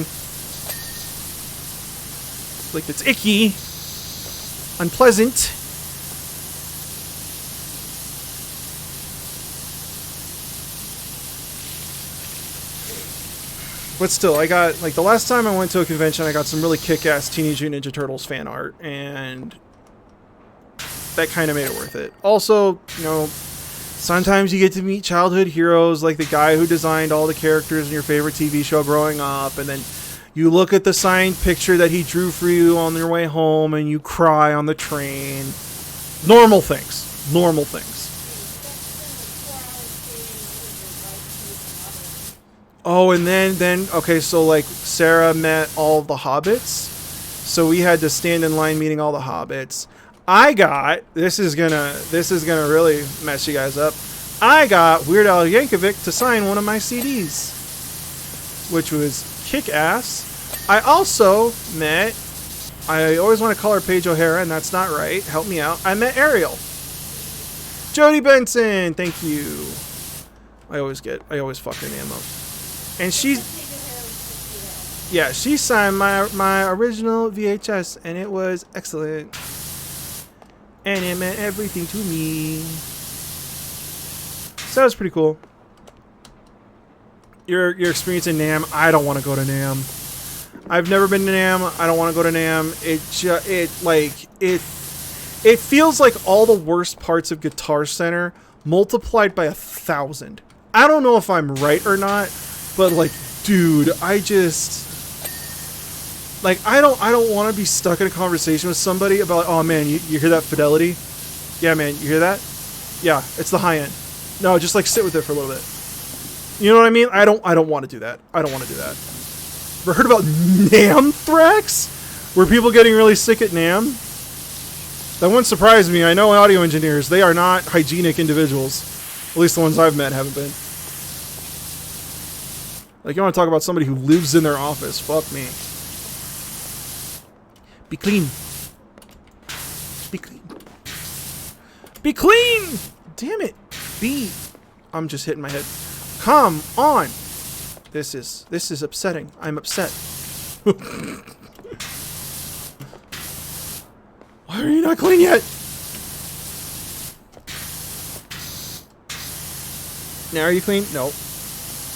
[SPEAKER 1] Like, it's icky, unpleasant. But still, I got, like, the last time I went to a convention, I got some really kick-ass Teenage Mutant Ninja Turtles fan art, and that kind of made it worth it. Also, you know, sometimes you get to meet childhood heroes, like the guy who designed all the characters in your favorite TV show growing up, and then you look at the signed picture that he drew for you on your way home, and you cry on the train. Normal things. Normal things. Oh, and then, okay, so, like, Sarah met all the hobbits, so we had to stand in line meeting all the hobbits. I got, this is gonna really mess you guys up, I got Weird Al Yankovic to sign one of my CDs, which was kick-ass. I also met, I always want to call her Paige O'Hara, and that's not right, help me out, I met Ariel. Jodie Benson, thank you. I always fuck her name up. And she signed my original VHS, and it was excellent. And it meant everything to me. So that was pretty cool. Your experience in NAMM, I don't want to go to NAMM. I've never been to NAMM. I don't want to go to NAMM. It feels like all the worst parts of Guitar Center multiplied by 1,000. I don't know if I'm right or not. But, like, dude, I just, like, I don't want to be stuck in a conversation with somebody about, oh, man, you hear that fidelity? Yeah, man, you hear that? Yeah, it's the high end. No, just, like, sit with it for a little bit. You know what I mean? I don't want to do that. I don't want to do that. Ever heard about NAMM threats? Were people getting really sick at NAMM? That wouldn't surprise me. I know audio engineers. They are not hygienic individuals. At least the ones I've met haven't been. Like, you want to talk about somebody who lives in their office. Fuck me. Be clean. Be clean. Be clean! Damn it. I'm just hitting my head. Come on! This is upsetting. I'm upset. Why are you not clean yet? Now are you clean? No.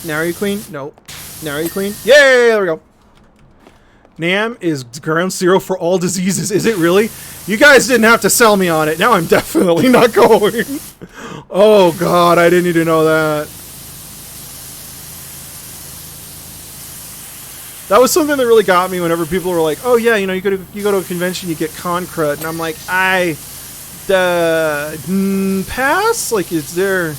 [SPEAKER 1] Now are you clean? No. Now are you clean? Yay! There we go. NAMM is ground zero for all diseases. Is it really? You guys didn't have to sell me on it. Now I'm definitely not going. Oh god, I didn't need to know that. That was something that really got me whenever people were like, oh yeah, you know, you go to a convention, you get con crud. And I'm like, pass? Like, is there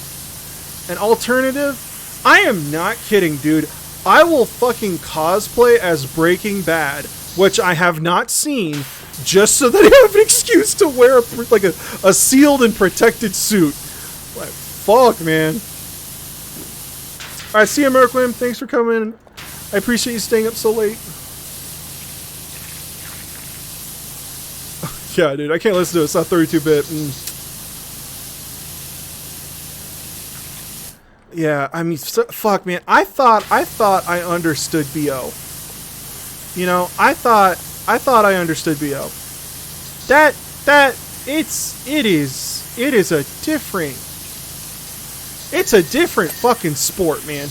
[SPEAKER 1] an alternative? I am not kidding, dude. I will fucking cosplay as Breaking Bad, which I have not seen, just so that I have an excuse to wear a sealed and protected suit. Like, fuck, man. Alright, see you, Merquim. Thanks for coming. I appreciate you staying up so late. Yeah, dude, I can't listen to it. It's not 32-bit. Yeah, I mean, fuck, man. I thought I understood BO. You know, I thought I understood BO. It is a different fucking sport, man.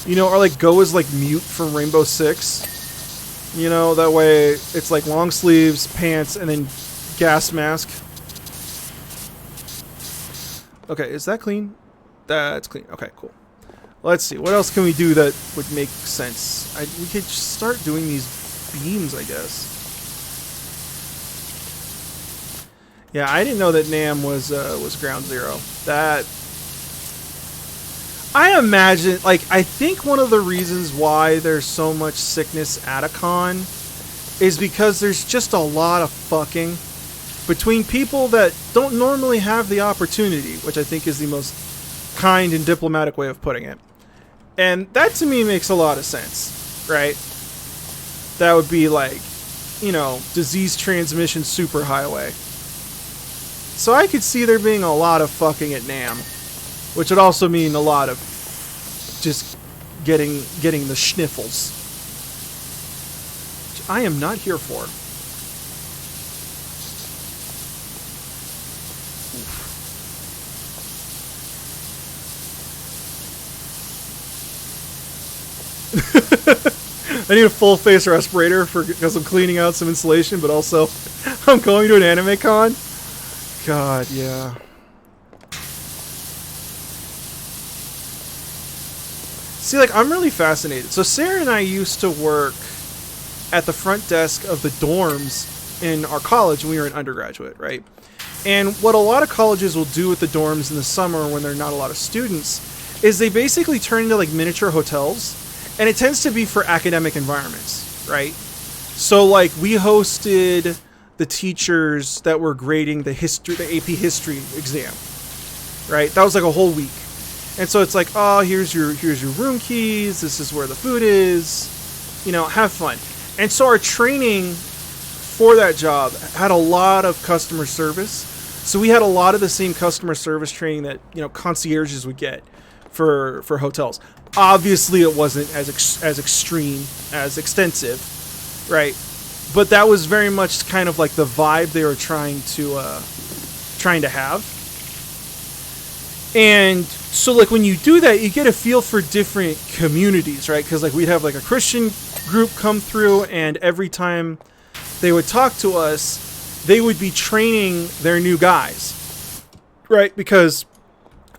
[SPEAKER 1] You know, or like Go is like Mute from Rainbow Six. You know, that way it's like long sleeves, pants, and then gas mask. Okay, is that clean? That's clean. Okay, cool. Let's see. What else can we do that would make sense? We could just start doing these beams, I guess. Yeah, I didn't know that NAMM was ground zero. That... I imagine, like, I think one of the reasons why there's so much sickness at a con is because there's just a lot of fucking between people that don't normally have the opportunity, which I think is the most kind and diplomatic way of putting it. And that to me makes a lot of sense, right? That would be like, you know, disease transmission superhighway. So I could see there being a lot of fucking at NAMM, which would also mean a lot of just getting the schniffles, which I am not here for. I need a full face respirator because I'm cleaning out some insulation, but also I'm going to an anime con. God, yeah. See, like, I'm really fascinated. So Sarah and I used to work at the front desk of the dorms in our college when we were an undergraduate, right? And what a lot of colleges will do with the dorms in the summer when there are not a lot of students is they basically turn into like miniature hotels. And it tends to be for academic environments, right? So, like, we hosted the teachers that were grading the AP history exam, right? That was like a whole week. And so it's like, oh, here's your room keys. This is where the food is. You know, have fun. And so our training for that job had a lot of customer service. So we had a lot of the same customer service training that, you know, concierges would get for hotels. Obviously, it wasn't as extreme, as extensive, right? But that was very much kind of like the vibe they were trying to have. And so, like, when you do that, you get a feel for different communities, right? Because, like, we'd have like a Christian group come through, and every time they would talk to us, they would be training their new guys, right? Because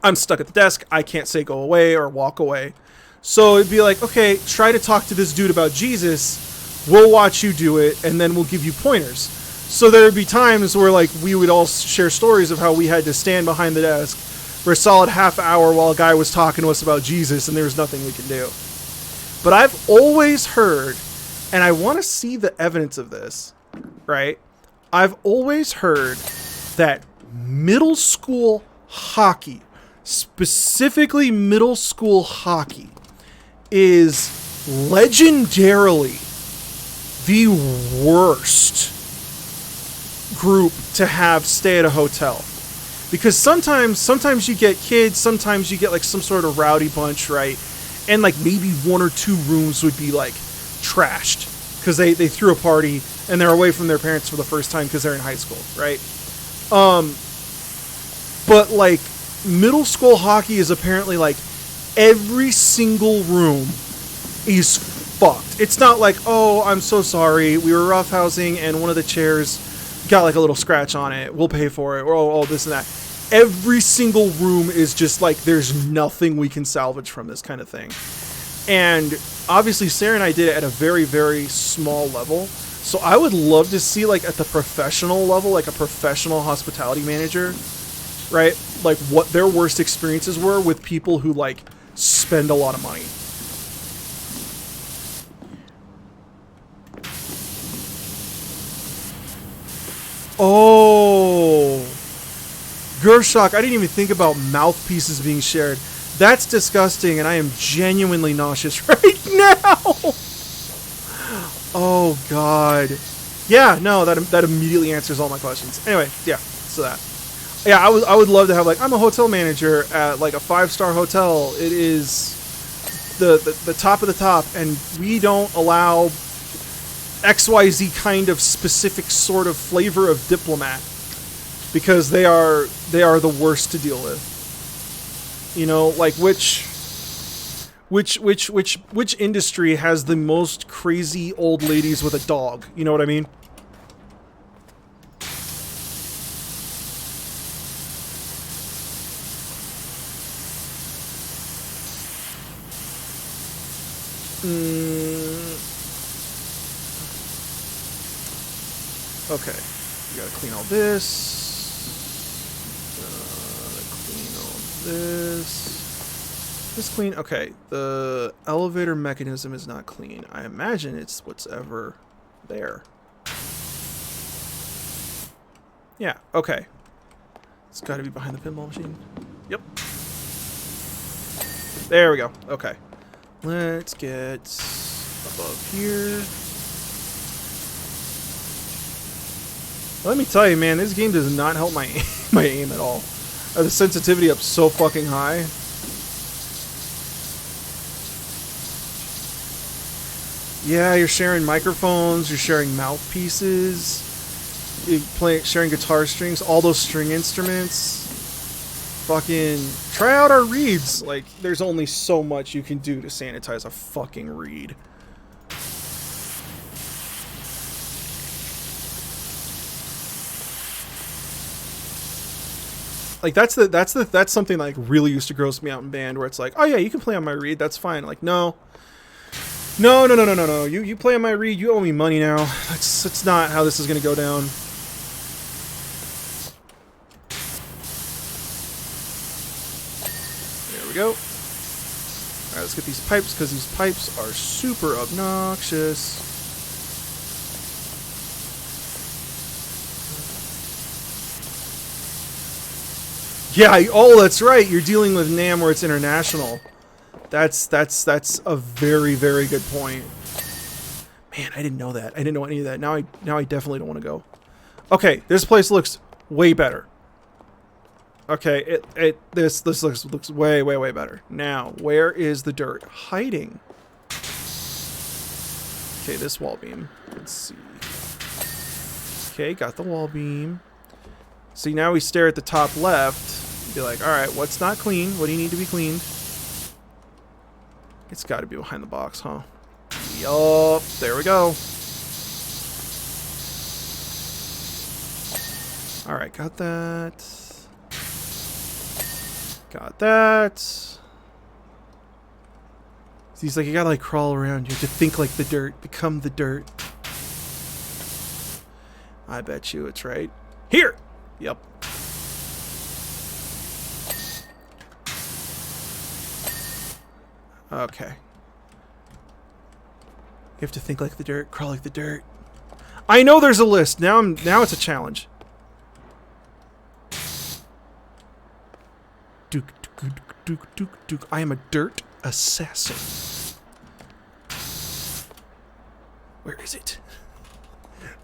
[SPEAKER 1] I'm stuck at the desk, I can't say go away or walk away. So it'd be like, okay, try to talk to this dude about Jesus. We'll watch you do it, and then we'll give you pointers. So there would be times where, like, we would all share stories of how we had to stand behind the desk for a solid half hour while a guy was talking to us about Jesus, and there was nothing we could do. But I've always heard, and I want to see the evidence of this, right? I've always heard that middle school hockey, specifically middle school hockey, is legendarily the worst group to have stay at a hotel. Because sometimes you get kids, sometimes you get like some sort of rowdy bunch, right? And like maybe one or two rooms would be like trashed because they threw a party and they're away from their parents for the first time because they're in high school, right? But like middle school hockey is apparently like every single room is fucked. It's not like, oh, I'm so sorry, we were roughhousing and one of the chairs got like a little scratch on it, we'll pay for it, or oh, this and that. Every single room is just like, there's nothing we can salvage from this kind of thing. And obviously Sarah and I did it at a very, very small level. So I would love to see, like, at the professional level, like a professional hospitality manager, right? Like what their worst experiences were with people who like spend a lot of money. Oh, Gershok, I didn't even think about mouthpieces being shared. That's disgusting, and I am genuinely nauseous right now. Oh God. Yeah, no, that immediately answers all my questions. Anyway, yeah, so that. Yeah, I would love to have, like, I'm a hotel manager at like a 5-star hotel. It is the top of the top, and we don't allow XYZ kind of specific sort of flavor of diplomat because they are the worst to deal with. You know, like which industry has the most crazy old ladies with a dog? You know what I mean? Okay, we gotta clean all this. Clean all this. this clean? Okay, the elevator mechanism is not clean. I imagine it's what's ever there. Yeah, okay. It's got to be behind the pinball machine. Yep. There we go. Okay. Let's get above here. Let me tell you, man, this game does not help my my aim at all. I have the sensitivity up so fucking high. Yeah, you're sharing microphones, you're sharing mouthpieces, sharing guitar strings, all those string instruments. Fucking try out our reeds. Like, there's only so much you can do to sanitize a fucking reed. Like, that's something that, like, really used to gross me out in band, where it's like, oh yeah, you can play on my reed, that's fine. Like, no. No. You play on my reed, you owe me money now. That's not how this is gonna go down. There we go. Alright, let's get these pipes, because these pipes are super obnoxious. Yeah, oh, that's right. You're dealing with NAM where it's international. That's a very, very good point. Man, I didn't know that. I didn't know any of that. Now I definitely don't want to go. Okay, this place looks way better. Okay, this looks way better. Now, where is the dirt hiding? Okay, this wall beam. Let's see. Okay, got the wall beam. See, now we stare at the top left. Be like, alright, what's not clean? What do you need to be cleaned? It's got to be behind the box, huh? Yup, there we go. Alright, got that. Got that. He's like, you gotta like crawl around. You have to think like the dirt. Become the dirt. I bet you it's right here. Yep. Okay. You have to think like the dirt, crawl like the dirt. I know there's a list. Now it's a challenge. Duke. I am a dirt assassin. Where is it?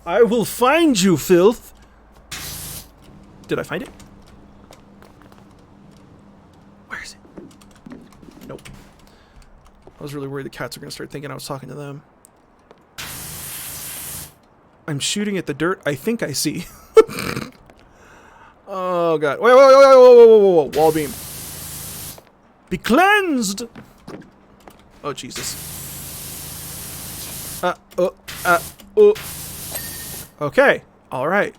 [SPEAKER 1] I will find you, filth. Did I find it? Where is it? Nope. I was really worried the cats were going to start thinking I was talking to them. I'm shooting at the dirt I think I see. Oh, God. Whoa. Wall beam. Be cleansed! Oh, Jesus. Okay. All right.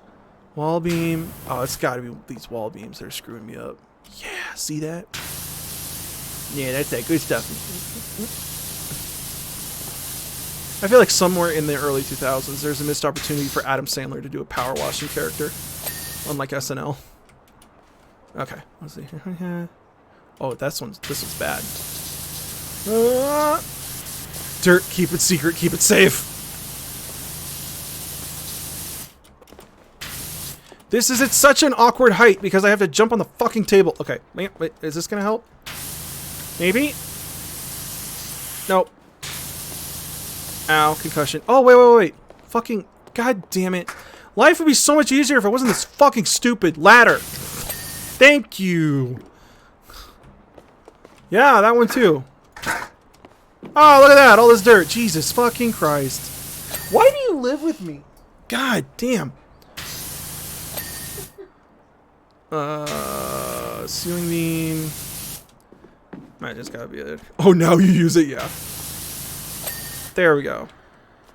[SPEAKER 1] Wall beam. Oh, it's got to be these wall beams that are screwing me up. Yeah, see that? Yeah, that's that good stuff. I feel like somewhere in the early 2000s, there's a missed opportunity for Adam Sandler to do a power washing character, unlike SNL. Okay, let's see here. Oh, this one's bad. Dirt, keep it secret, keep it safe. This is at such an awkward height because I have to jump on the fucking table. Okay, wait, is this gonna help? Maybe? Nope. Ow, concussion. Oh, wait. Fucking, god damn it. Life would be so much easier if it wasn't this fucking stupid ladder. Thank you. Yeah, that one too. Oh, look at that. All this dirt. Jesus fucking Christ. Why do you live with me? God damn. Ceiling beam. Might just gotta be it. Oh, now you use it, yeah. There we go.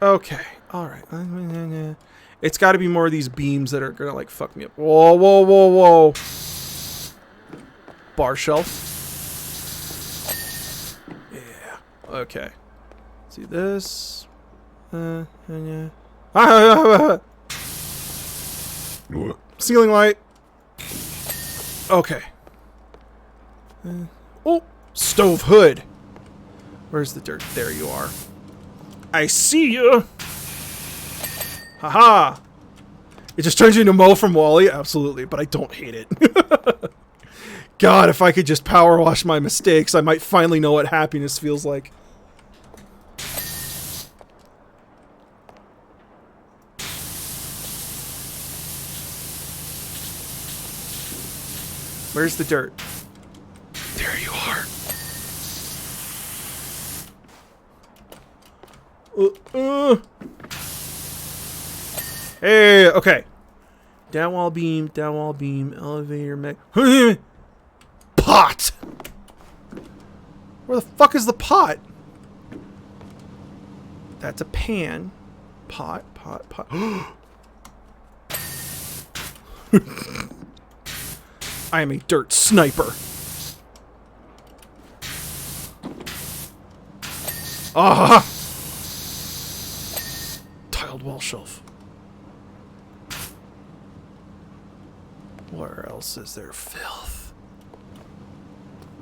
[SPEAKER 1] Okay. Alright. It's gotta be more of these beams that are gonna, like, fuck me up. Whoa. Bar shelf. Yeah. Okay. See this. Ceiling light. Okay. Oh. Stove hood. Where's the dirt? There you are. I see you. Haha. It just turns you into Mo from WALL-E? Absolutely, but I don't hate it. God, if I could just power wash my mistakes, I might finally know what happiness feels like. Where's the dirt? There you are. Hey, okay. Down wall beam, elevator mech. Pot! Where the fuck is the pot? That's a pan. Pot. I am a dirt sniper. Ah! Tiled wall shelf. Where else is there filth?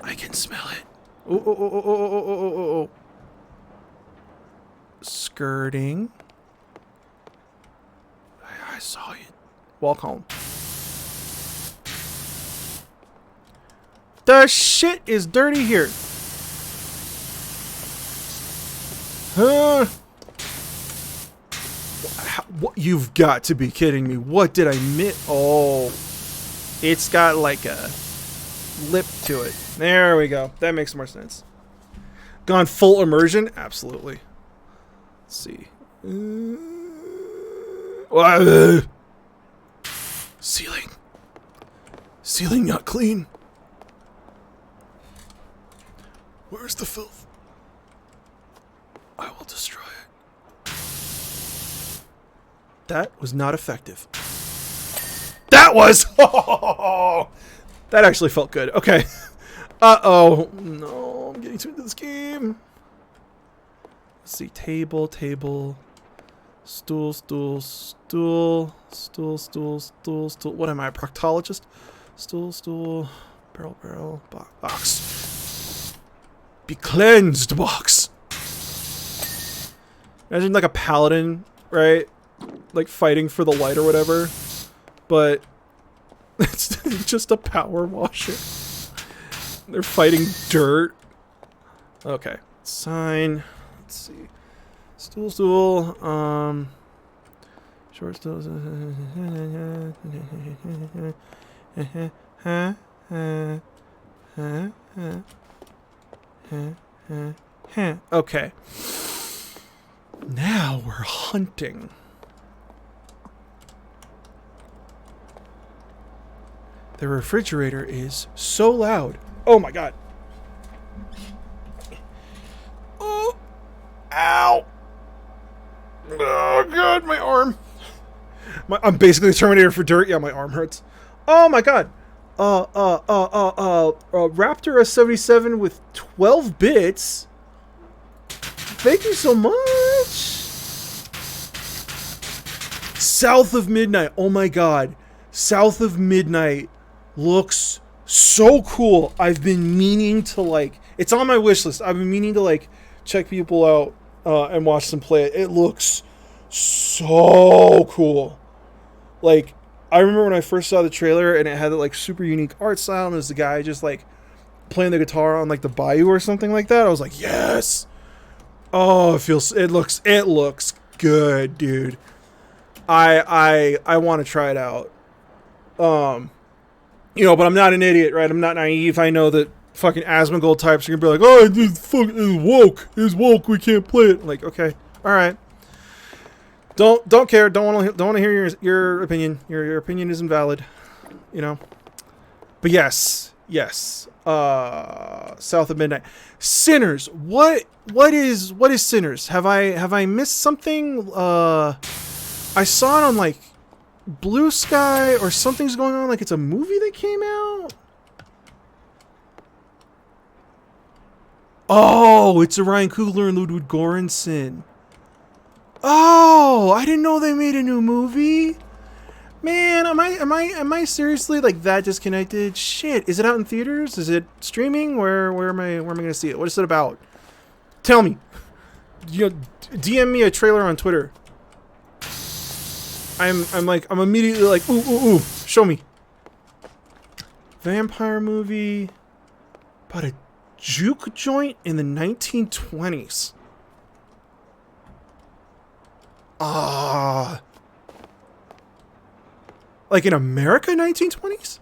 [SPEAKER 1] I can smell it. Oh. Skirting. I saw you. Wall column. The shit is dirty here. What? You've got to be kidding me. What did I miss? Oh. It's got like a lip to it. There we go. That makes more sense. Gone full immersion? Absolutely. Let's see. Ceiling. Ceiling not clean. Where's the filth? I will destroy it. That was not effective. That was! Oh, that actually felt good. Okay. Uh-oh. No, I'm getting too into this game. Let's see. Table. Stool. What am I, a proctologist? Stool. Barrel. Box. Be cleansed, box. Imagine like a paladin, right? Like fighting for the light or whatever. But it's just a power washer. They're fighting dirt. Okay. Sign. Let's see. Stool. Short stool. Okay. Now we're hunting. The refrigerator is so loud. Oh my god. Oh. Ow. Oh god, my arm. I'm basically the Terminator for dirt. Yeah, my arm hurts. Oh my god. Raptor S77 with 12 bits. Thank you so much. South of Midnight. Oh my god. South of Midnight looks so cool. I've been meaning to like, it's on my wish list. I've been meaning to like check people out and watch them play it. It looks so cool. Like, I remember when I first saw the trailer and it had that like super unique art style and there's the guy just like playing the guitar on like the bayou or something like that. I was like, yes. Oh, it looks good, dude. I want to try it out. You know, but I'm not an idiot, right? I'm not naive. I know that fucking Asmongold types are gonna be like, oh, it's woke. It's woke. We can't play it. Like, okay, all right. Don't care. Don't want to hear your opinion. Your opinion is invalid. You know. But yes. South of Midnight. Sinners. What is Sinners? Have I missed something? I saw it on like Blue Sky or something's going on. Like it's a movie that came out. Oh, it's a Ryan Coogler and Ludwig Göransson. Oh, I didn't know they made a new movie. Man, am I seriously like that disconnected? Shit, is it out in theaters? Is it streaming? Where am I gonna see it? What is it about? Tell me. You know, DM me a trailer on Twitter. I'm immediately like, ooh, show me. Vampire movie about a juke joint in the 1920s. Like in America, 1920s?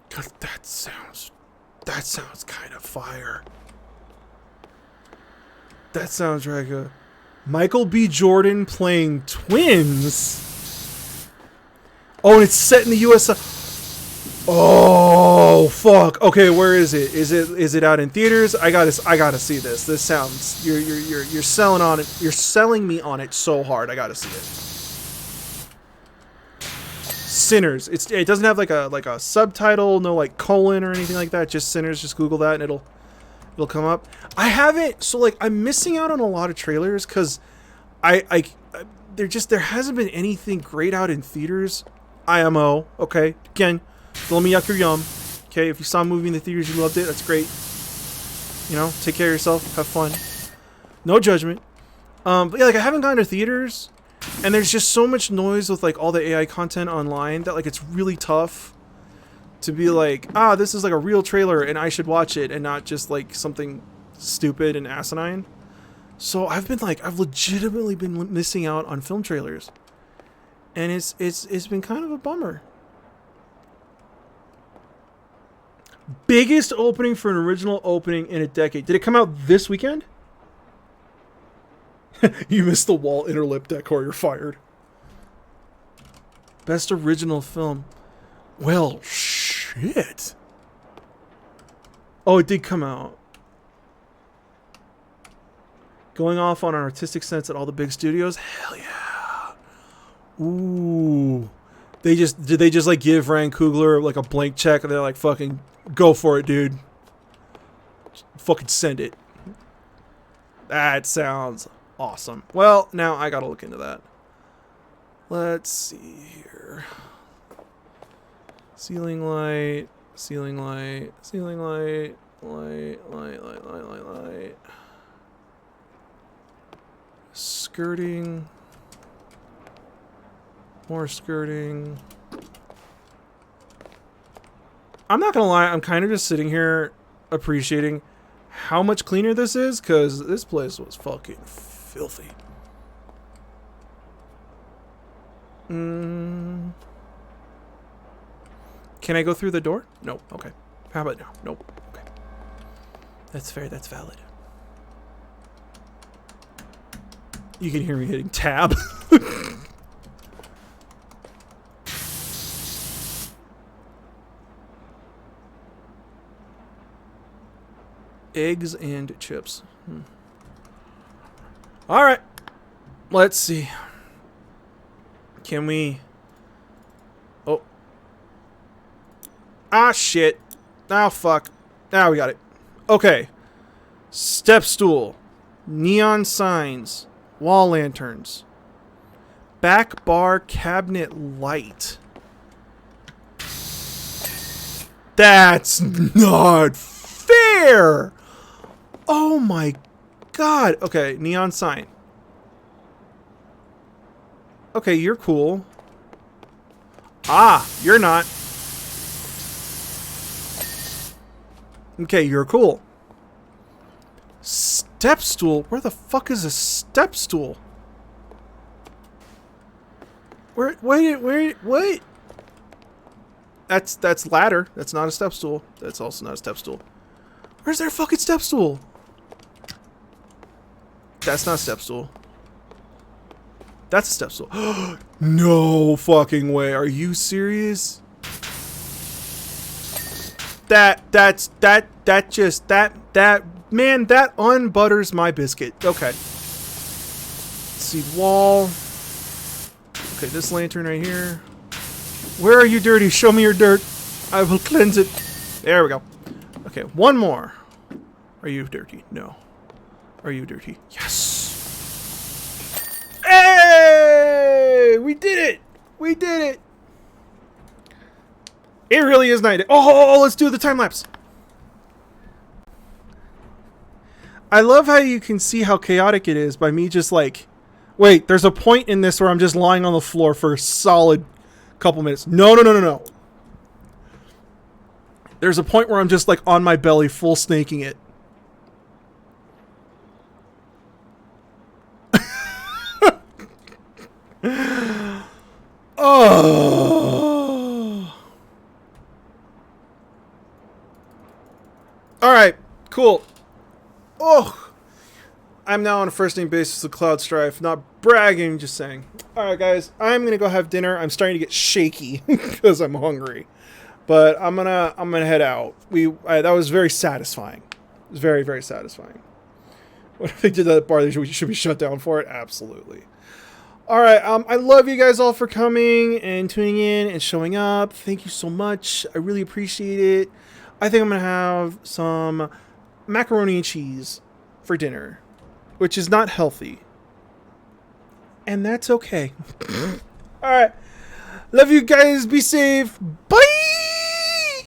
[SPEAKER 1] God, that sounds kind of fire. That sounds like a Michael B. Jordan playing twins. Oh, and it's set in the U.S. Oh fuck. Okay, where is it? Is it out in theaters? I gotta see this. This sounds you're selling on it. You're selling me on it so hard. I gotta see it. Sinners. It doesn't have like a subtitle, no like colon or anything like that. Just Sinners. Just Google that and it'll come up. I haven't. So like I'm missing out on a lot of trailers because there hasn't been anything great out in theaters. IMO. Okay. Again. Don't let me yuck your yum. Okay, if you saw a movie in the theaters, you loved it, that's great. You know, take care of yourself, have fun. No judgment. But yeah, like I haven't gone to theaters, and there's just so much noise with like all the AI content online that like it's really tough to be like, this is like a real trailer and I should watch it and not just like something stupid and asinine. So I've legitimately been missing out on film trailers. And it's been kind of a bummer. Biggest opening for an original opening in a decade. Did it come out this weekend? You missed the wall inner lip decor. You're fired. Best original film. Well, shit. Oh, it did come out. Going off on an artistic sense at all the big studios. Hell yeah. Ooh. Did they just like give Ryan Coogler like a blank check and they're like fucking go for it, dude. Just fucking send it. That sounds awesome. Well, now I gotta look into that. Let's see here. Ceiling light, ceiling light, ceiling light, light. Skirting. More skirting. I'm not gonna lie, I'm kind of just sitting here appreciating how much cleaner this is, because this place was fucking filthy. Can I go through the door? Nope. Okay. How about no? Nope. Okay. That's fair. That's valid. You can hear me hitting tab. Eggs and chips. All right. Let's see. Can we... Oh. Ah, shit. Oh, fuck. Now we got it. Okay. Step stool. Neon signs. Wall lanterns. Back bar cabinet light. That's not fair! Oh my god. Okay, neon sign. Okay, you're cool. Ah, you're not. Okay, you're cool. Step stool? Where the fuck is a step stool? Wait. That's ladder. That's not a step stool. That's also not a step stool. Where's their fucking step stool? That's not a step stool. That's a step stool. No fucking way. Are you serious? That man, that unbutters my biscuit. Okay. Let's see, wall. Okay, this lantern right here. Where are you dirty? Show me your dirt. I will cleanse it. There we go. Okay, one more. Are you dirty? No. Are you dirty? Yes. We did it! We did it! It really is night. Oh, let's do the time lapse. I love how you can see how chaotic it is by me just like... Wait, there's a point in this where I'm just lying on the floor for a solid couple minutes. No. There's a point where I'm just like on my belly, full snaking it. Oh. Alright, cool. Oh. I'm now on a first name basis with Cloud Strife. Not bragging, just saying. Alright, guys, I'm going to go have dinner. I'm starting to get shaky because I'm hungry. But I'm gonna head out. That was very satisfying. It was very, very satisfying. What if they did that at bar? They should be shut down for it? Absolutely. Alright, I love you guys all for coming and tuning in and showing up. Thank you so much. I really appreciate it. I think I'm gonna have some macaroni and cheese for dinner, which is not healthy. And that's okay. Alright. Love you guys. Be safe. Bye.